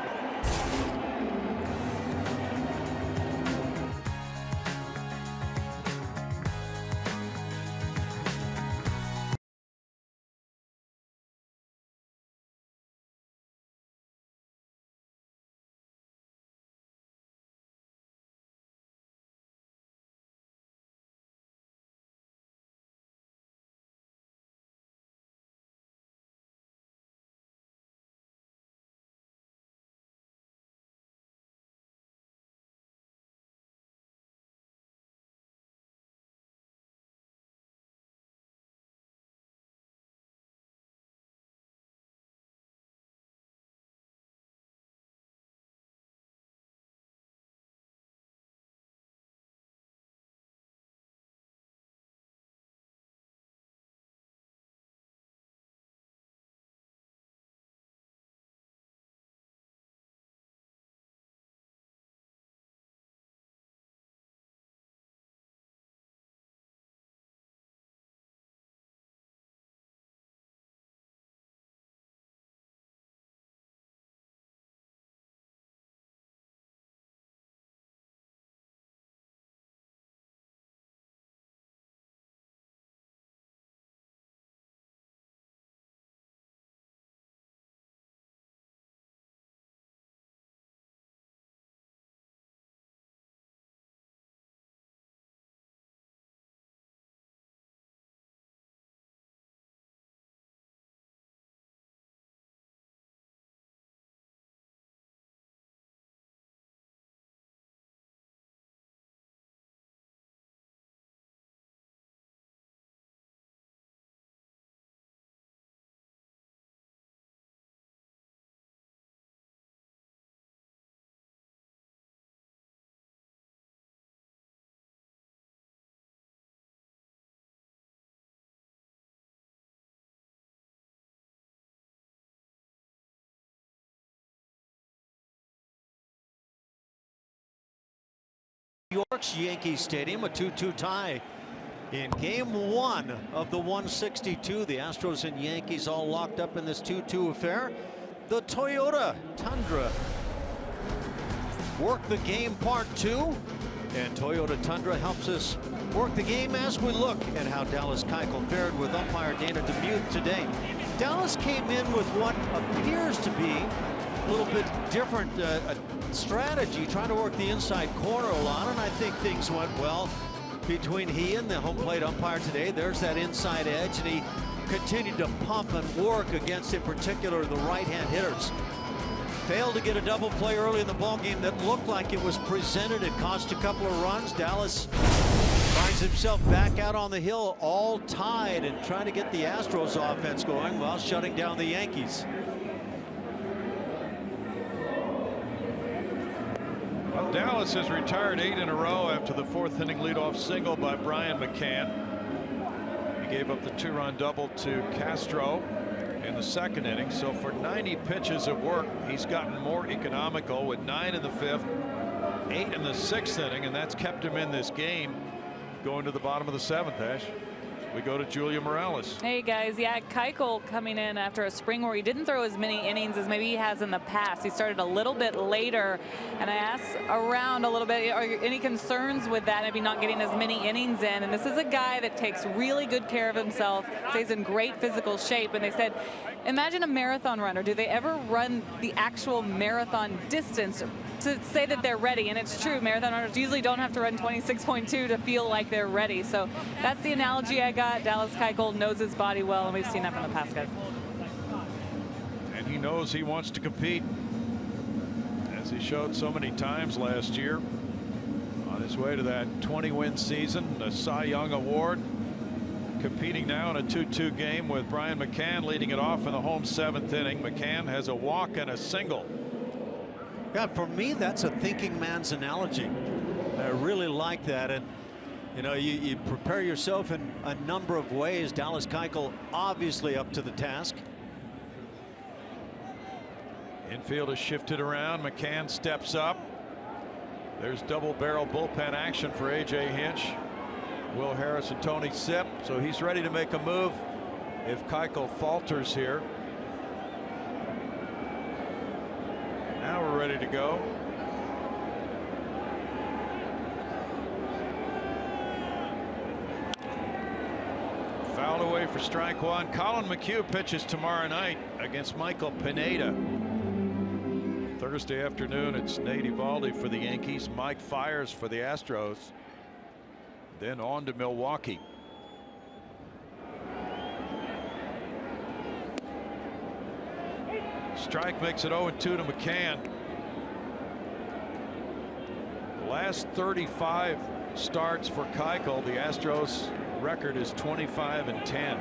York's Yankee Stadium, a 2-2 tie in game 1 of the 162. The Astros and Yankees all locked up in this 2-2 affair. The Toyota Tundra worked the game part 2, and Toyota Tundra helps us work the game as we look at how Dallas Keuchel fared with umpire Dana Demuth today. Dallas came in with what appears to be a little bit different strategy, trying to work the inside corner a lot, and I think things went well between he and the home plate umpire today. There's that inside edge, and he continued to pump and work against, in particular, the right-hand hitters. Failed to get a double play early in the ballgame that looked like it was presented. It cost a couple of runs. Dallas finds himself back out on the hill, all tied, and trying to get the Astros offense going while shutting down the Yankees. Well, Dallas has retired 8 in a row after the 4th inning leadoff single by Brian McCann. He gave up the 2-run double to Castro in the 2nd inning. So for 90 pitches of work, he's gotten more economical with 9 in the 5th, 8 in the 6th inning, and that's kept him in this game going to the bottom of the 7th. Ash, we go to Julia Morales. Hey guys, yeah, Keuchel coming in after a spring where he didn't throw as many innings as maybe he has in the past. He started a little bit later, and I asked around a little bit, are there any concerns with that, maybe not getting as many innings in? And this is a guy that takes really good care of himself, stays in great physical shape, and they said, imagine a marathon runner. Do they ever run the actual marathon distance to say that they're ready? And it's true, marathon runners usually don't have to run 26.2 to feel like they're ready. So that's the analogy I got. Dallas Keuchel knows his body well, and we've seen that from the past guys. And he knows he wants to compete, as he showed so many times last year. On his way to that 20-win season, the Cy Young Award. Competing now in a 2-2 game with Brian McCann leading it off in the home 7th inning. McCann has a walk and a single. Yeah, for me, that's a thinking man's analogy. I really like that. And, you know, you prepare yourself in a number of ways. Dallas Keuchel obviously up to the task. Infield is shifted around. McCann steps up. There's double barrel bullpen action for A.J. Hinch. Will Harris and Tony Sipp, so he's ready to make a move if Keuchel falters here. Now we're ready to go. Fouled away for strike 1. Colin McHugh pitches tomorrow night against Michael Pineda. Thursday afternoon, it's Nate Eovaldi for the Yankees, Mike Fiers for the Astros. Then on to Milwaukee. Strike makes it 0-2 to McCann. The last 35 starts for Keuchel, the Astros record is 25-10.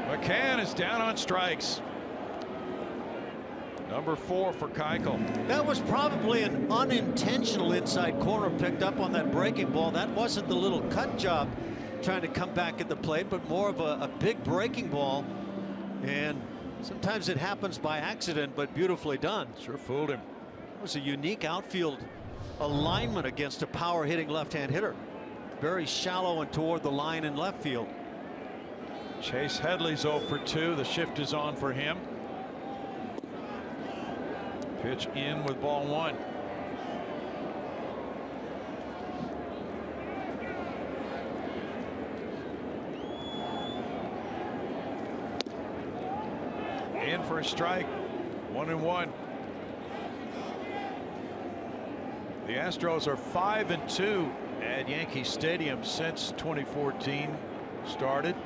McCann is down on strikes. Number 4 for Keuchel. That was probably an unintentional inside corner picked up on that breaking ball. That wasn't the little cut job trying to come back at the plate, but more of a big breaking ball. And sometimes it happens by accident, but beautifully done. Sure fooled him. It was a unique outfield alignment against a power hitting left-hand hitter. Very shallow and toward the line in left field. Chase Headley's 0 for 2. The shift is on for him. Pitch in with ball 1. In for a strike. 1-1. The Astros are 5-2 at Yankee Stadium since 2014 started.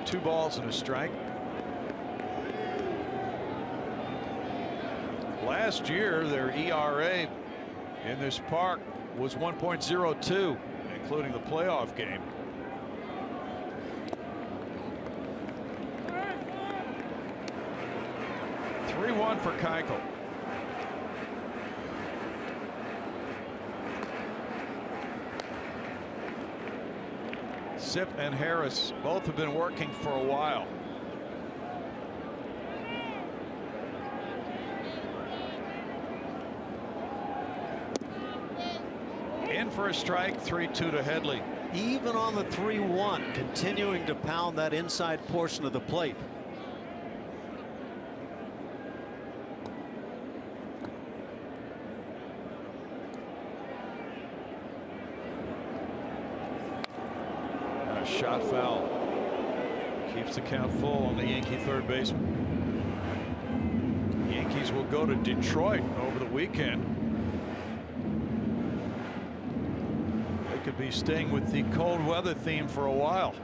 2 balls and a strike. Last year, their ERA in this park was 1.02, including the playoff game. (3-1) for Keuchel. Sipp and Harris both have been working for a while. In for a strike. 3-2 to Headley. Even on the 3-1, continuing to pound that inside portion of the plate. A shot foul. Keeps the count full on the Yankee third baseman. Yankees will go to Detroit over the weekend. They could be staying with the cold weather theme for a while.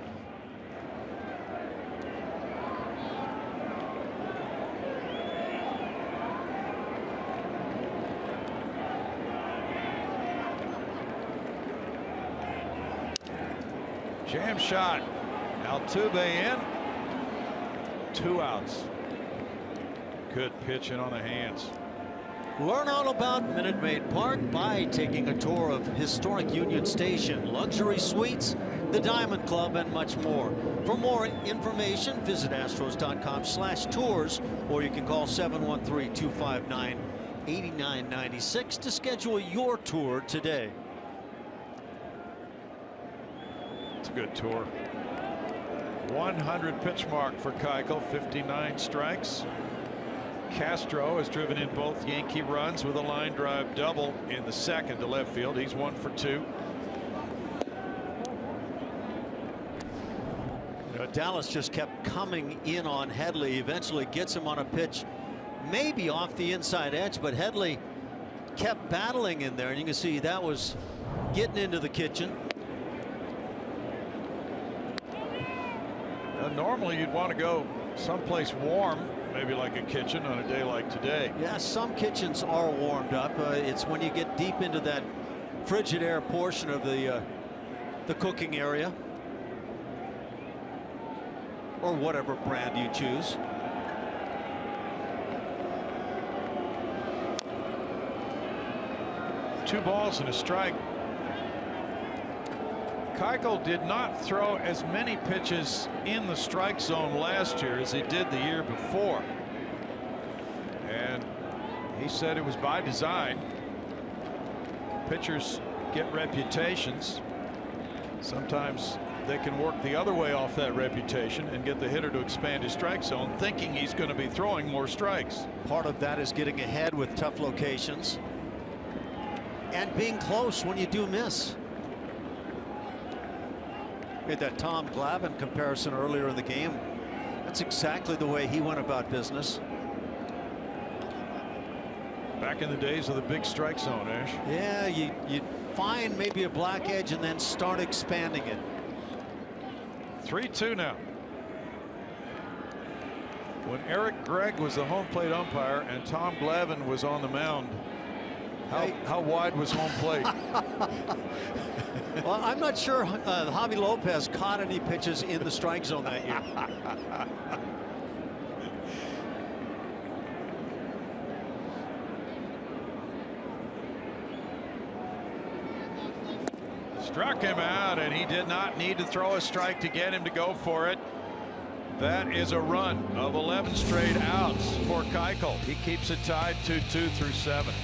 Jam shot. Altuve in. 2 outs. Good pitch in on the hands. Learn all about Minute Maid Park by taking a tour of historic Union Station, luxury suites, the Diamond Club, and much more. For more information, visit astros.com/tours, or you can call 713-259-8996 to schedule your tour today. It's a good tour. 100 pitch mark for Keuchel, 59 strikes. Castro has driven in both Yankee runs with a line drive double in the second to left field. He's 1 for 2. Dallas just kept coming in on Headley, eventually gets him on a pitch maybe off the inside edge, but Headley kept battling in there, and you can see that was getting into the kitchen. Normally you'd want to go someplace warm, maybe like a kitchen on a day like today. Yeah, some kitchens are warmed up. It's when you get deep into that Frigidaire portion of the cooking area, or whatever brand you choose. Two balls and a strike. Keuchel did not throw as many pitches in the strike zone last year as he did the year before. And he said it was by design. Pitchers get reputations. Sometimes they can work the other way off that reputation and get the hitter to expand his strike zone, thinking he's going to be throwing more strikes. Part of that is getting ahead with tough locations and being close when you do miss. Made that Tom Glavine comparison earlier in the game. That's exactly the way he went about business. Back in the days of the big strike zone, Ash. Yeah, you find maybe a black edge and then start expanding it. 3-2 now. When Eric Gregg was the home plate umpire and Tom Glavine was on the mound, how wide was home plate? Well, I'm not sure Javi Lopez caught any pitches in the strike zone that year. Struck him out, and he did not need to throw a strike to get him to go for it. That is a run of 11 straight outs for Keuchel. He keeps it tied 2-2 through 7.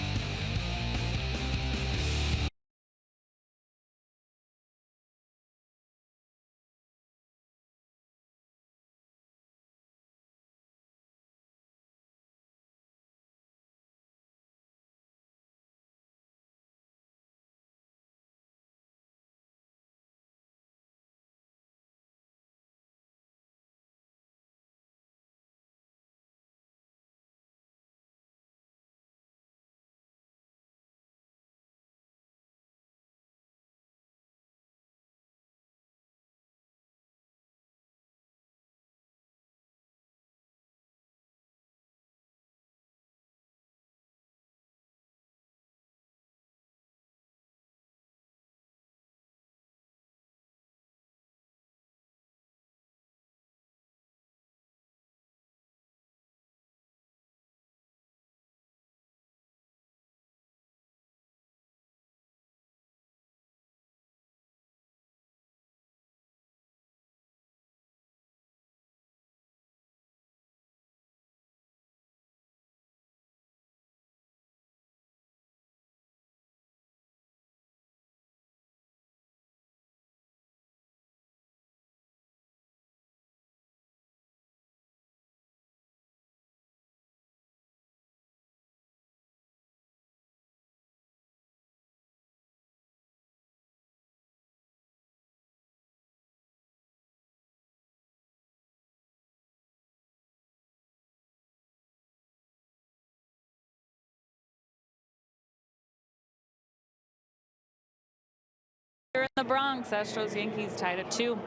Here in the Bronx, Astros Yankees tied at 2.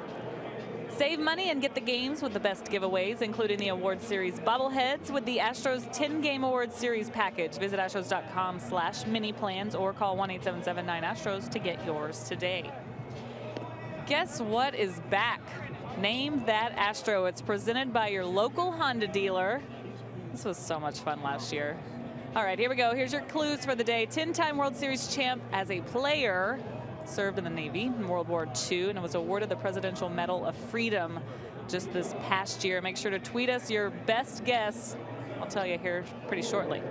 Save money and get the games with the best giveaways, including the Award Series bobbleheads with the Astros 10-game Award Series package. Visit astros.com/mini plans or call 1-877-9-ASTROS to get yours today. Guess what is back? Name that Astro. It's presented by your local Honda dealer. This was so much fun last year. All right, here we go. Here's your clues for the day. 10-time World Series champ as a player. Served in the Navy in World War II and was awarded the Presidential Medal of Freedom just this past year. Make sure to tweet us your best guess. I'll tell you here pretty shortly.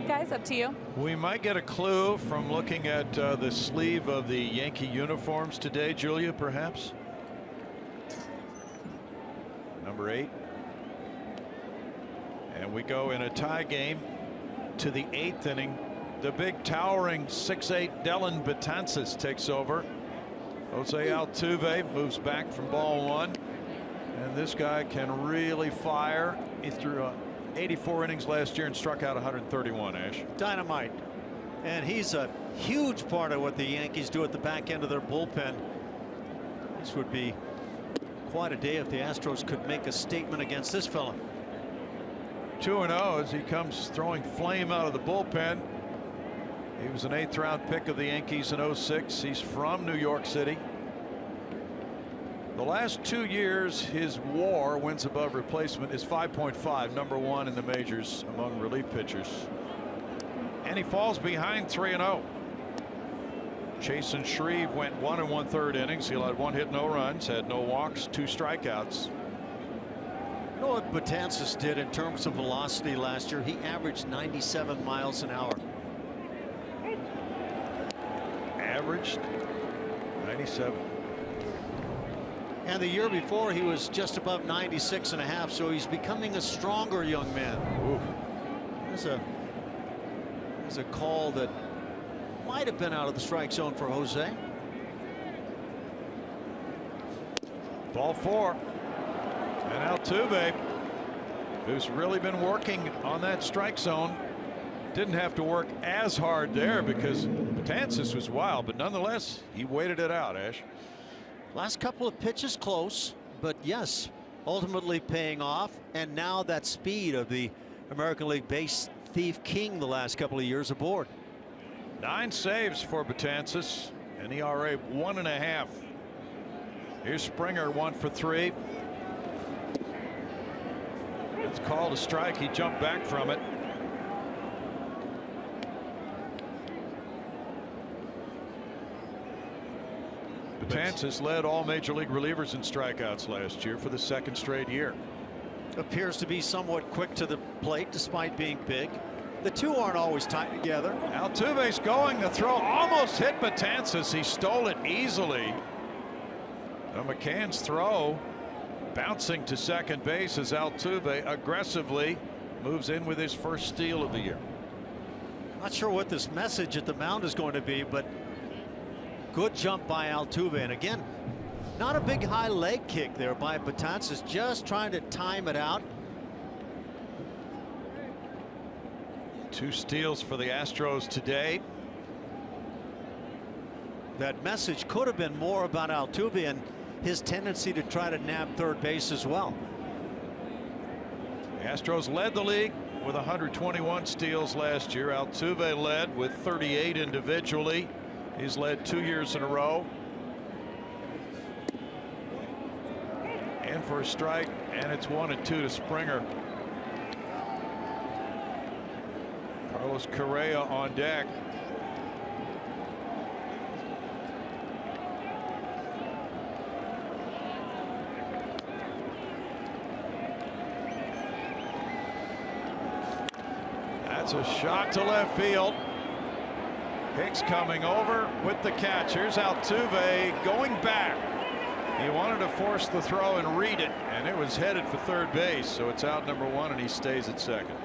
Guys, up to you. We might get a clue from looking at the sleeve of the Yankee uniforms today, Julia, perhaps. Number 8. And we go in a tie game to the 8th inning. The big towering 6'8" Dellin Betances takes over. Jose Altuve moves back from ball 1. And this guy can really fire. He threw 84 innings last year and struck out 131, Ash. Dynamite. And he's a huge part of what the Yankees do at the back end of their bullpen. This would be quite a day if the Astros could make a statement against this fella. 2-0 as he comes throwing flame out of the bullpen. He was an 8th round pick of the Yankees in '06. He's from New York City. The last 2 years, his WAR, wins above replacement, is 5.5, number 1 in the majors among relief pitchers. And he falls behind 3-0. Chasen Shreve went 1 1/3 innings. He allowed 1 hit, no runs, had no walks, 2 strikeouts. You know what Betances did in terms of velocity last year? He averaged 97 miles an hour. Averaged 97. And the year before he was just above 96.5, so he's becoming a stronger young man. Ooh. There's a call that might have been out of the strike zone for Jose. Ball 4. And Altuve, who's really been working on that strike zone, didn't have to work as hard there because Betances was wild, but nonetheless he waited it out, Ash. Last couple of pitches close, but yes, ultimately paying off. And now that speed of the American League base thief king the last couple of years aboard. 9 saves for Betances, an ERA 1.5. Here's Springer, 1 for 3. It's called a strike. He jumped back from it. Betances led all major league relievers in strikeouts last year for the 2nd straight year. Appears to be somewhat quick to the plate despite being big. The two aren't always tied together. Altuve's going. The throw almost hit Betances. He stole it easily. Now McCann's throw bouncing to second base as Altuve aggressively moves in with his first steal of the year. Not sure what this message at the mound is going to be, but good jump by Altuve. And again, not a big high leg kick there by Betances, just trying to time it out. 2 steals for the Astros today. That message could have been more about Altuve and his tendency to try to nab third base as well. The Astros led the league with 121 steals last year. Altuve led with 38 individually. He's led 2 years in a row. And for a strike, and it's 1-2 to Springer. Carlos Correa on deck. That's a shot to left field. Hicks coming over with the catch. Here's Altuve going back. He wanted to force the throw and read it, and it was headed for third base, so it's out number 1 and he stays at second.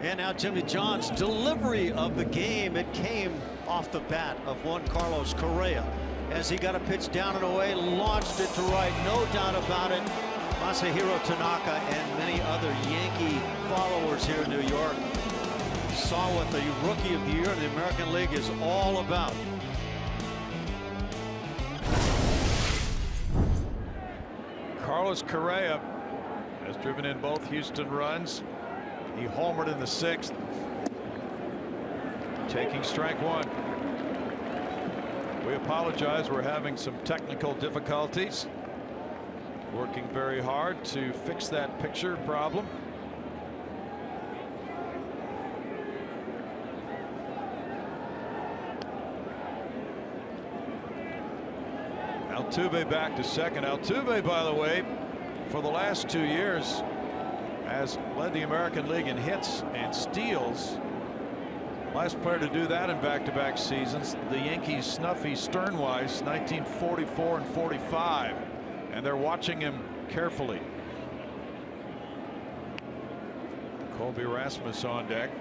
And now Jimmy John's delivery of the game. It came off the bat of one Carlos Correa as he got a pitch down and away, launched it to right, no doubt about it. Masahiro Tanaka and many other Yankee followers here in New York saw what the Rookie of the Year in the American League is all about. Carlos Correa has driven in both Houston runs. He homered in the 6th. Taking strike 1. We apologize. We're having some technical difficulties. Working very hard to fix that picture problem. Altuve back to second. Altuve, by the way, for the last 2 years has led the American League in hits and steals. Last player to do that in back-to-back seasons, the Yankees' Snuffy Sternweiss, 1944 and 45, and they're watching him carefully. Colby Rasmus on deck.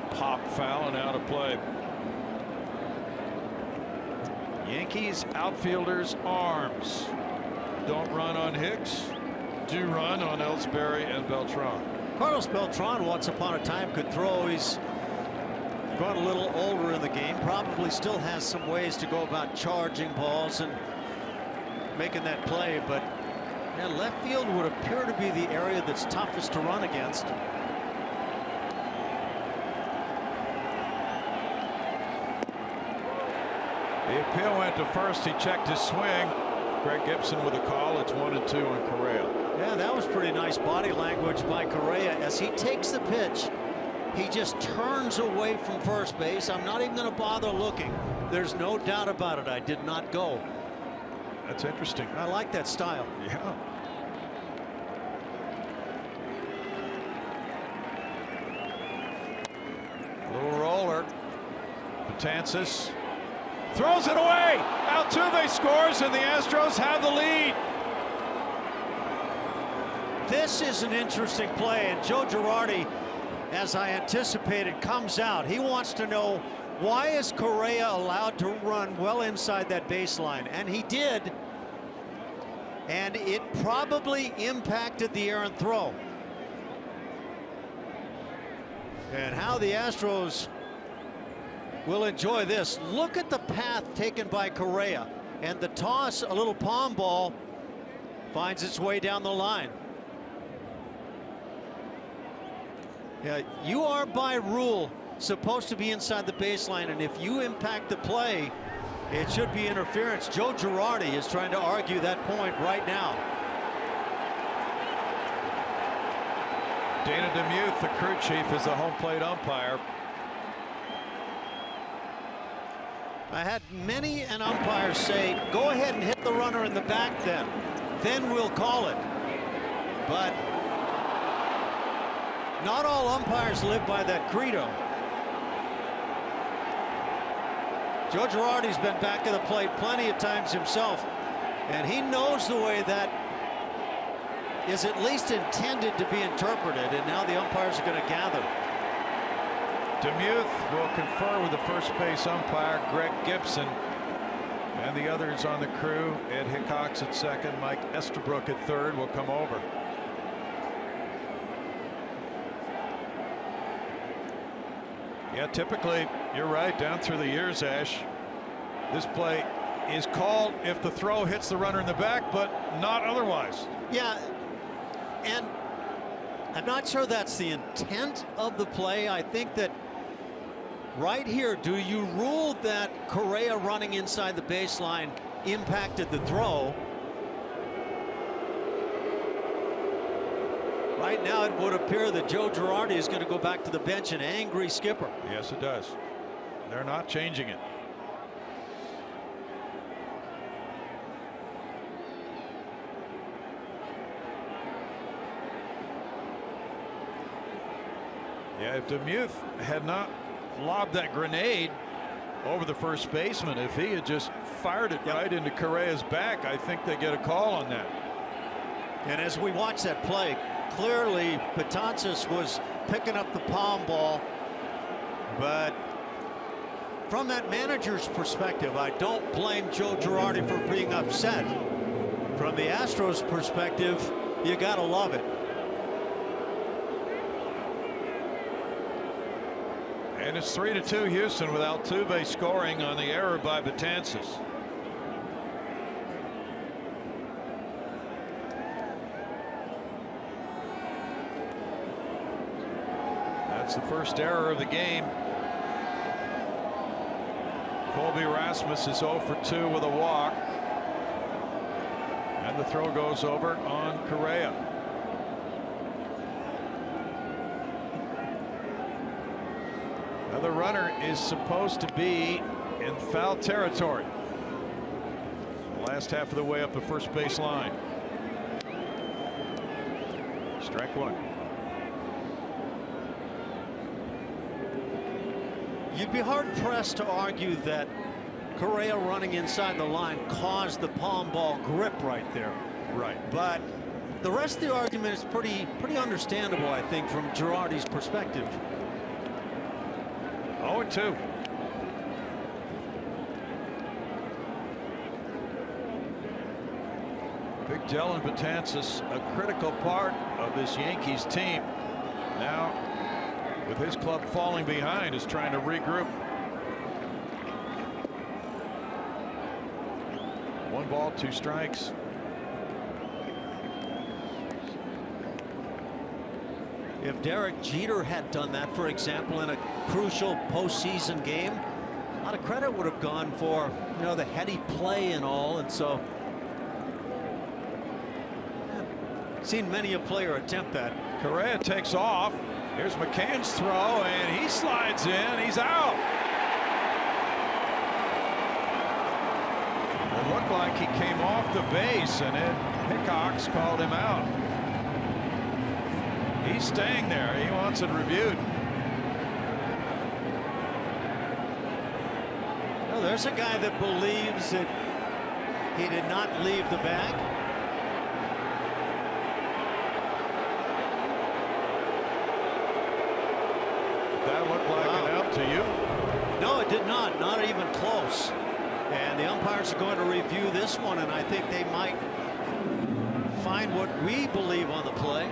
Pop foul and out of play. Yankees outfielders' arms don't run on Hicks, do run on Ellsbury and Beltran. Carlos Beltran once upon a time could throw. He's grown a little older in the game, probably still has some ways to go about charging balls and making that play, but yeah, left field would appear to be the area that's toughest to run against. The appeal went to first. He checked his swing. Greg Gibson with a call. It's 1-2 on Correa. Yeah, that was pretty nice body language by Correa as he takes the pitch. He just turns away from first base. I'm not even going to bother looking. There's no doubt about it. I did not go. That's interesting. I like that style. Yeah. Little roller. Betances throws it away. Altuve scores, and the Astros have the lead. This is an interesting play, and Joe Girardi, as I anticipated, comes out. He wants to know, why is Correa allowed to run well inside that baseline? And he did, and it probably impacted the errant throw. And how the Astros will enjoy this. Look at the path taken by Correa, and the toss, a little palm ball, finds its way down the line. Yeah, you are by rule supposed to be inside the baseline, and if you impact the play, it should be interference. Joe Girardi is trying to argue that point right now. Dana Demuth, the crew chief, is the home plate umpire. I had many an umpire say, go ahead and hit the runner in the back then we'll call it. But not all umpires live by that credo. Joe Girardi's been back of the plate plenty of times himself, and he knows the way that is at least intended to be interpreted, and now the umpires are going to gather. Demuth will confer with the first base umpire, Greg Gibson, and the others on the crew. Ed Hickox at second, Mike Estabrook at third will come over. Yeah, typically, you're right, down through the years, Ash, this play is called if the throw hits the runner in the back, but not otherwise. Yeah, and I'm not sure that's the intent of the play. I think that right here, do you rule that Correa running inside the baseline impacted the throw? Right now, it would appear that Joe Girardi is going to go back to the bench, an angry skipper. Yes, it does. They're not changing it. Yeah, if Demuth had not lobbed that grenade over the first baseman, if he had just fired it right into Correa's back, I think they get a call on that. And as we watch that play, clearly Betances was picking up the palm ball, but from that manager's perspective, I don't blame Joe Girardi for being upset. From the Astros perspective, you gotta love it. And it's 3-2 Houston with Altuve scoring on the error by Betances. That's the first error of the game. Colby Rasmus is 0 for 2 with a walk. And the throw goes over on Correa. Now the runner is supposed to be in foul territory. Last half of the way up the first base line. Strike one. You'd be hard pressed to argue that Correa running inside the line caused the palm ball grip right there. Right. But the rest of the argument is pretty understandable, I think, from Girardi's perspective. 0-2. Big Dellin Betances, a critical part of this Yankees team. Now, with his club falling behind, is trying to regroup. 1 ball, 2 strikes. If Derek Jeter had done that, for example, in a crucial postseason game, a lot of credit would have gone for, you know, the heady play and all. And so, seen many a player attempt that. Correa takes off. Here's McCann's throw, and he slides in. He's out. It looked like he came off the base, and Ed Hickox called him out. He's staying there. He wants it reviewed. Well, there's a guy that believes that he did not leave the bag. That looked like an out to you. No, it did not. Not even close. And the umpires are going to review this one, and I think they might find what we believe on the play.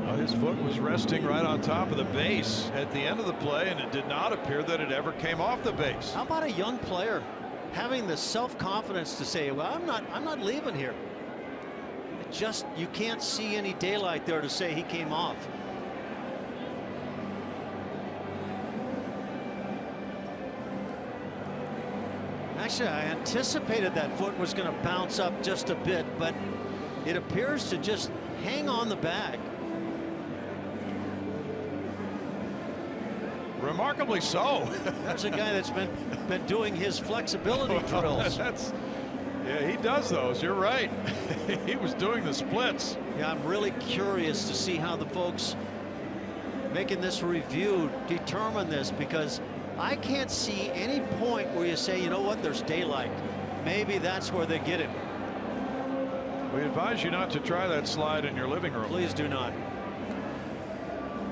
Well, his foot was resting right on top of the base at the end of the play, and it did not appear that it ever came off the base. How about a young player having the self-confidence to say, well, I'm not leaving here. It just, you can't see any daylight there to say he came off. Actually, I anticipated that foot was going to bounce up just a bit, but it appears to just hang on the bag. Remarkably so. That's a guy that's been doing his flexibility drills. Yeah, he does those. You're right. He was doing the splits. Yeah, I'm really curious to see how the folks making this review determine this, because I can't see any point where you say, you know what, there's daylight. Maybe that's where they get it. We advise you not to try that slide in your living room. Please do not.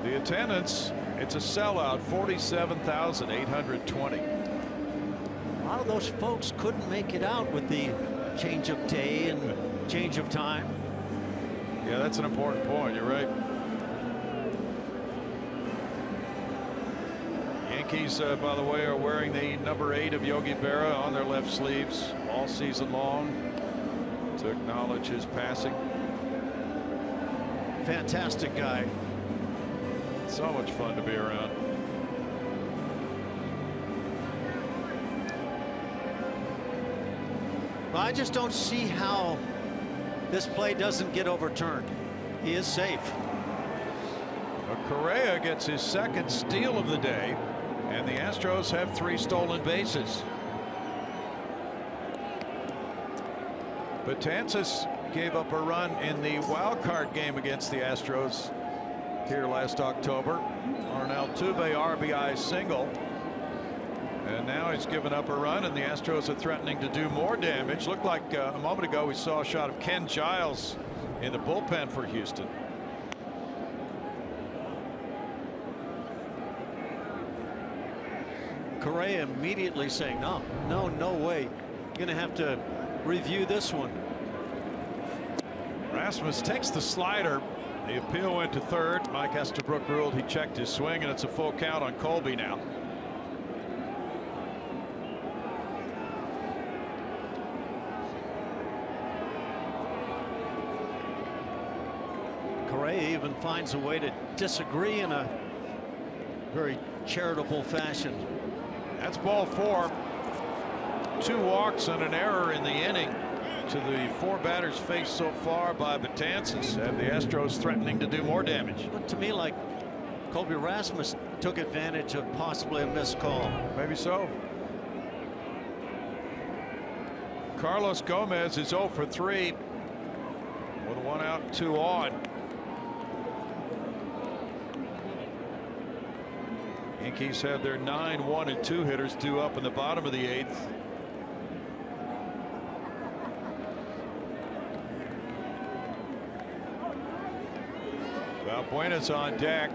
The attendance, it's a sellout, 47,820. A lot of those folks couldn't make it out with the change of day and change of time. Yeah, that's an important point. You're right. Yankees, by the way, are wearing the number 8 of Yogi Berra on their left sleeves all season long to acknowledge his passing. Fantastic guy. So much fun to be around. Well, I just don't see how this play doesn't get overturned. He is safe. Correa gets his second steal of the day, and the Astros have 3 stolen bases. Betances gave up a run in the wild card game against the Astros here last October on an Altuve RBI single. And now he's given up a run, and the Astros are threatening to do more damage. Looked like a moment ago we saw a shot of Ken Giles in the bullpen for Houston. Correa immediately saying, no way. You're going to have to review this one. Rasmus takes the slider. The appeal went to third. Mike Estabrook ruled he checked his swing, and it's a full count on Colby now. Correa even finds a way to disagree in a very charitable fashion. That's ball 4. 2 walks and an error in the inning to the 4 batters faced so far by Betances, and the Astros threatening to do more damage. Looked to me like Colby Rasmus took advantage of possibly a missed call. Maybe so. Carlos Gomez is 0 for 3 with 1 out and 2 on. Yankees have their 9, 1, and 2 hitters due up in the bottom of the 8th. Valbuena's on deck.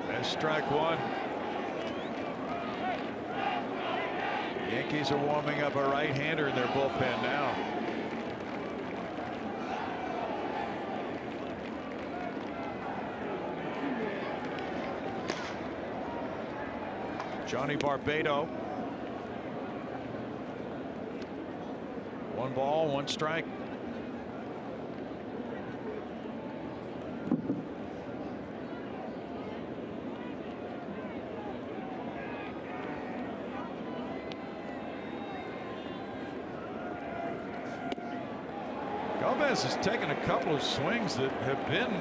That's strike 1. Yankees are warming up a right-hander in their bullpen now. Johnny Barbado. 1 ball, 1 strike. Gomez has taken a couple of swings that have been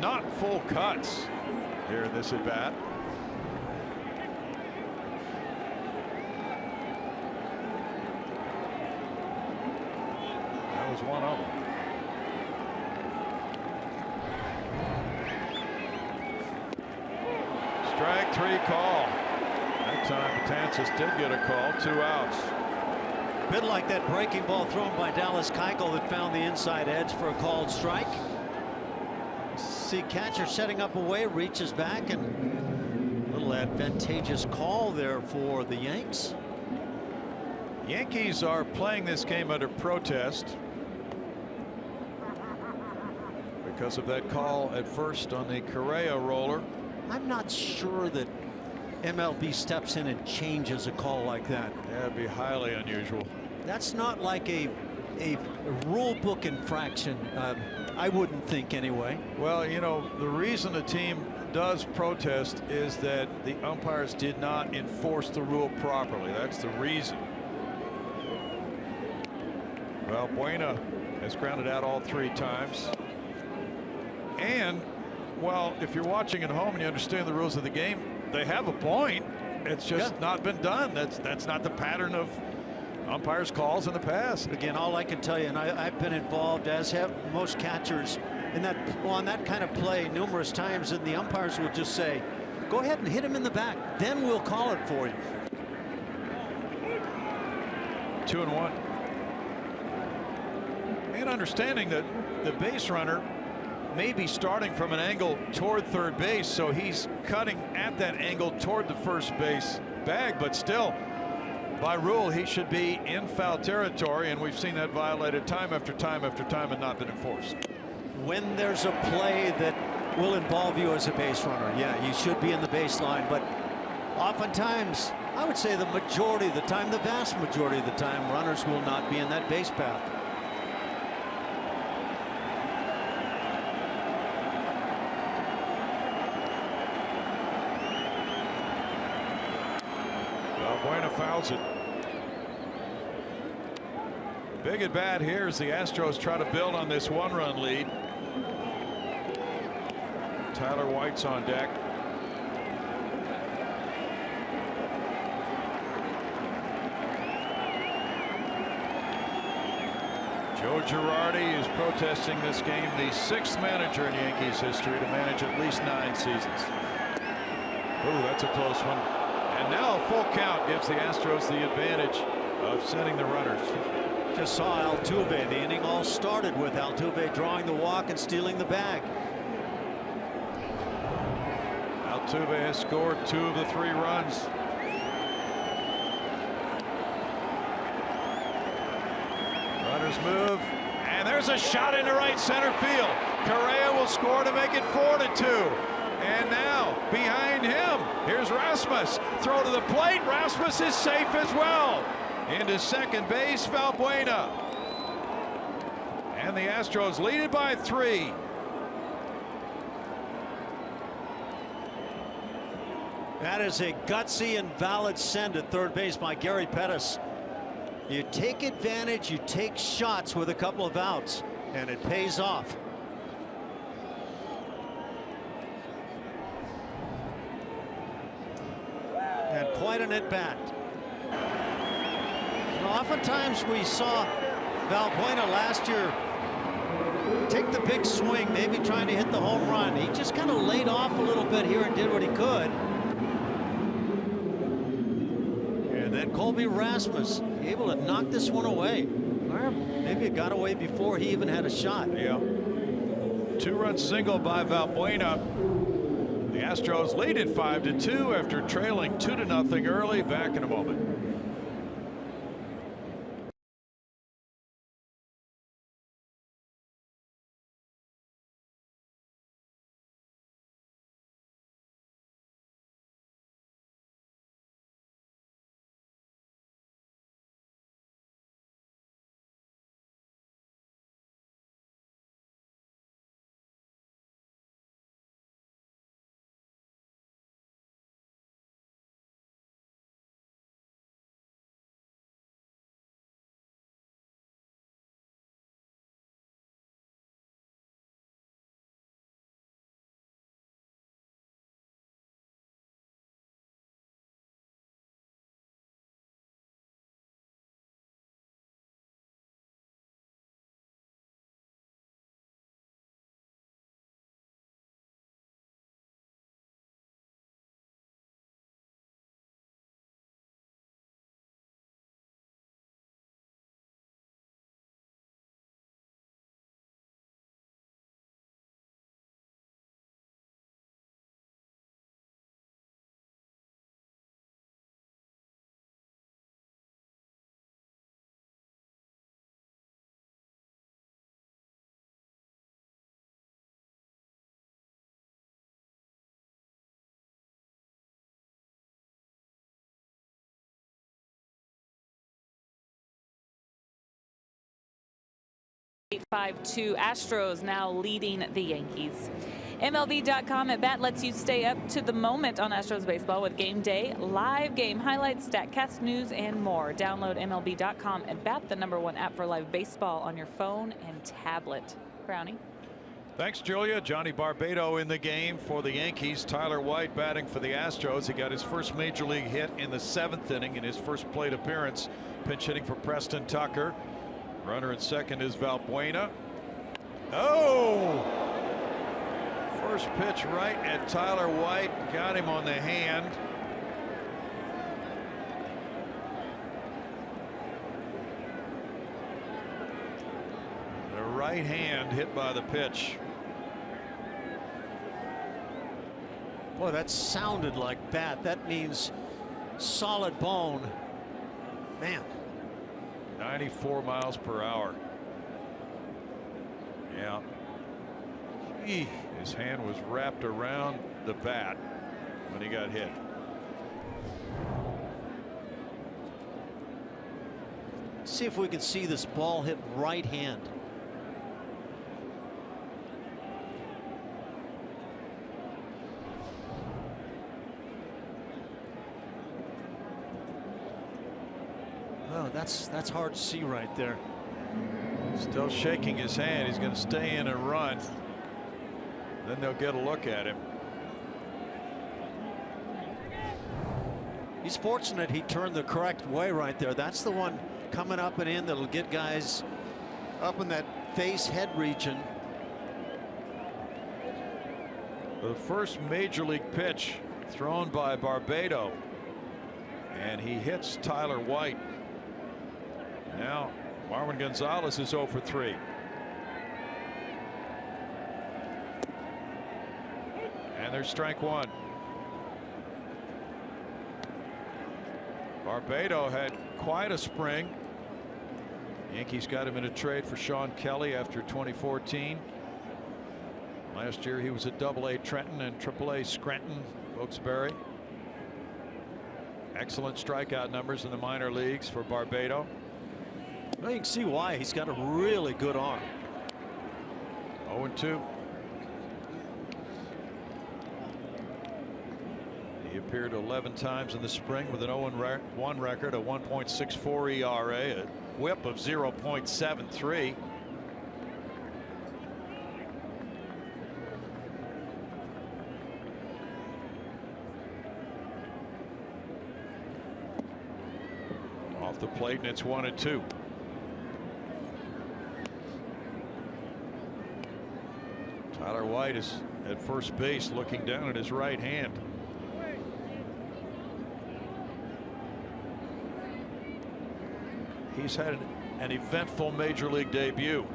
not full cuts here in this at bat. That was one of them. Strike 3 call. That time Betances did get a call. 2 outs. A bit like that breaking ball thrown by Dallas Keuchel that found the inside edge for a called strike. See catcher setting up away, reaches back, and a little advantageous call there for the Yanks. Yankees are playing this game under protest because of that call at first on the Correa roller. I'm not sure that MLB steps in and changes a call like that. Yeah, it'd be highly unusual. That's not like a rule book infraction. I wouldn't think anyway. Well, you know, the reason the team does protest is that the umpires did not enforce the rule properly. That's the reason. Well, Buena has grounded out all 3 times. And, well, if you're watching at home and you understand the rules of the game, they have a point. It's just not been done. That's not the pattern of umpires' calls in the past. Again, all I can tell you, and I've been involved, as have most catchers, in that on that kind of play numerous times, and the umpires will just say, go ahead and hit him in the back, then we'll call it for you. 2-1. And understanding that the base runner may be starting from an angle toward third base, so he's cutting at that angle toward the first base bag, but still, by rule, he should be in foul territory, and we've seen that violated time after time after time and not been enforced. When there's a play that will involve you as a base runner, yeah, you should be in the baseline, but oftentimes, I would say the majority of the time, the vast majority of the time, runners will not be in that base path. Buena fouls it. Big at bat here as the Astros try to build on this 1-run lead. Tyler White's on deck. Joe Girardi is protesting this game, the 6th manager in Yankees history to manage at least 9 seasons. Ooh, that's a close one. And now a full count gives the Astros the advantage of sending the runners. Just saw Altuve. The inning all started with Altuve drawing the walk and stealing the bag. Altuve has scored 2 of the 3 runs. Runners move, and there's a shot into right center field. Correa will score to make it 4-2. And now behind him, here's Rasmus. Throw to the plate. Rasmus is safe as well. Into second base, Valbuena. And the Astros lead it by 3. That is a gutsy and valid send at third base by Gary Pettis. You take advantage, you take shots with a couple of outs, and it pays off. And quite an at-bat. Oftentimes we saw Valbuena last year take the big swing, maybe trying to hit the home run. He just kind of laid off a little bit here and did what he could. And then Colby Rasmus able to knock this one away. Or maybe it got away before he even had a shot. Yeah. 2-run single by Valbuena. The Astros lead it 5-2 after trailing 2-0 early. Back in a moment. Eight 5-2 Astros now leading the Yankees. MLB.com at bat lets you stay up to the moment on Astros baseball with game day, live game highlights, StatCast news, and more. Download MLB.com at bat, the #1 app for live baseball on your phone and tablet. Brownie. Thanks, Julia. Johnny Barbado in the game for the Yankees. Tyler White batting for the Astros. He got his first major league hit in the 7th inning in his first plate appearance. Pinch hitting for Preston Tucker. Runner at second is Valbuena. Oh! First pitch right at Tyler White. Got him on the hand. The right hand hit by the pitch. Boy, that sounded like bat. That means solid bone. Man. 94 miles per hour. Yeah. His hand was wrapped around the bat when he got hit. See if we can see this ball hit right hand. Oh, that's hard to see right there. Still shaking his hand. He's going to stay in and run. Then they'll get a look at him. He's fortunate he turned the correct way right there. That's the one coming up and in that'll get guys up in that face head region. The first major league pitch thrown by Barbado, and he hits Tyler White. Now Marwin Gonzalez is 0 for 3. And there's strike one. Barbado had quite a spring. Yankees got him in a trade for Sean Kelly after 2014. Last year he was at AA Trenton and AAA Scranton Wilkes-Barre. Excellent strikeout numbers in the minor leagues for Barbado. Well, you can see why. He's got a really good arm. 0-2. He appeared 11 times in the spring with an 0-1 record, a 1.64 ERA, a whip of 0.73. Off the plate, and it's 1-2. Tyler White is at first base, looking down at his right hand. He's had an eventful major league debut.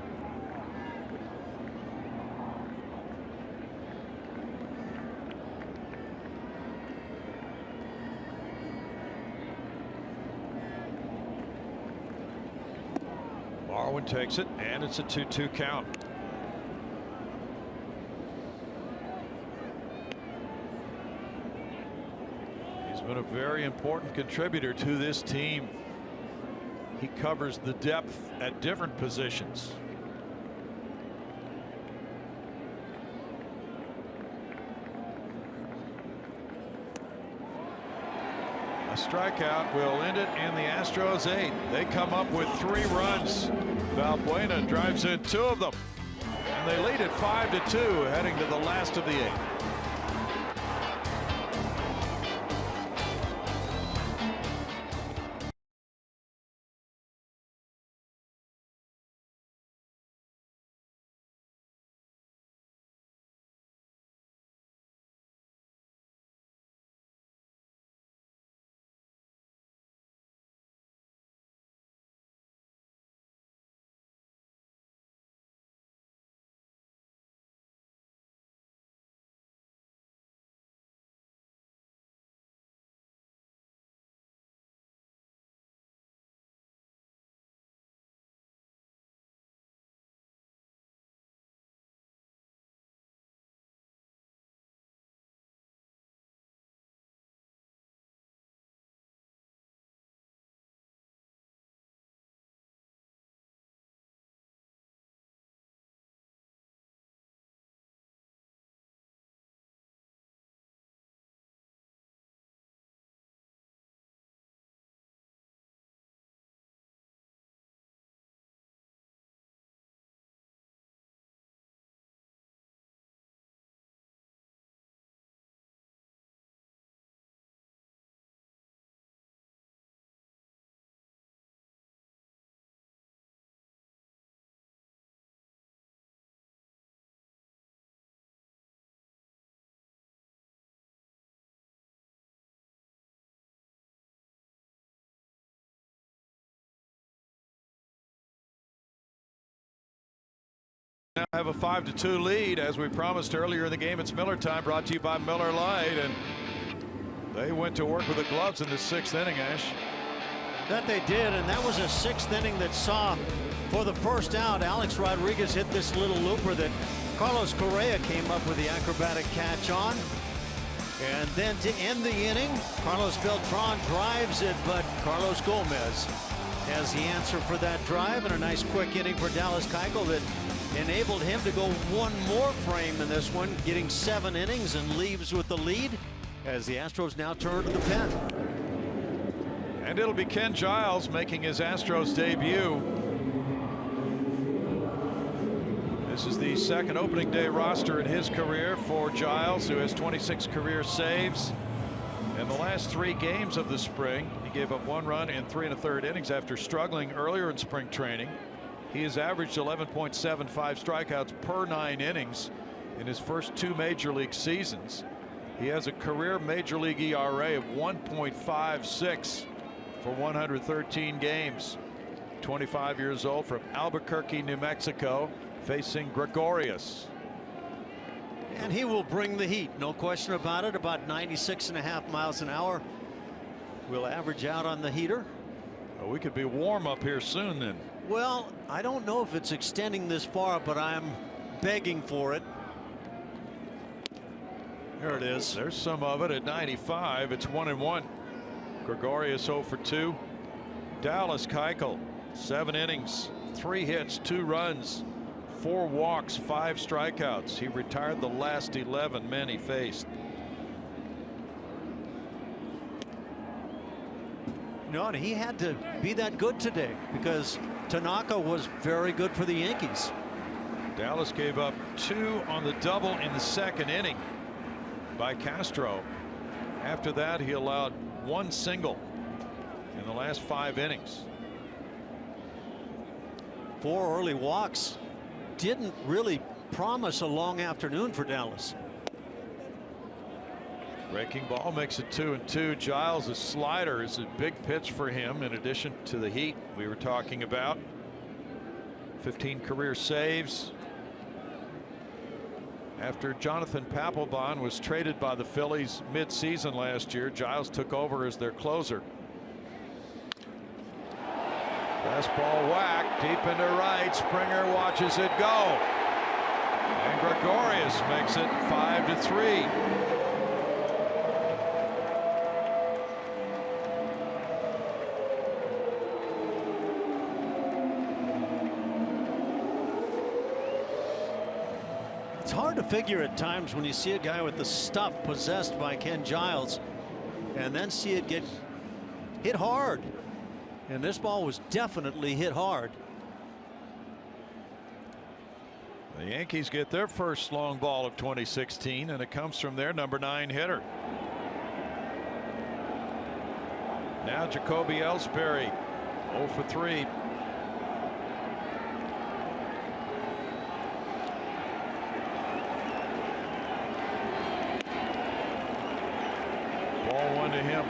Barwin takes it, and it's a 2-2 count. He's been a very important contributor to this team. He covers the depth at different positions. A strikeout will end it, and the Astros 8. They come up with 3 runs. Valbuena drives in 2 of them, and they lead it 5-2 heading to the last of the 8th. Now have a 5-2 lead. As we promised earlier in the game, it's Miller time, brought to you by Miller Lite, and they went to work with the gloves in the 6th inning, Ash. That they did, and that was a 6th inning that saw, for the first out, Alex Rodriguez hit this little looper that Carlos Correa came up with the acrobatic catch on. And then to end the inning, Carlos Beltran drives it, but Carlos Gomez has the answer for that drive, and a nice quick inning for Dallas Keuchel that enabled him to go one more frame in this one, getting 7 innings, and leaves with the lead as the Astros now turn to the pen. And it'll be Ken Giles making his Astros debut. This is the 2nd opening day roster in his career for Giles, who has 26 career saves. In the last 3 games of the spring, he gave up 1 run in 3 1/3 innings after struggling earlier in spring training. He has averaged 11.75 strikeouts per 9 innings in his first 2 major league seasons. He has a career major league ERA of 1.56 for 113 games. 25 years old, from Albuquerque, New Mexico, facing Gregorius. And he will bring the heat, no question about it. About 96.5 miles an hour will average out on the heater. Well, we could be warm up here soon then. Well, I don't know if it's extending this far, but I'm begging for it. There it is. There's some of it at 95. It's 1-1. Gregorius 0 for 2. Dallas Keuchel, 7 innings, 3 hits, 2 runs, 4 walks, 5 strikeouts. He retired the last 11 men he faced. No, and he had to be that good today because Tanaka was very good for the Yankees. Dallas gave up 2 on the double in the second inning by Castro. After that, he allowed 1 single in the last 5 innings. 4 early walks didn't really promise a long afternoon for Dallas. Breaking ball makes it 2-2. Giles' slider is a big pitch for him in addition to the heat we were talking about. 15 career saves. After Jonathan Papelbon was traded by the Phillies mid-season last year, Giles took over as their closer. Fastball whack deep into right. Springer watches it go. And Gregorius makes it 5-3. It's hard to figure at times when you see a guy with the stuff possessed by Ken Giles and then see it get hit hard. And this ball was definitely hit hard. The Yankees get their first long ball of 2016, and it comes from their number 9 hitter. Now Jacoby Ellsbury 0 for 3. Ball 1 to him.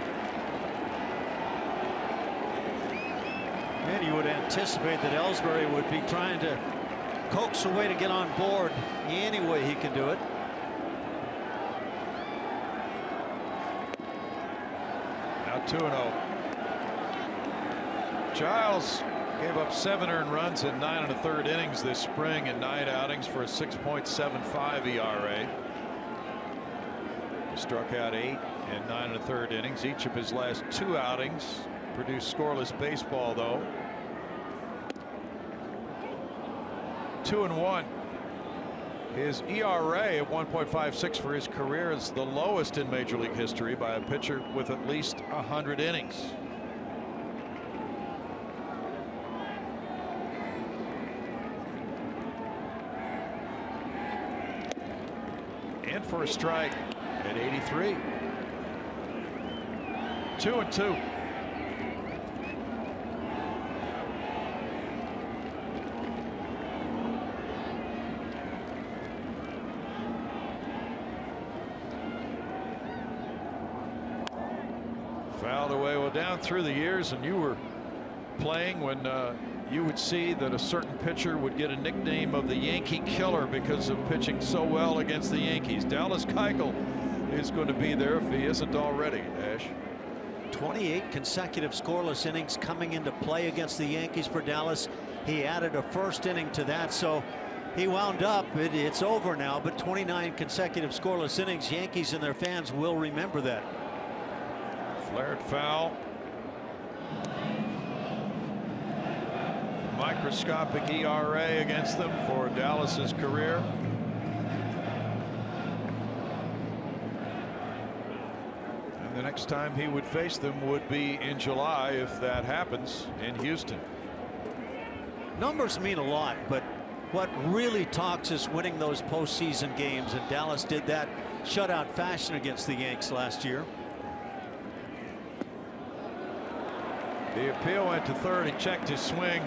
And you would anticipate that Ellsbury would be trying to coax a way to get on board any way he can do it. Now 2-0. Giles gave up 7 earned runs in 9 1/3 innings this spring in 9 outings for a 6.75 ERA. He struck out 8 in 9 1/3 innings. Each of his last 2 outings produced scoreless baseball, though. 2-1. His ERA of 1.56 for his career is the lowest in Major League history by a pitcher with at least 100 innings. And for a strike at 83. 2-2. Fouled away. Well, down through the years, and you were playing when you would see that a certain pitcher would get a nickname of the Yankee Killer because of pitching so well against the Yankees. Dallas Keuchel is going to be there if he isn't already. Ash. 28 consecutive scoreless innings coming into play against the Yankees for Dallas. He added a first inning to that, so he wound up. It's over now, but 29 consecutive scoreless innings. Yankees and their fans will remember that. Flared foul. Microscopic ERA against them for Dallas's career. And the next time he would face them would be in July, if that happens, in Houston. Numbers mean a lot, but what really talks is winning those postseason games, and Dallas did that shutout fashion against the Yanks last year. The appeal went to third. He checked his swing.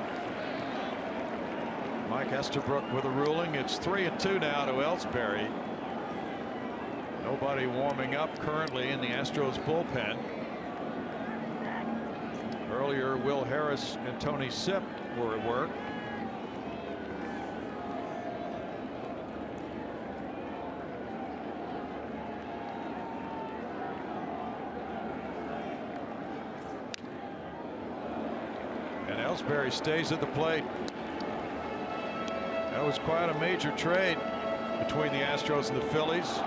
Mike Estabrook with a ruling. It's 3-2 now to Ellsbury. Nobody warming up currently in the Astros bullpen. Earlier, Will Harris and Tony Sipp were at work. And Ellsbury stays at the plate. That was quite a major trade between the Astros and the Phillies.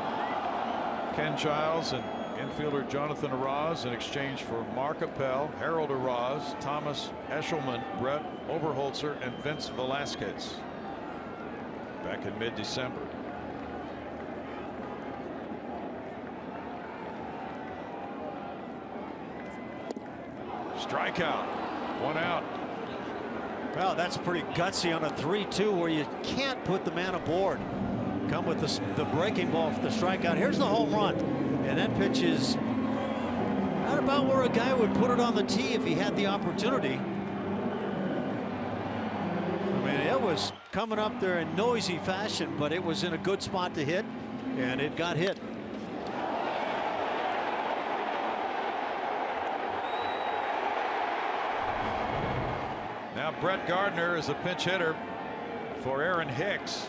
Ken Giles and infielder Jonathan Araz in exchange for Mark Appel, Harold Araz, Thomas Eshelman, Brett Oberholzer, and Vince Velasquez back in mid-December. Strikeout. 1 out. Well, that's pretty gutsy on a 3-2 where you can't put the man aboard. Come with the breaking ball for the strikeout. Here's the home run. And that pitch is not about where a guy would put it on the tee if he had the opportunity. I mean, it was coming up there in noisy fashion, but it was in a good spot to hit, and it got hit. Now Brett Gardner is a pinch hitter for Aaron Hicks.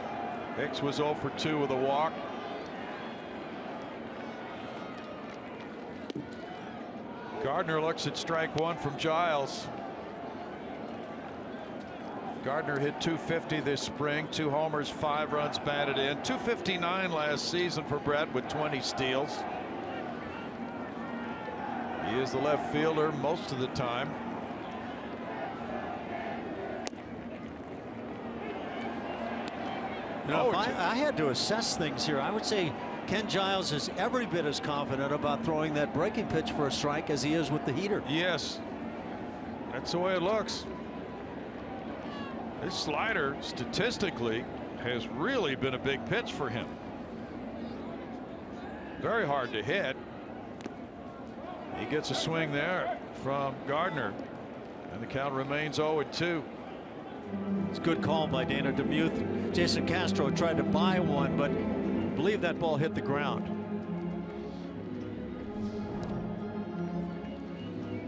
Hicks was 0 for 2 with a walk. Gardner looks at strike 1 from Giles. Gardner hit .250 this spring, 2 homers, 5 runs batted in, .259 last season for Brett with 20 steals. He is the left fielder most of the time. You know, if I had to assess things here, I would say Ken Giles is every bit as confident about throwing that breaking pitch for a strike as he is with the heater. Yes, that's the way it looks. This slider statistically has really been a big pitch for him. Very hard to hit. He gets a swing there from Gardner, and the count remains 0-2. It's a good call by Dana DeMuth. Jason Castro tried to buy one, but I believe that ball hit the ground.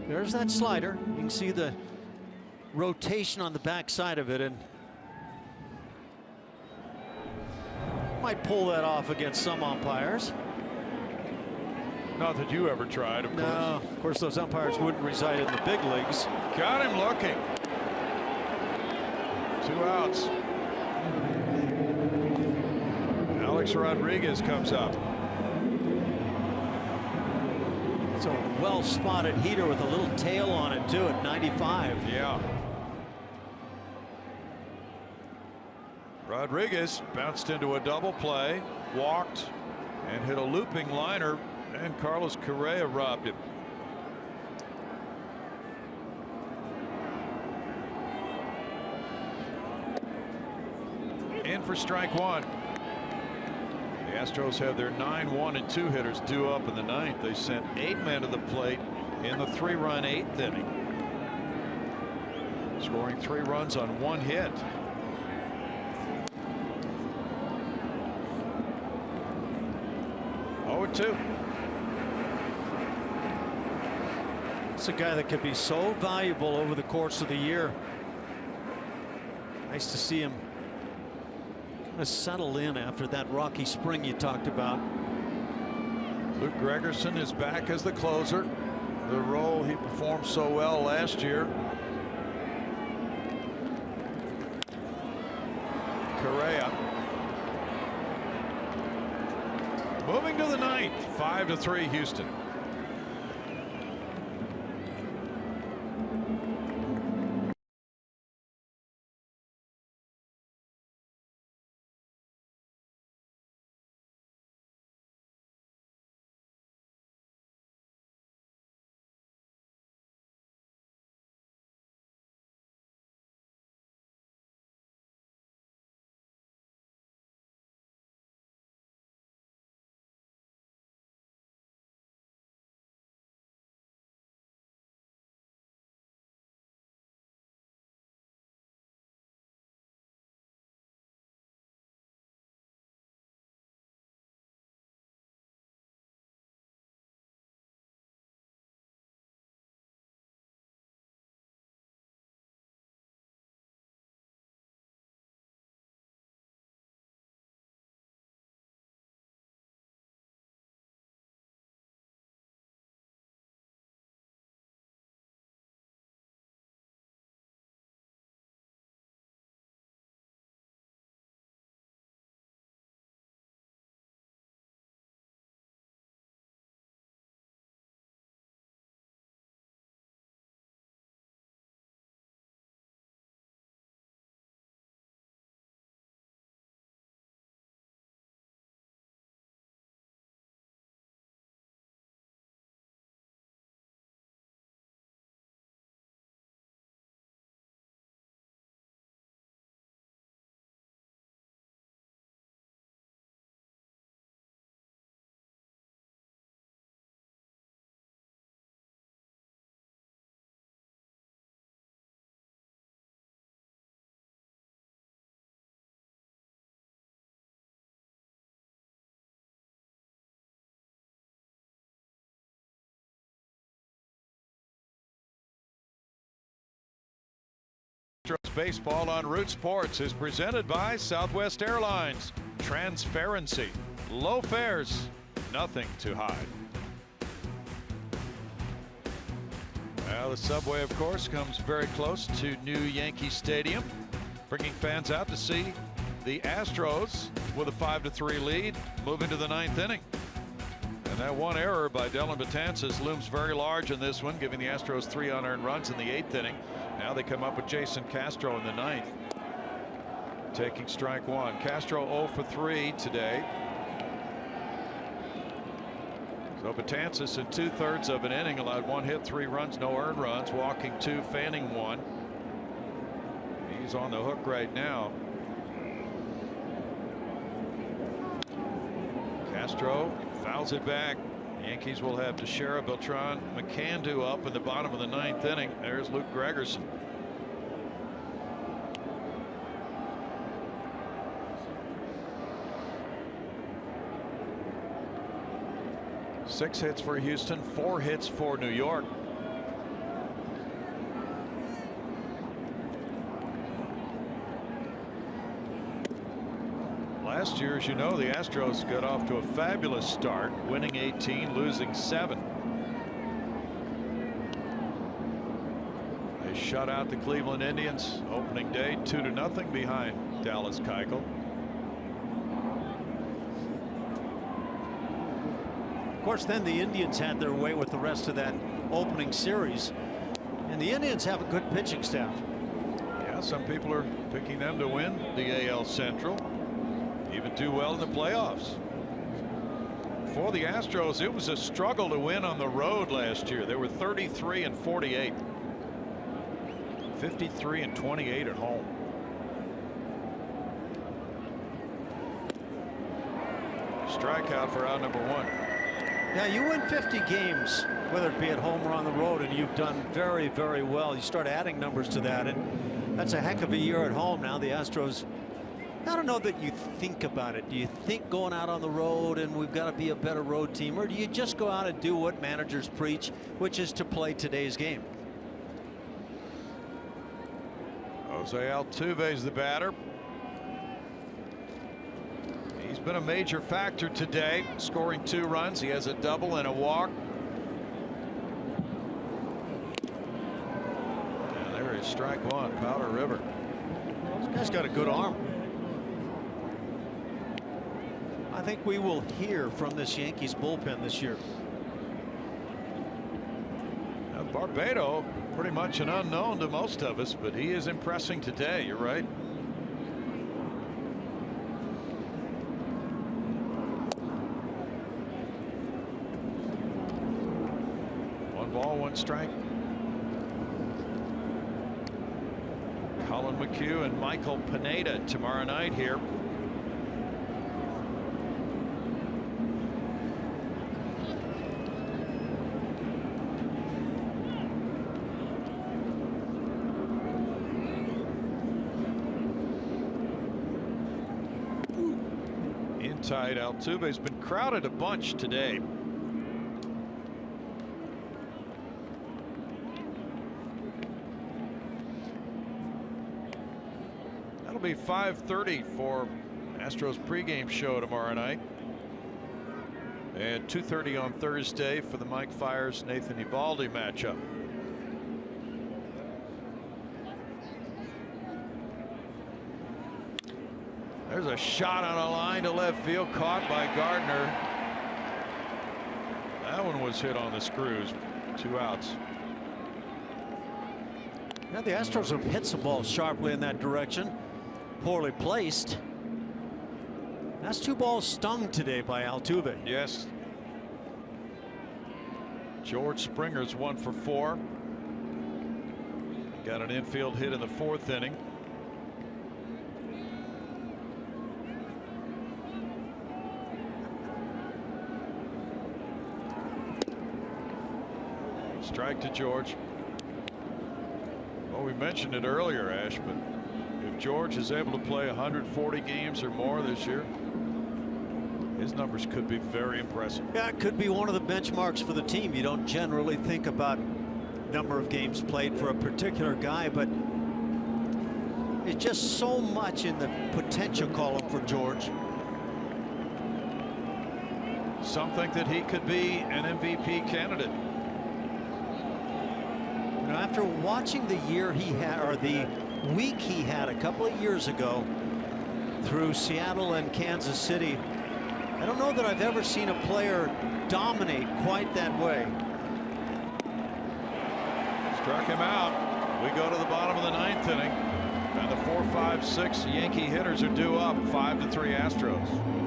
There's that slider. You can see the rotation on the backside of it, and might pull that off against some umpires. Not that you ever tried, of course. No, of course those umpires wouldn't reside in the big leagues. Got him looking. 2 outs. Alex Rodriguez comes up. It's a well spotted heater with a little tail on it too at 95. Yeah. Rodriguez bounced into a double play, walked, and hit a looping liner, and Carlos Correa robbed him. In for strike 1. The Astros have their 9-1 and 2 hitters due up in the 9th. They sent 8 men to the plate in the 3-run 8th inning, scoring 3 runs on 1 hit. Two. It's a guy that could be so valuable over the course of the year. Nice to see him kind of settle in after that rocky spring you talked about. Luke Gregerson is back as the closer, the role he performed so well last year. Correa moving to the 9th, 5-3 Houston. Astros baseball on Root Sports is presented by Southwest Airlines. Transparency, low fares, nothing to hide. Well, the subway, of course, comes very close to new Yankee Stadium, bringing fans out to see the Astros with a 5-3 lead, moving to the 9th inning. And that one error by Dellin Betances looms very large in this one, giving the Astros 3 unearned runs in the 8th inning. Now they come up with Jason Castro in the 9th. Taking strike one. Castro 0 for 3 today. So Betances in 2/3 of an inning allowed 1 hit, 3 runs, no earned runs, walking 2, fanning 1. He's on the hook right now. Castro fouls it back. Yankees will have Teixeira, Beltran, McAndoo up in the bottom of the 9th inning. There's Luke Gregerson. Six hits for Houston, 4 hits for New York. Last year, as you know, the Astros got off to a fabulous start, winning 18, losing 7. They shut out the Cleveland Indians opening day 2-0 behind Dallas Keuchel. Of course, then the Indians had their way with the rest of that opening series, and the Indians have a good pitching staff. Yeah, some people are picking them to win the AL Central, even do well in the playoffs. For the Astros, it was a struggle to win on the road last year. They were 33-48, 53-28 at home. Strikeout for out number 1. Yeah, you win 50 games, whether it be at home or on the road, and you've done very, very well. You start adding numbers to that, and that's a heck of a year at home. Now the Astros, I don't know that you think about it. Do you think going out on the road and we've got to be a better road team, or do you just go out and do what managers preach, which is to play today's game? Jose Altuve's the batter. He's been a major factor today, scoring 2 runs. He has a double and a walk. And there is strike 1, Powder River. This guy's got a good arm. I think we will hear from this Yankees bullpen this year. Now, Barbado, pretty much an unknown to most of us, but he is impressing today. You're right. 1 strike. Colin McHugh and Michael Pineda tomorrow night here. In tight, Altuve's been crowded a bunch today. It'll be 5:30 for Astros pregame show tomorrow night, and 2:30 on Thursday for the Mike Fiers Nathan Eovaldi matchup. There's a shot on a line to left field, caught by Gardner. That one was hit on the screws. 2 outs. Now the Astros have hit some balls sharply in that direction. Poorly placed. That's 2 balls stung today by Altuve. Yes. George Springer's 1 for 4. Got an infield hit in the 4th inning. Strike to George. Well, we mentioned it earlier, Ash, but if George is able to play 140 games or more this year, his numbers could be very impressive. Yeah, it could be one of the benchmarks for the team. You don't generally think about number of games played for a particular guy, but It's just so much in the potential column for George. Some think that he could be an MVP candidate. You know, after watching the year he had, or the week he had a couple of years ago through Seattle and Kansas City, I don't know that I've ever seen a player dominate quite that way. Struck him out. We go to the bottom of the 9th inning, and the 4, 5, 6 Yankee hitters are due up 5-3 Astros.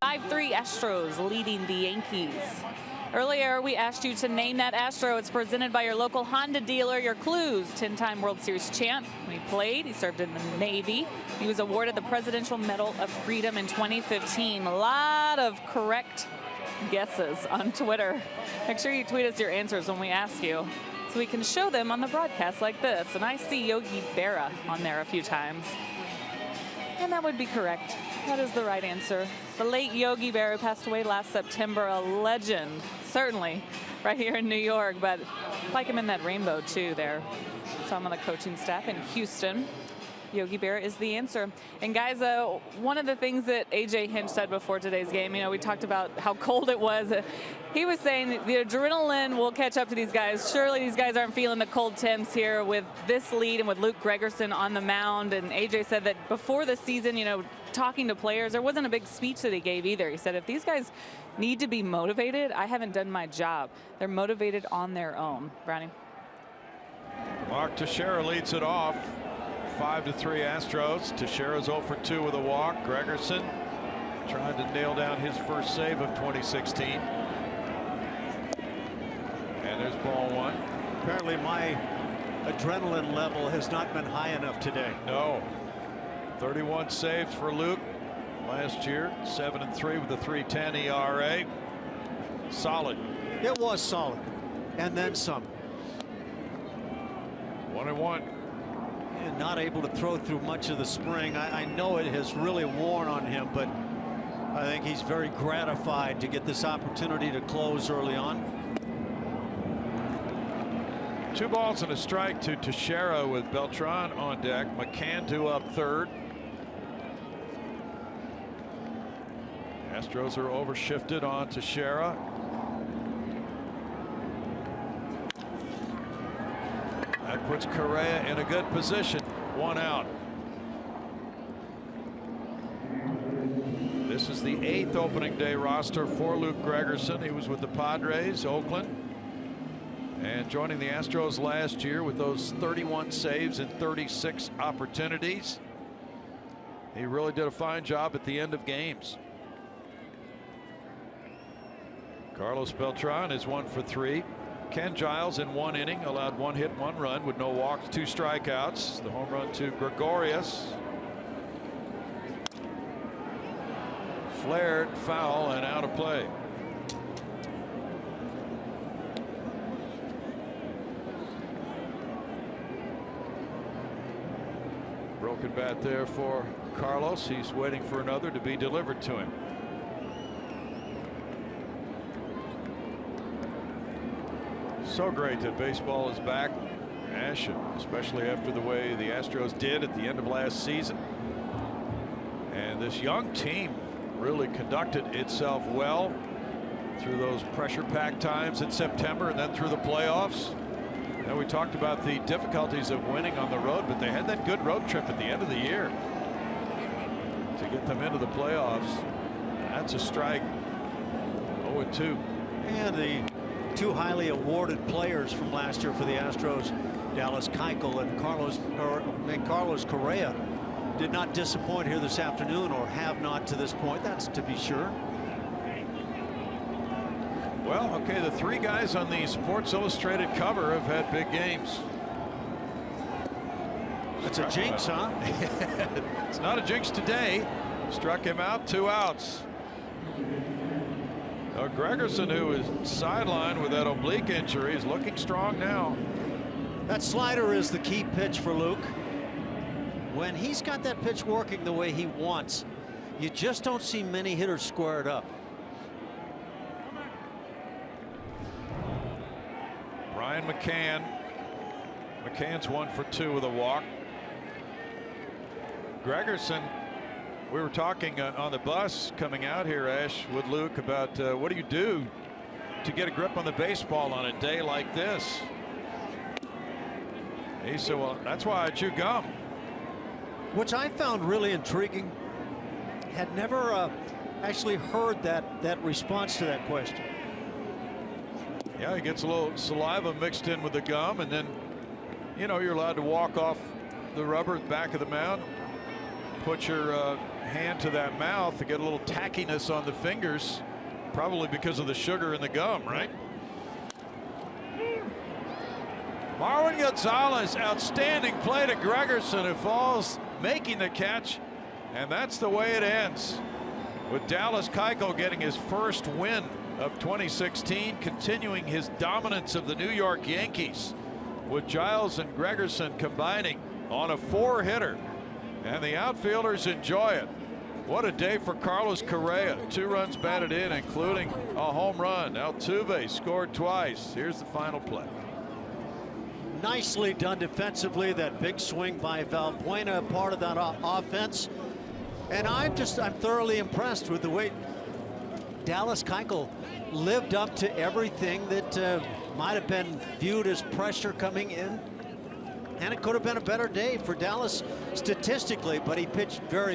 Five 5-3 Astros leading the Yankees. Earlier, we asked you to name that Astro. It's presented by your local Honda dealer. Your clues: 10-time World Series champ. When he played, he served in the Navy. He was awarded the Presidential Medal of Freedom in 2015. A lot of correct guesses on Twitter. Make sure you tweet us your answers when we ask you, so we can show them on the broadcast like this. And I see Yogi Berra on there a few times. And that would be correct. That is the right answer. The late Yogi Berra passed away last September, a legend, certainly, right here in New York, but I like him in that rainbow, too, there. Saw him on the coaching staff in Houston. Yogi Berra is the answer. And guys, one of the things that A.J. Hinch said before today's game, you know, we talked about how cold it was. He was saying the adrenaline will catch up to these guys. Surely these guys aren't feeling the cold temps here with this lead and with Luke Gregerson on the mound. And A.J. said that before the season, you know, talking to players, there wasn't a big speech that he gave either. He said, if these guys need to be motivated, I haven't done my job. They're motivated on their own. Brownie. Mark Teixeira leads it off. 5-3 Astros. Teixeira's 0 for 2 with a walk. Gregerson trying to nail down his first save of 2016. And there's ball one. Apparently my adrenaline level has not been high enough today. No. 31 saves for Luke last year. 7-3 with a 3.10 ERA. Solid. It was solid. And then some. 1-1. And not able to throw through much of the spring. I know it has really worn on him, but I think he's very gratified to get this opportunity to close early on. 2 balls and a strike to Teixeira with Beltran on deck. McCann due up third. Astros are overshifted on Teixeira. That puts Correa in a good position. 1 out. This is the 8th opening day roster for Luke Gregerson. He was with the Padres, Oakland, and joining the Astros last year with those 31 saves and 36 opportunities. He really did a fine job at the end of games. Carlos Beltran is 1 for 3. Ken Giles in 1 inning allowed 1 hit, 1 run with no walks, 2 strikeouts. The home run to Gregorius. Flared, foul, and out of play. Broken bat there for Carlos. He's waiting for another to be delivered to him. So great that baseball is back, Ash, especially after the way the Astros did at the end of last season. And this young team really conducted itself well through those pressure-packed times in September and then through the playoffs. Now, we talked about the difficulties of winning on the road, but they had that good road trip at the end of the year to get them into the playoffs. That's a strike. 0-2. And the two highly awarded players from last year for the Astros, Dallas Keuchel and Carlos Correa, did not disappoint here this afternoon, or have not to this point. That's to be sure. Well, okay, the three guys on the Sports Illustrated cover have had big games. That's a jinx, huh? It's not a jinx today. Struck him out, 2 outs. Gregerson, who is sidelined with that oblique injury, is looking strong now. That slider is the key pitch for Luke. When he's got that pitch working the way he wants, you just don't see many hitters squared up. Brian McCann. McCann's 1 for 2 with a walk. Gregerson, we were talking on the bus coming out here, Ash, with Luke about what do you do to get a grip on the baseball on a day like this? He said, well, that's why I chew gum. Which I found really intriguing. Had never actually heard that response to that question. Yeah, he gets a little saliva mixed in with the gum, and then, you know, you're allowed to walk off the rubber at the back of the mound, put your hand to that mouth to get a little tackiness on the fingers, probably because of the sugar in the gum, right? Marwin Gonzalez, outstanding play to Gregerson, who falls, making the catch, and that's the way it ends, with Dallas Keuchel getting his first win of 2016, continuing his dominance of the New York Yankees, with Giles and Gregerson combining on a 4-hitter, and the outfielders enjoy it. What a day for Carlos Correa. 2 runs batted in, including a home run. Altuve scored twice. Here's the final play. Nicely done defensively. That big swing by Valbuena, part of that offense. And I'm thoroughly impressed with the way Dallas Keuchel lived up to everything that might have been viewed as pressure coming in. And it could have been a better day for Dallas statistically, but he pitched very